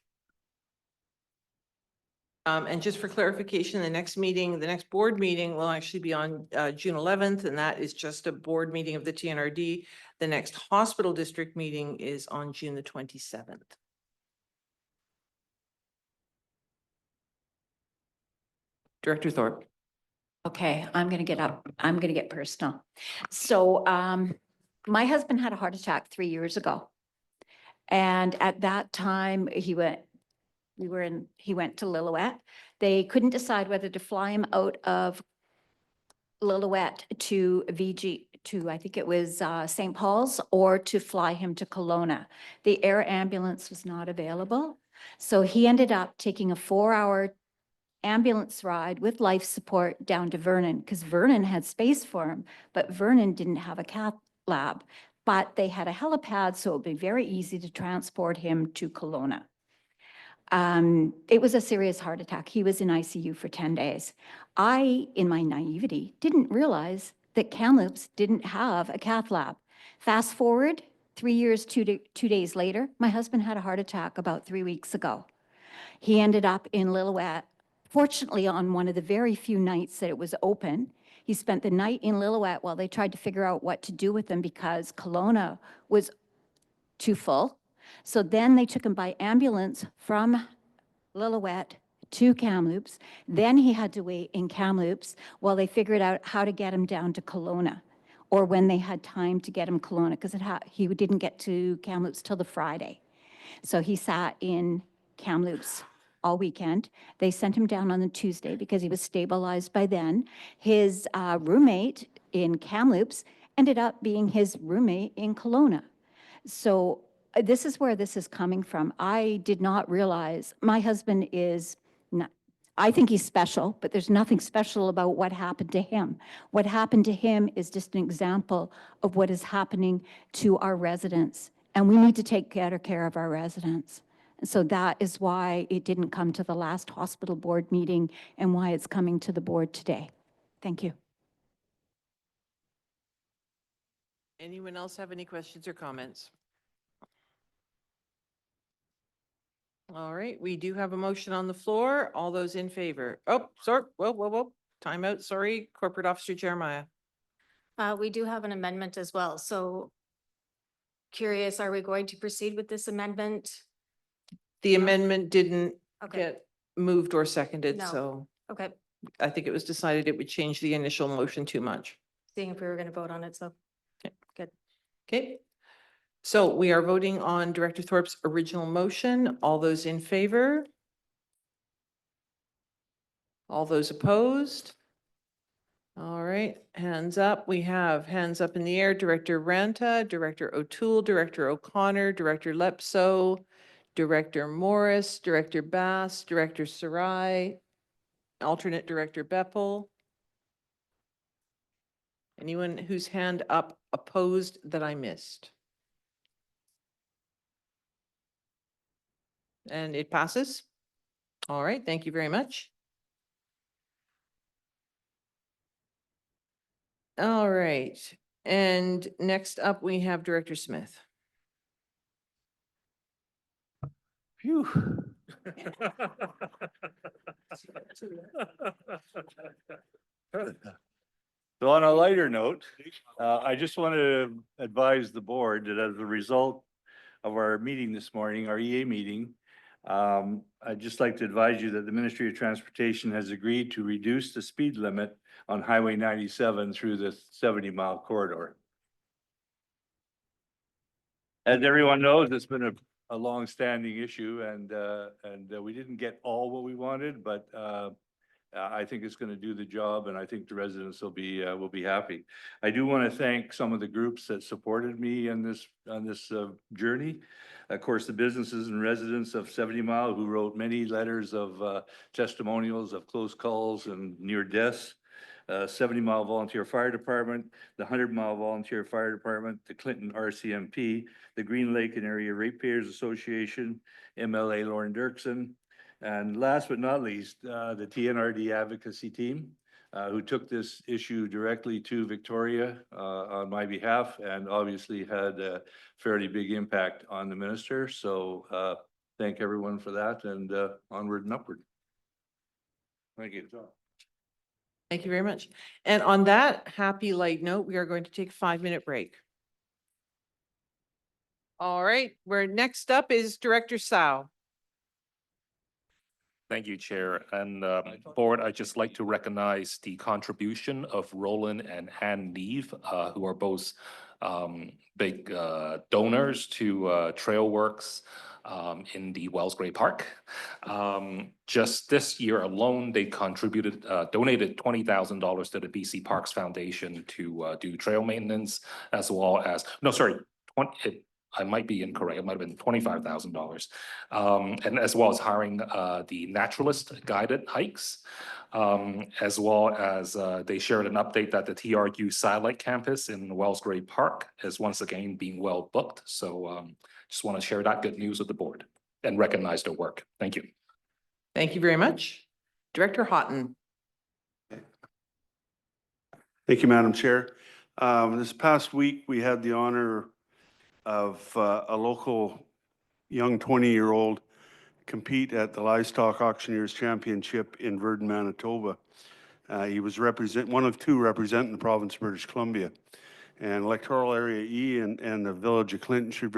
And just for clarification, the next board meeting will actually be on June 11th, and that is just a board meeting of the TNRD. The next hospital district meeting is on June the 27th. Director Thorpe. Okay, I'm gonna get personal. So my husband had a heart attack 3 years ago. And at that time, he went to Lillooet. They couldn't decide whether to fly him out of Lillooet to I think it was St. Paul's, or to fly him to Kelowna. The air ambulance was not available. So he ended up taking a 4-hour ambulance ride with life support down to Vernon, because Vernon had space for him, but Vernon didn't have a cath lab. But they had a helipad, so it would be very easy to transport him to Kelowna. It was a serious heart attack. He was in ICU for 10 days. I, in my naivety, didn't realize that Kamloops didn't have a cath lab. Fast forward 3 years, 2 days later, my husband had a heart attack about 3 weeks ago. He ended up in Lillooet. Fortunately, on one of the very few nights that it was open, he spent the night in Lillooet while they tried to figure out what to do with him because Kelowna was too full. So then they took him by ambulance from Lillooet to Kamloops. Then he had to wait in Kamloops while they figured out how to get him down to Kelowna, or when they had time to get him Kelowna, because he didn't get to Kamloops till the Friday. So he sat in Kamloops all weekend. They sent him down on the Tuesday because he was stabilized by then. His roommate in Kamloops ended up being his roommate in Kelowna. So this is where this is coming from. I did not realize my husband is not, I think he's special, but there's nothing special about what happened to him. What happened to him is just an example of what is happening to our residents. And we need to take better care of our residents. And so that is why it didn't come to the last hospital board meeting and why it's coming to the board today. Thank you. Anyone else have any questions or comments? All right, we do have a motion on the floor. All those in favor? Oh, sorry, whoa. Time out, sorry. Corporate Officer Jeremiah. We do have an amendment as well. So curious, are we going to proceed with this amendment? The amendment didn't Okay. get moved or seconded, No. so Okay, I think it was decided it would change the initial motion too much. seeing if we were going to vote on it, so. Okay. Good. Okay. So we are voting on Director Thorpe's original motion. All those in favor? All those opposed? All right, hands up. We have hands up in the air. Director Ranta, Director O'Toole, Director O'Connor, Director Lepso, Director Morris, Director Bass, Director Sarai, alternate Director Beppel. Anyone whose hand up opposed that I missed? And it passes. All right, thank you very much. All right, and next up we have Director Smith. Phew. So on a lighter note, I just want to advise the board that as a result of our meeting this morning, our EA meeting, I'd just like to advise you that the Ministry of Transportation has agreed to reduce the speed limit on Highway 97 through the 70-mile corridor. As everyone knows, it's been a long-standing issue, and we didn't get all what we wanted, but I think it's going to do the job, and I think the residents will be happy. I do want to thank some of the groups that supported me on this journey. Of course, the businesses and residents of 70 Mile who wrote many letters of testimonials of close calls and near deaths. 70 Mile Volunteer Fire Department, the 100 Mile Volunteer Fire Department, the Clinton RCMP, the Green Lake and Area Ratepayers Association, MLA Lauren Dirksen, and last but not least, the TNRD advocacy team, who took this issue directly to Victoria on my behalf, and obviously had a fairly big impact on the minister. So thank everyone for that, and onward and upward. Thank you. Thank you very much. And on that happy light note, we are going to take a 5-minute break. All right, where next up is Director Tsao. Thank you, Chair. And Board, I'd just like to recognize the contribution of Roland and Ann Neve, who are both big donors to Trail Works in the Wells Gray Park. Just this year alone, they contributed, donated $20,000 to the BC Parks Foundation to do trail maintenance, as well as, no, sorry, I might be incorrect. It might have been $25,000, and as well as hiring the naturalist guided hikes, as well as they shared an update that the TRU satellite campus in Wells Gray Park is once again being well booked. So just want to share that good news with the board and recognize their work. Thank you. Thank you very much. Director Haughton. Thank you, Madam Chair. This past week, we had the honor of a local young 20-year-old compete at the Livestock Auctioneers Championship in Virden, Manitoba. He was one of two representing the province of British Columbia. And Electoral Area E and the village of Clinton should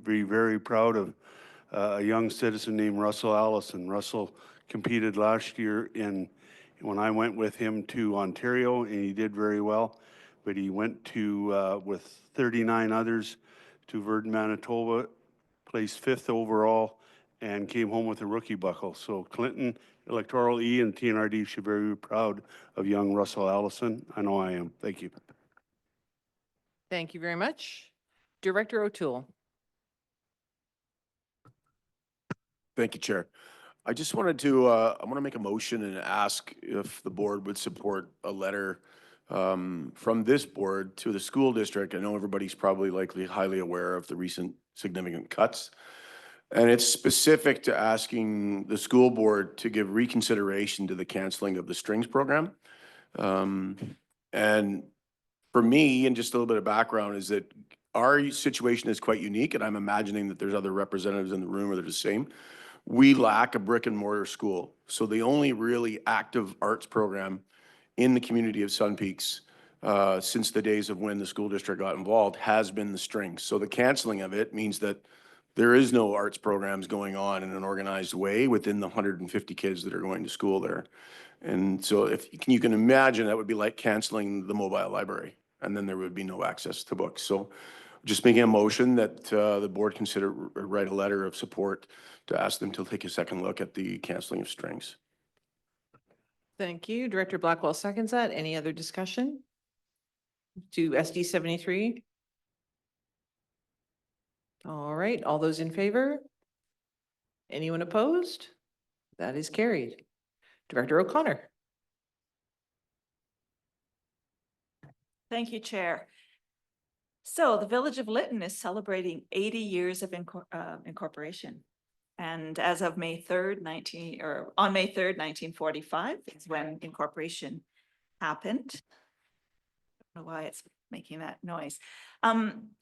be very proud of a young citizen named Russell Allison. Russell competed last year when I went with him to Ontario, and he did very well. But he went to, with 39 others, to Virden, Manitoba, placed 5th overall, and came home with a rookie buckle. So Clinton, Electoral E, and TNRD should be very proud of young Russell Allison. I know I am. Thank you. Thank you very much. Director O'Toole. Thank you, Chair. I just wanted to, I want to make a motion and ask if the board would support a letter from this board to the school district. I know everybody's probably likely highly aware of the recent significant cuts. And it's specific to asking the school board to give reconsideration to the canceling of the strings program. And for me, and just a little bit of background, is that our situation is quite unique, and I'm imagining that there's other representatives in the room that are the same. We lack a brick and mortar school. So the only really active arts program in the community of Sun Peaks since the days of when the school district got involved has been the strings. So the canceling of it means that there is no arts programs going on in an organized way within the 150 kids that are going to school there. And so if you can imagine, that would be like canceling the mobile library, and then there would be no access to books. So just making a motion that the board consider write a letter of support to ask them to take a second look at the canceling of strings. Thank you. Director Blackwell seconds that. Any other discussion? To SD 73? All right, all those in favor? Anyone opposed? That is carried. Director O'Connor. Thank you, Chair. So the Village of Lytton is celebrating 80 years of incorporation. And as of May 3rd, 1945 is when incorporation happened. I don't know why it's making that noise.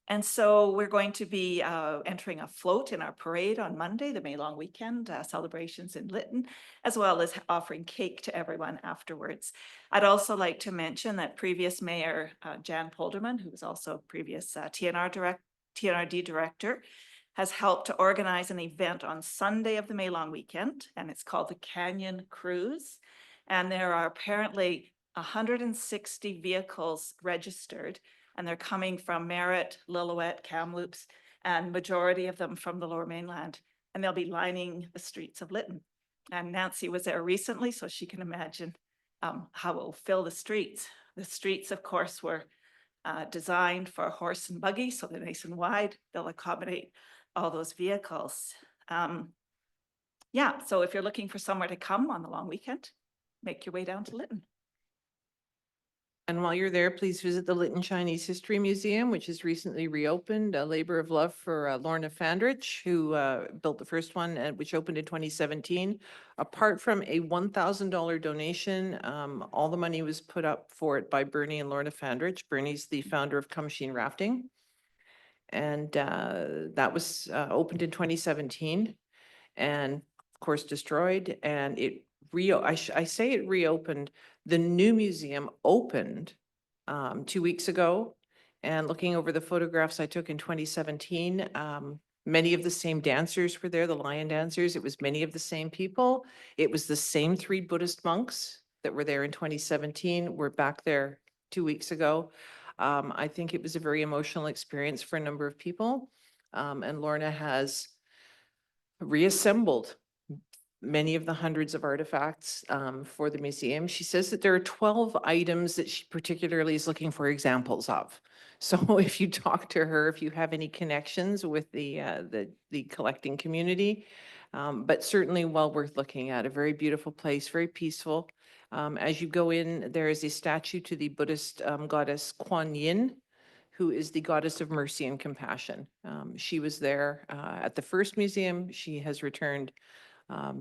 And so we're going to be entering a float in our parade on Monday, the May long weekend celebrations in Lytton, as well as offering cake to everyone afterwards. I'd also like to mention that previous Mayor Jan Polderman, who was also previous TNRD director, has helped to organize an event on Sunday of the May long weekend, and it's called the Canyon Cruise. And there are apparently 160 vehicles registered, and they're coming from Merritt, Lillooet, Kamloops, and majority of them from the Lower Mainland. And they'll be lining the streets of Lytton. And Nancy was there recently, so she can imagine how it will fill the streets. The streets, of course, were designed for horse and buggy, so they're nice and wide. They'll accommodate all those vehicles. Yeah, so if you're looking for somewhere to come on the long weekend, make your way down to Lytton. And while you're there, please visit the Lytton Chinese History Museum, which is recently reopened, a labor of love for Lorna Fandrich, who built the first one, which opened in 2017. Apart from a $1,000 donation, all the money was put up for it by Bernie and Lorna Fandrich. Bernie's the founder of Come Sheen Rafting. And that was opened in 2017 and of course destroyed. And it I say it reopened. The new museum opened 2 weeks ago, and looking over the photographs I took in 2017, many of the same dancers were there, the lion dancers. It was many of the same people. It was the same 3 Buddhist monks that were there in 2017. We're back there 2 weeks ago. I think it was a very emotional experience for a number of people. And Lorna has reassembled many of the hundreds of artifacts for the museum. She says that there are 12 items that she particularly is looking for examples of. So if you talk to her, if you have any connections with the collecting community, but certainly well worth looking at. A very beautiful place, very peaceful. As you go in, there is a statue to the Buddhist goddess Kuan Yin, who is the goddess of mercy and compassion. She was there at the first museum. She has returned.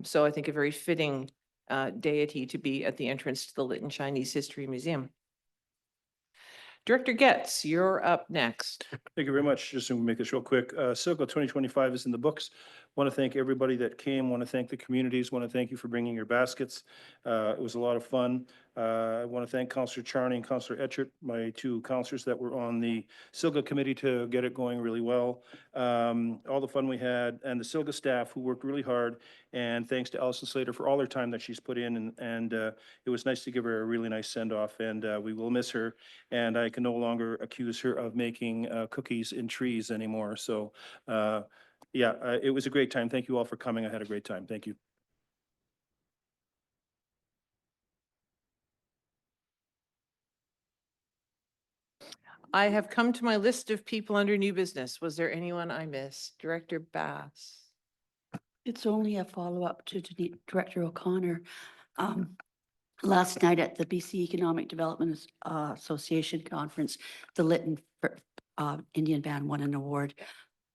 So I think a very fitting deity to be at the entrance to the Lytton Chinese History Museum. Director Goetz, you're up next. Thank you very much. Just to make this real quick, CILGA 2025 is in the books. Want to thank everybody that came. Want to thank the communities. Want to thank you for bringing your baskets. It was a lot of fun. I want to thank Councillor Charney and Councillor Etchert, my 2 councillors that were on the CILGA committee to get it going really well. All the fun we had, and the CILGA staff who worked really hard. And thanks to Allison Slater for all her time that she's put in. And it was nice to give her a really nice send off. And we will miss her. And I can no longer accuse her of making cookies in trees anymore. So Yeah, it was a great time. Thank you all for coming. I had a great time. Thank you. I have come to my list of people under new business. Was there anyone I missed? Director Bass? It's only a follow-up to Director O'Connor. Last night at the BC Economic Development Association Conference, the Lytton Indian Band won an award.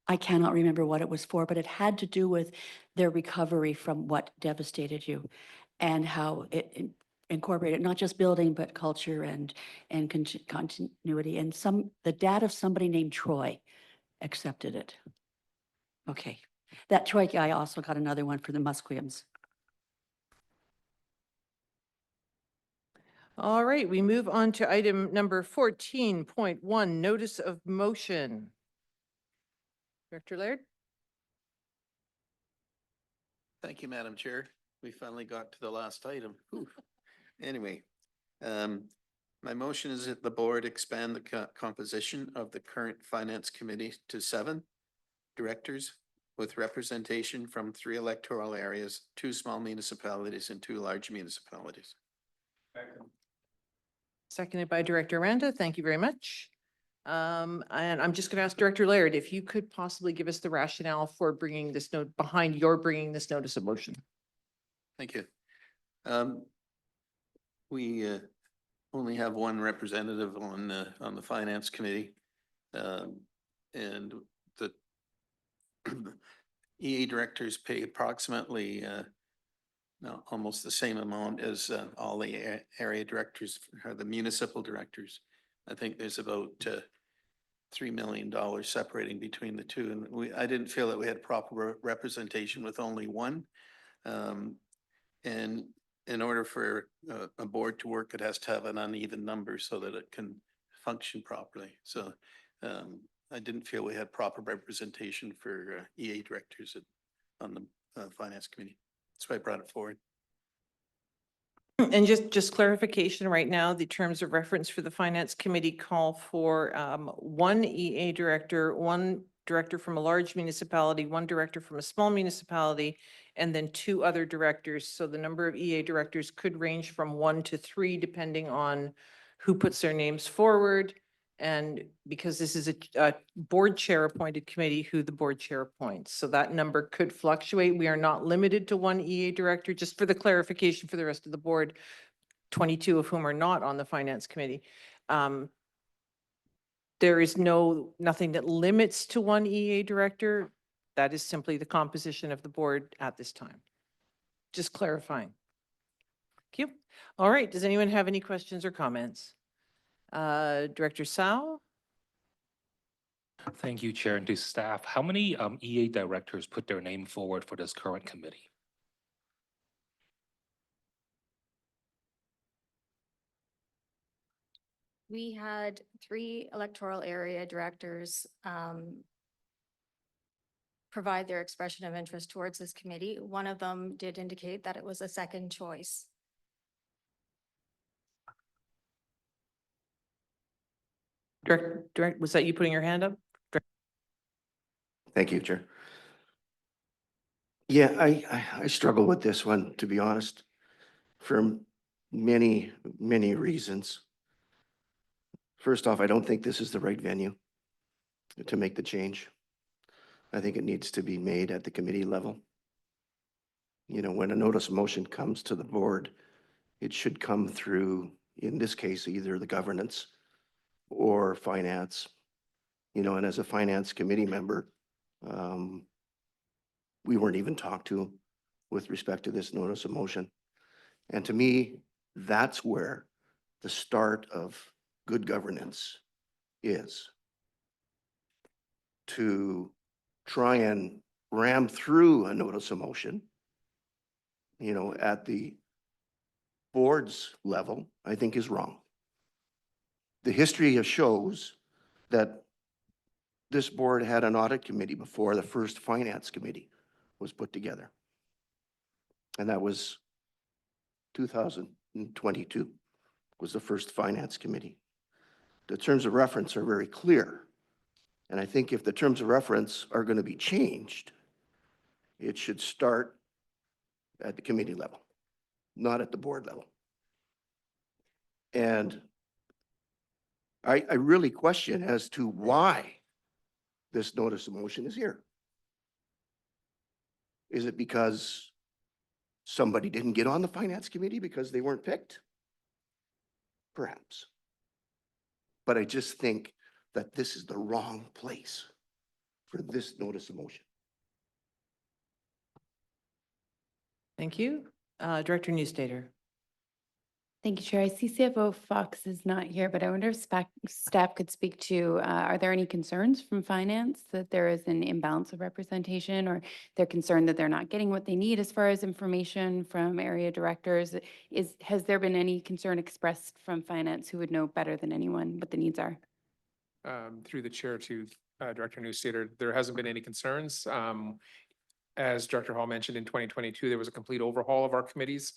I cannot remember what it was for, but it had to do with their recovery from what devastated you and how it incorporated not just building, but culture and continuity. And the dad of somebody named Troy accepted it. Okay. That Troy guy also got another one for the Musqueams. All right, we move on to item number 14.1, notice of motion. Director Laird? Thank you, Madam Chair. We finally got to the last item. Whew. Anyway, my motion is that the board expand the composition of the current finance committee to 7 directors with representation from 3 electoral areas, 2 small municipalities and 2 large municipalities. Seconded by Director Aranda. Thank you very much. And I'm just going to ask Director Laird if you could possibly give us the rationale for bringing this note behind your bringing this notice of motion. Thank you. We only have 1 representative on the finance committee. And the EA directors pay approximately almost the same amount as all the area directors, the municipal directors. I think there's about $3 million separating between the 2. And I didn't feel that we had proper representation with only 1. And in order for a board to work, it has to have an uneven number so that it can function properly. So I didn't feel we had proper representation for EA directors on the finance committee. That's why I brought it forward. And just clarification right now, the terms of reference for the finance committee call for 1 EA director, 1 director from a large municipality, 1 director from a small municipality, and then 2 other directors. So the number of EA directors could range from 1 to 3, depending on who puts their names forward. And because this is a board chair appointed committee, who the board chair appoints. So that number could fluctuate. We are not limited to 1 EA director, just for the clarification for the rest of the board, 22 of whom are not on the finance committee. There is nothing that limits to 1 EA director. That is simply the composition of the board at this time. Just clarifying. Thank you. All right. Does anyone have any questions or comments? Director Tsao? Thank you, Chair, and to staff. How many EA directors put their name forward for this current committee? We had 3 electoral area directors provide their expression of interest towards this committee. One of them did indicate that it was a second choice. Direct, was that you putting your hand up? Thank you, Chair. Yeah, I struggle with this one, to be honest, for many, many reasons. First off, I don't think this is the right venue to make the change. I think it needs to be made at the committee level. You know, when a notice of motion comes to the board, it should come through, in this case, either the governance or finance. You know, and as a finance committee member, we weren't even talked to with respect to this notice of motion. And to me, that's where the start of good governance is. To try and ram through a notice of motion, you know, at the board's level, I think is wrong. The history shows that this board had an audit committee before the first finance committee was put together. And that was 2022 was the first finance committee. The terms of reference are very clear. And I think if the terms of reference are going to be changed, it should start at the committee level, not at the board level. And I really question as to why this notice of motion is here. Is it because somebody didn't get on the finance committee because they weren't picked? Perhaps. But I just think that this is the wrong place for this notice of motion. Thank you. Director Newstater. Thank you, Chair. I see CFO Fox is not here, but I wonder if staff could speak to, are there any concerns from finance that there is an imbalance of representation, or they're concerned that they're not getting what they need as far as information from area directors? Has there been any concern expressed from finance, who would know better than anyone what the needs are? Through the chair to Director Newstater, there hasn't been any concerns. As Director Hall mentioned, in 2022, there was a complete overhaul of our committees,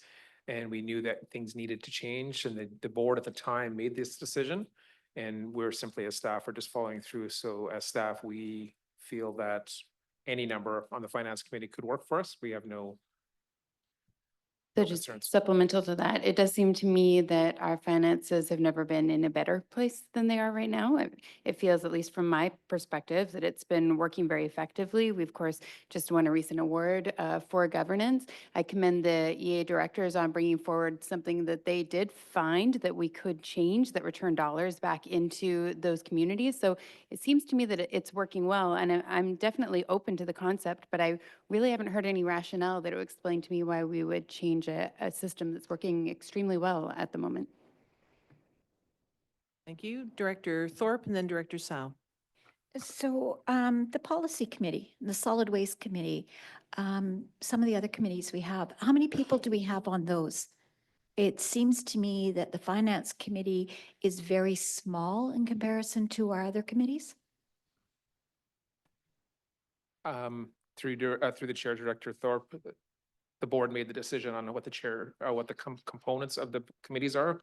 and we knew that things needed to change, and the board at the time made this decision, and we're simply as staff are just following through. So as staff, we feel that any number on the finance committee could work for us. We have no So just supplemental to that, it does seem to me that our finances have never been in a better place than they are right now. It feels, at least from my perspective, that it's been working very effectively. We, of course, just won a recent award for governance. I commend the EA directors on bringing forward something that they did find that we could change, that returned dollars back into those communities. So it seems to me that it's working well, and I'm definitely open to the concept, but I really haven't heard any rationale that would explain to me why we would change a system that's working extremely well at the moment. Thank you. Director Thorpe and then Director Tsao. So the policy committee, the solid waste committee, some of the other committees we have, how many people do we have on those? It seems to me that the finance committee is very small in comparison to our other committees. Through the chair, Director Thorpe, the board made the decision on what the chair, what the components of the committees are.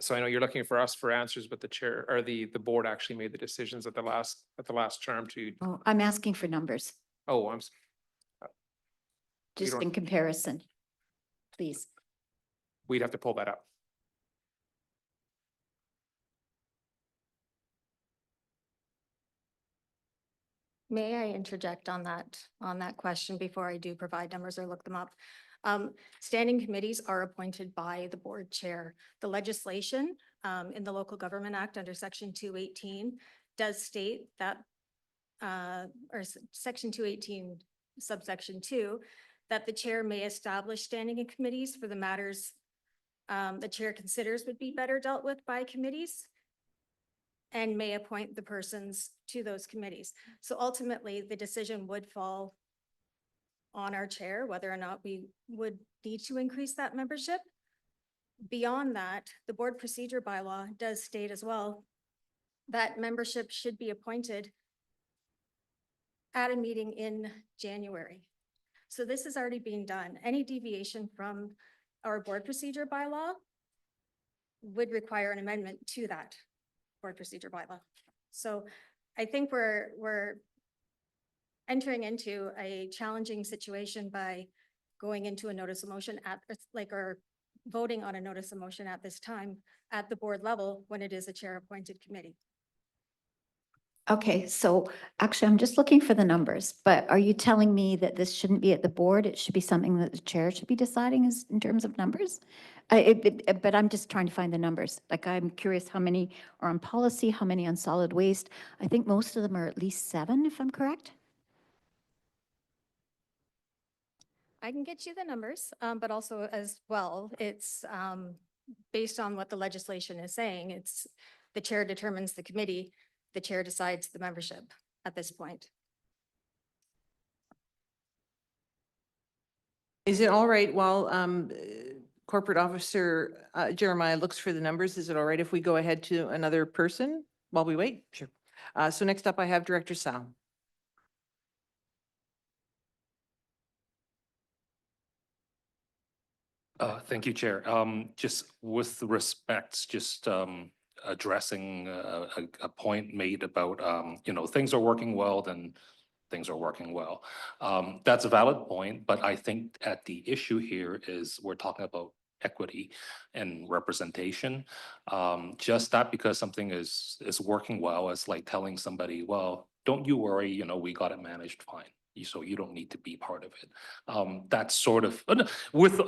So I know you're looking for us for answers, but the chair or the board actually made the decisions at the last term to. Oh, I'm asking for numbers, Oh, just in comparison, please. We'd have to pull that up. May I interject on that question before I do provide numbers or look them up? Standing committees are appointed by the board chair. The legislation in the Local Government Act under Section 218 does state that, Section 218 subsection 2, that the chair may establish standing committees for the matters the chair considers would be better dealt with by committees, and may appoint the persons to those committees. So ultimately, the decision would fall on our chair, whether or not we would need to increase that membership. Beyond that, the board procedure bylaw does state as well that membership should be appointed at a meeting in January. So this is already being done. Any deviation from our board procedure bylaw would require an amendment to that board procedure bylaw. So I think we're entering into a challenging situation by going into a notice of motion or voting on a notice of motion at this time at the board level when it is a chair appointed committee. Okay, so actually, I'm just looking for the numbers, but are you telling me that this shouldn't be at the board? It should be something that the chair should be deciding in terms of numbers? But I'm just trying to find the numbers. Like, I'm curious how many are on policy, how many on solid waste. I think most of them are at least 7, if I'm correct. I can get you the numbers, but also as well, it's based on what the legislation is saying. It's the chair determines the committee, the chair decides the membership at this point. Is it all right while Corporate Officer Jeremiah looks for the numbers? Is it all right if we go ahead to another person while we wait? Sure. So next up, I have Director Tsao. Thank you, Chair. Just with respect, addressing a point made about, things are working well, then things are working well. That's a valid point, but I think at the issue here is we're talking about equity and representation. Just that because something is working well, it's like telling somebody, well, don't you worry, we got it managed fine. So you don't need to be part of it. That's sort of with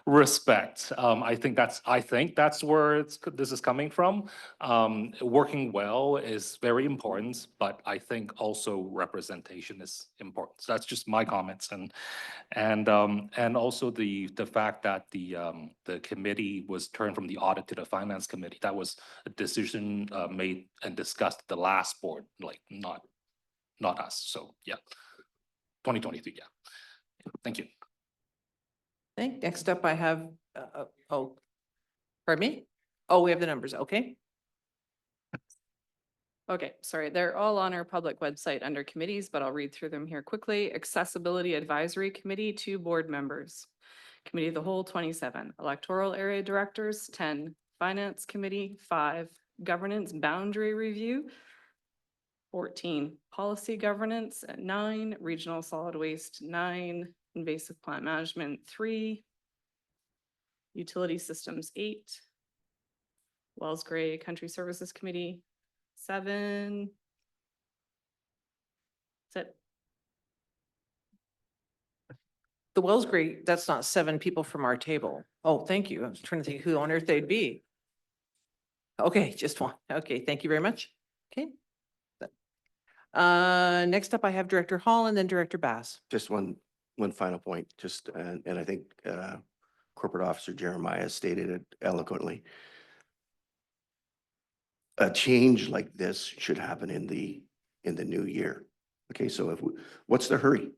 respect. I think that's where this is coming from. Working well is very important, but I think also representation is important. So that's just my comments, and also the fact that the committee was turned from the audit to the finance committee. That was a decision made and discussed at the last board, like not us. So yeah. 2023, yeah. Thank you. Next up I have, pardon me? Oh, we have the numbers, okay. Okay, sorry, they're all on our public website under committees, but I'll read through them here quickly. Accessibility Advisory Committee, 2 board members. Committee of the Whole, 27. Electoral Area Directors, 10. Finance Committee, 5. Governance Boundary Review, 14. Policy Governance at 9. Regional Solid Waste, 9. Invasive Plant Management, 3. Utility Systems, 8. Wells Gray Country Services Committee, 7. That's it. The Wells Gray, that's not 7 people from our table. Oh, thank you. I was trying to think who on earth they'd be. Okay, just one. Okay, thank you very much. Okay. Next up, I have Director Hall and then Director Bass. Just one final point, and I think Corporate Officer Jeremiah stated it eloquently. A change like this should happen in the new year. Okay, so what's the hurry?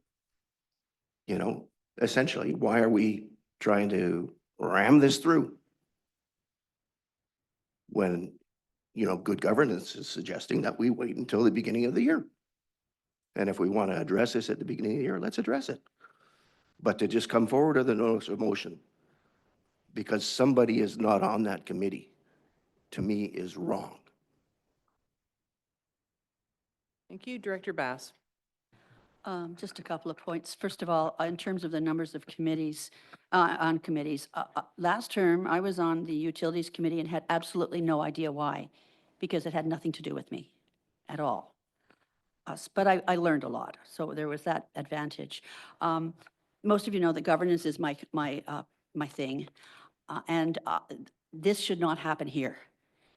Essentially, why are we trying to ram this through when, good governance is suggesting that we wait until the beginning of the year? And if we want to address this at the beginning of the year, let's address it. But to just come forward with a notice of motion because somebody is not on that committee, to me, is wrong. Thank you, Director Bass. Just a couple of points. First of all, in terms of the numbers of committees, last term, I was on the Utilities Committee and had absolutely no idea why, because it had nothing to do with me at all. But I learned a lot, so there was that advantage. Most of you know that governance is my thing, and this should not happen here.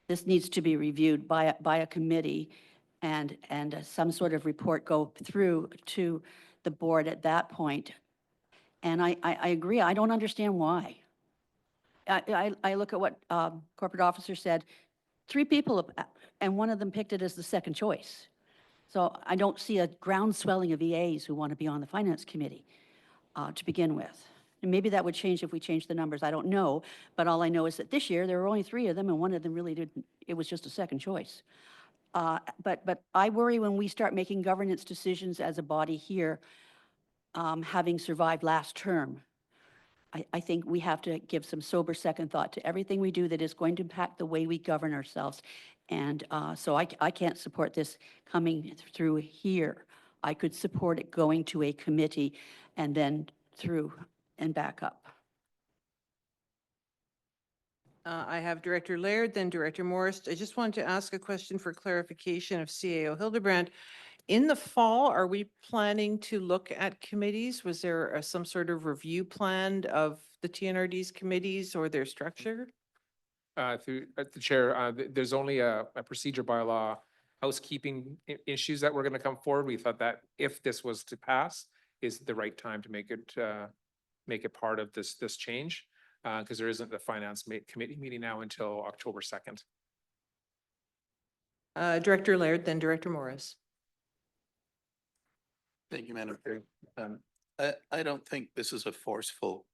This needs to be reviewed by a committee, and some sort of report go through to the board at that point. And I agree. I don't understand why. I look at what corporate officer said. 3 people, and one of them picked it as the second choice. So I don't see a groundswelling of EAs who want to be on the finance committee to begin with. And maybe that would change if we change the numbers. I don't know. But all I know is that this year there were only 3 of them, and one of them really didn't. It was just a second choice. But I worry when we start making governance decisions as a body here, having survived last term. I think we have to give some sober second thought to everything we do that is going to impact the way we govern ourselves. And so I can't support this coming through here. I could support it going to a committee and then through and back up. I have Director Laird, then Director Morris. I just wanted to ask a question for clarification of CAO Hildebrand. In the fall, are we planning to look at committees? Was there some sort of review planned of the TNRD's committees or their structure? Through the chair, there's only a procedure bylaw housekeeping issues that were going to come forward. We thought that if this was to pass, is the right time to make it part of this change, because there isn't the finance committee meeting now until October 2nd. Director Laird, then Director Morris. Thank you, Madam Chair. I don't think this is a forceful.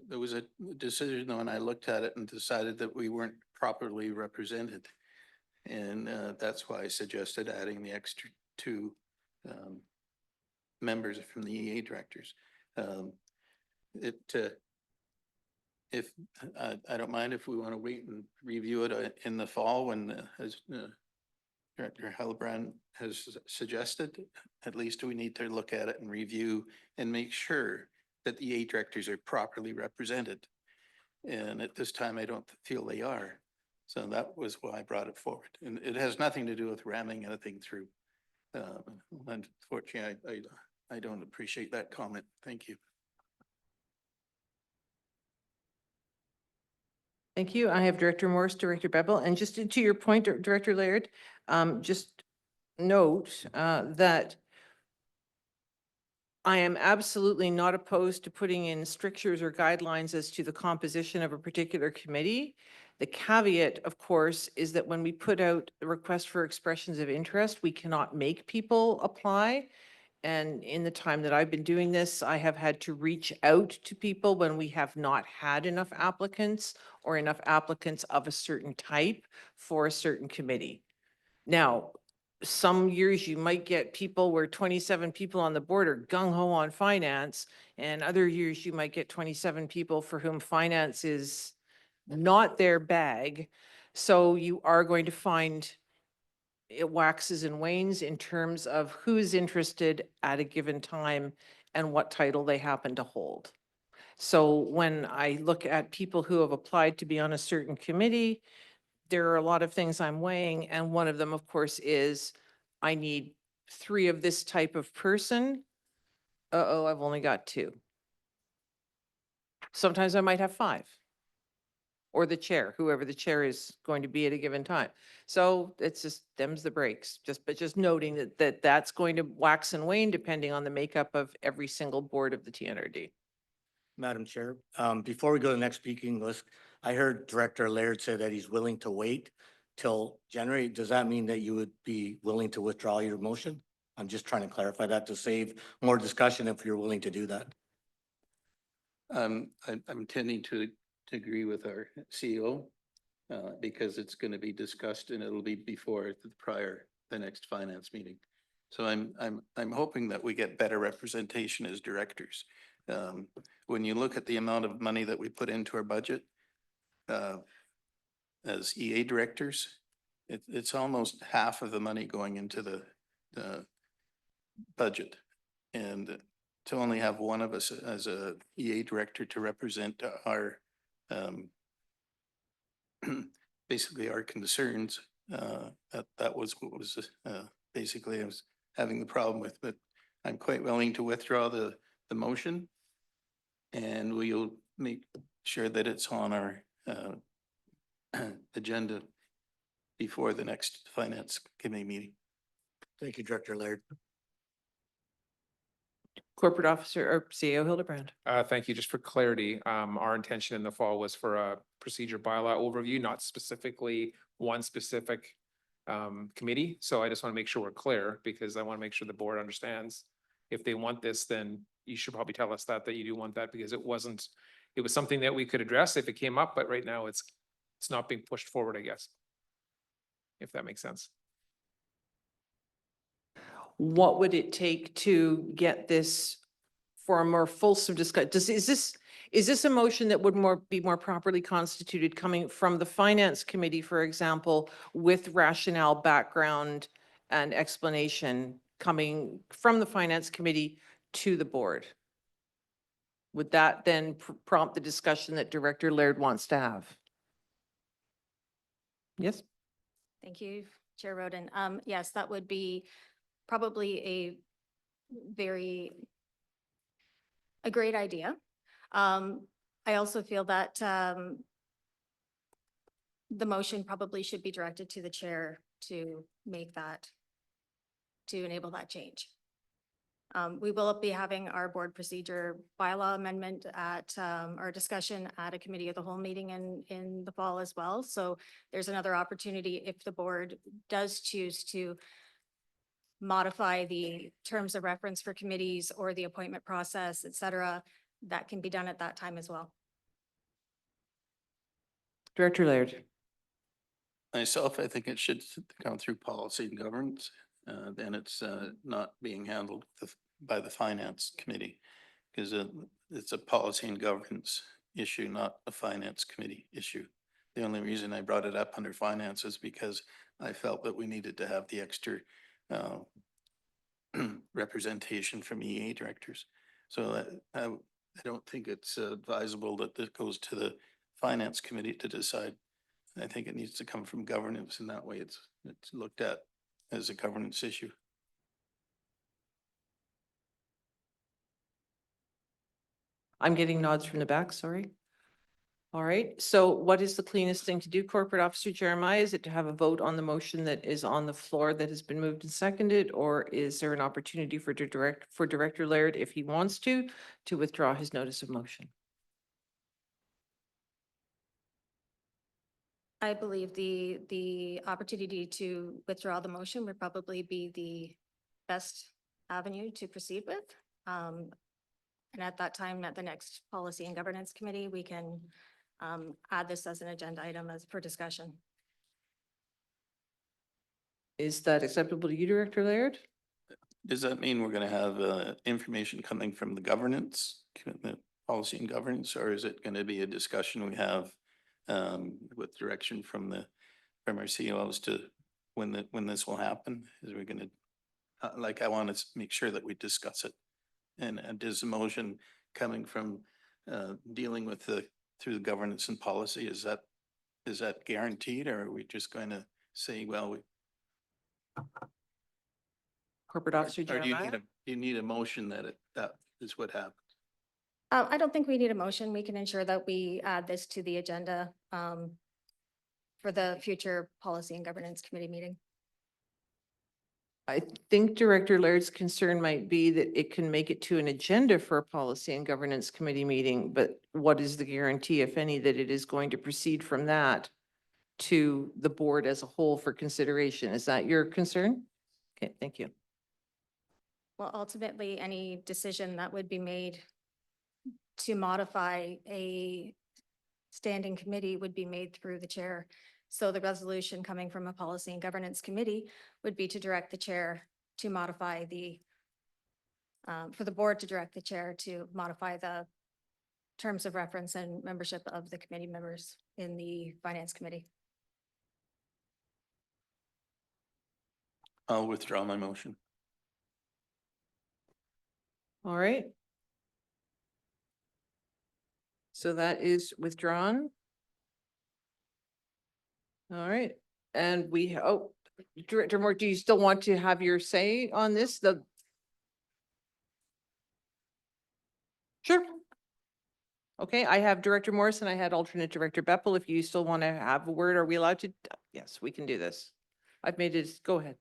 There was a decision when I looked at it and decided that we weren't properly represented. And that's why I suggested adding the extra 2 in if, I don't mind if we want to wait and review it in the fall when, as Director Hillebrand has suggested, at least we need to look at it and review and make sure that the 8 directors are properly represented. And at this time, I don't feel they are. So that was why I brought it forward. And it has nothing to do with ramming anything through. Unfortunately, I don't appreciate that comment. Thank you. Thank you. I have Director Morse, Director Bevel, and just to your point, Director Laird, just note that I am absolutely not opposed to putting in strictures or guidelines as to the composition of a particular committee. The caveat, of course, is that when we put out a request for expressions of interest, we cannot make people apply. And in the time that I've been doing this, I have had to reach out to people when we have not had enough applicants or enough applicants of a certain type for a certain committee. Now, some years you might get people where 27 people on the board are gung-ho on finance, and other years you might get 27 people for whom finance is not their bag. So you are going to find it waxes and wanes in terms of who's interested at a given time and what title they happen to hold. So when I look at people who have applied to be on a certain committee, there are a lot of things I'm weighing, and one of them, of course, is I need 3 of this type of person. Uh-oh, I've only got 2. Sometimes I might have 5. Or the chair, whoever the chair is going to be at a given time. So it's just them's the breaks, but just noting that that's going to wax and wane depending on the makeup of every single board of the TNRD. Madam Chair, before we go to the next speaking list, I heard Director Laird say that he's willing to wait till January. Does that mean that you would be willing to withdraw your motion? I'm just trying to clarify that to save more discussion if you're willing to do that. I'm tending to agree with our CEO because it's going to be discussed and it'll be before the next finance meeting. So I'm hoping that we get better representation as directors. When you look at the amount of money that we put into our budget as EA directors, it's almost half of the money going into the budget. And to only have one of us as a EA director to represent our basically our concerns, that was what was basically I was having the problem with, but I'm quite willing to withdraw the motion, and we'll make sure that it's on our agenda before the next finance committee meeting. Thank you, Director Laird. Corporate Officer or CEO Hildebrand. Thank you. Just for clarity, our intention in the fall was for a procedure bylaw overview, not specifically one specific committee. So I just want to make sure we're clear because I want to make sure the board understands. If they want this, then you should probably tell us that you do want that because it was something that we could address if it came up, but right now it's not being pushed forward, I guess. If that makes sense. What would it take to get this for a more fulsome discussion? Is this a motion that would be more properly constituted coming from the finance committee, for example, with rationale, background, and explanation coming from the finance committee to the board? Would that then prompt the discussion that Director Laird wants to have? Yes? Thank you, Chair Roden. Yes, that would be probably a great idea. I also feel that the motion probably should be directed to the chair to enable that change. We will be having our board procedure bylaw amendment at our discussion at a committee of the whole meeting in the fall as well. So there's another opportunity if the board does choose to modify the terms of reference for committees or the appointment process, et cetera, that can be done at that time as well. Director Laird. Myself, I think it should come through policy and governance, and it's not being handled by the finance committee because it's a policy and governance issue, not a finance committee issue. The only reason I brought it up under finance is because I felt that we needed to have the extra representation from EA directors. So I don't think it's advisable that this goes to the finance committee to decide. I think it needs to come from governance, and that way it's looked at as a governance issue. I'm getting nods from the back, sorry. All right, so what is the cleanest thing to do, Corporate Officer Jeremiah? Is it to have a vote on the motion that is on the floor that has been moved and seconded? Or is there an opportunity for Director Laird, if he wants to withdraw his notice of motion? I believe the opportunity to withdraw the motion would probably be the best avenue to proceed with. And at that time, at the next Policy and Governance Committee, we can add this as an agenda item as per discussion. Is that acceptable to you, Director Laird? Does that mean we're gonna have information coming from the governance, the policy and governance, or is it gonna be a discussion we have with direction from our CEOs to when this will happen? Is we gonna, I want to make sure that we discuss it. And is the motion coming from dealing with through the governance and policy? Is that guaranteed, or are we just going to say, well, Corporate Officer or do Jeremiah? you need a motion that that is what happens? I don't think we need a motion. We can ensure that we add this to the agenda for the future Policy and Governance Committee meeting. I think Director Laird's concern might be that it can make it to an agenda for a Policy and Governance Committee meeting, but what is the guarantee, if any, that it is going to proceed from that to the board as a whole for consideration? Is that your concern? Okay, thank you. Well, ultimately, any decision that would be made to modify a standing committee would be made through the chair. So the resolution coming from a Policy and Governance Committee would be to direct the chair to modify for the board to direct the chair to modify the terms of reference and membership of the committee members in the Finance Committee. I'll withdraw my motion. All right. So that is withdrawn. All right, and Director Moore, do you still want to have your say on this? Sure. Okay, I have Director Morris and I had alternate Director Beppel. If you still want to have a word, are we allowed to? Yes, we can do this. I've made it, go ahead.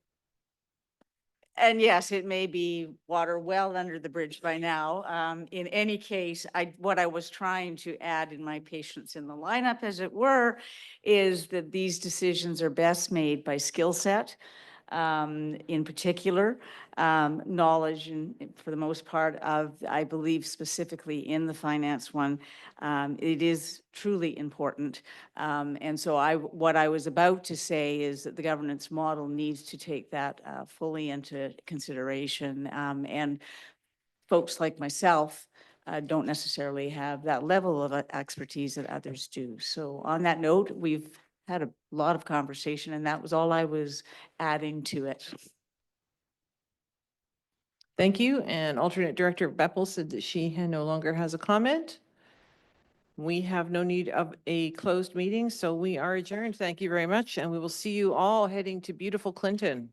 And yes, it may be water well under the bridge by now. In any case, what I was trying to add in my patience in the lineup, as it were, is that these decisions are best made by skill set. In particular, knowledge and for the most part of, I believe specifically in the finance one, it is truly important. And so what I was about to say is that the governance model needs to take that fully into consideration. And folks like myself don't necessarily have that level of expertise that others do. So on that note, we've had a lot of conversation, and that was all I was adding to it. Thank you. And alternate Director Beppel said that she no longer has a comment. We have no need of a closed meeting, so we are adjourned. Thank you very much. And we will see you all heading to beautiful Clinton.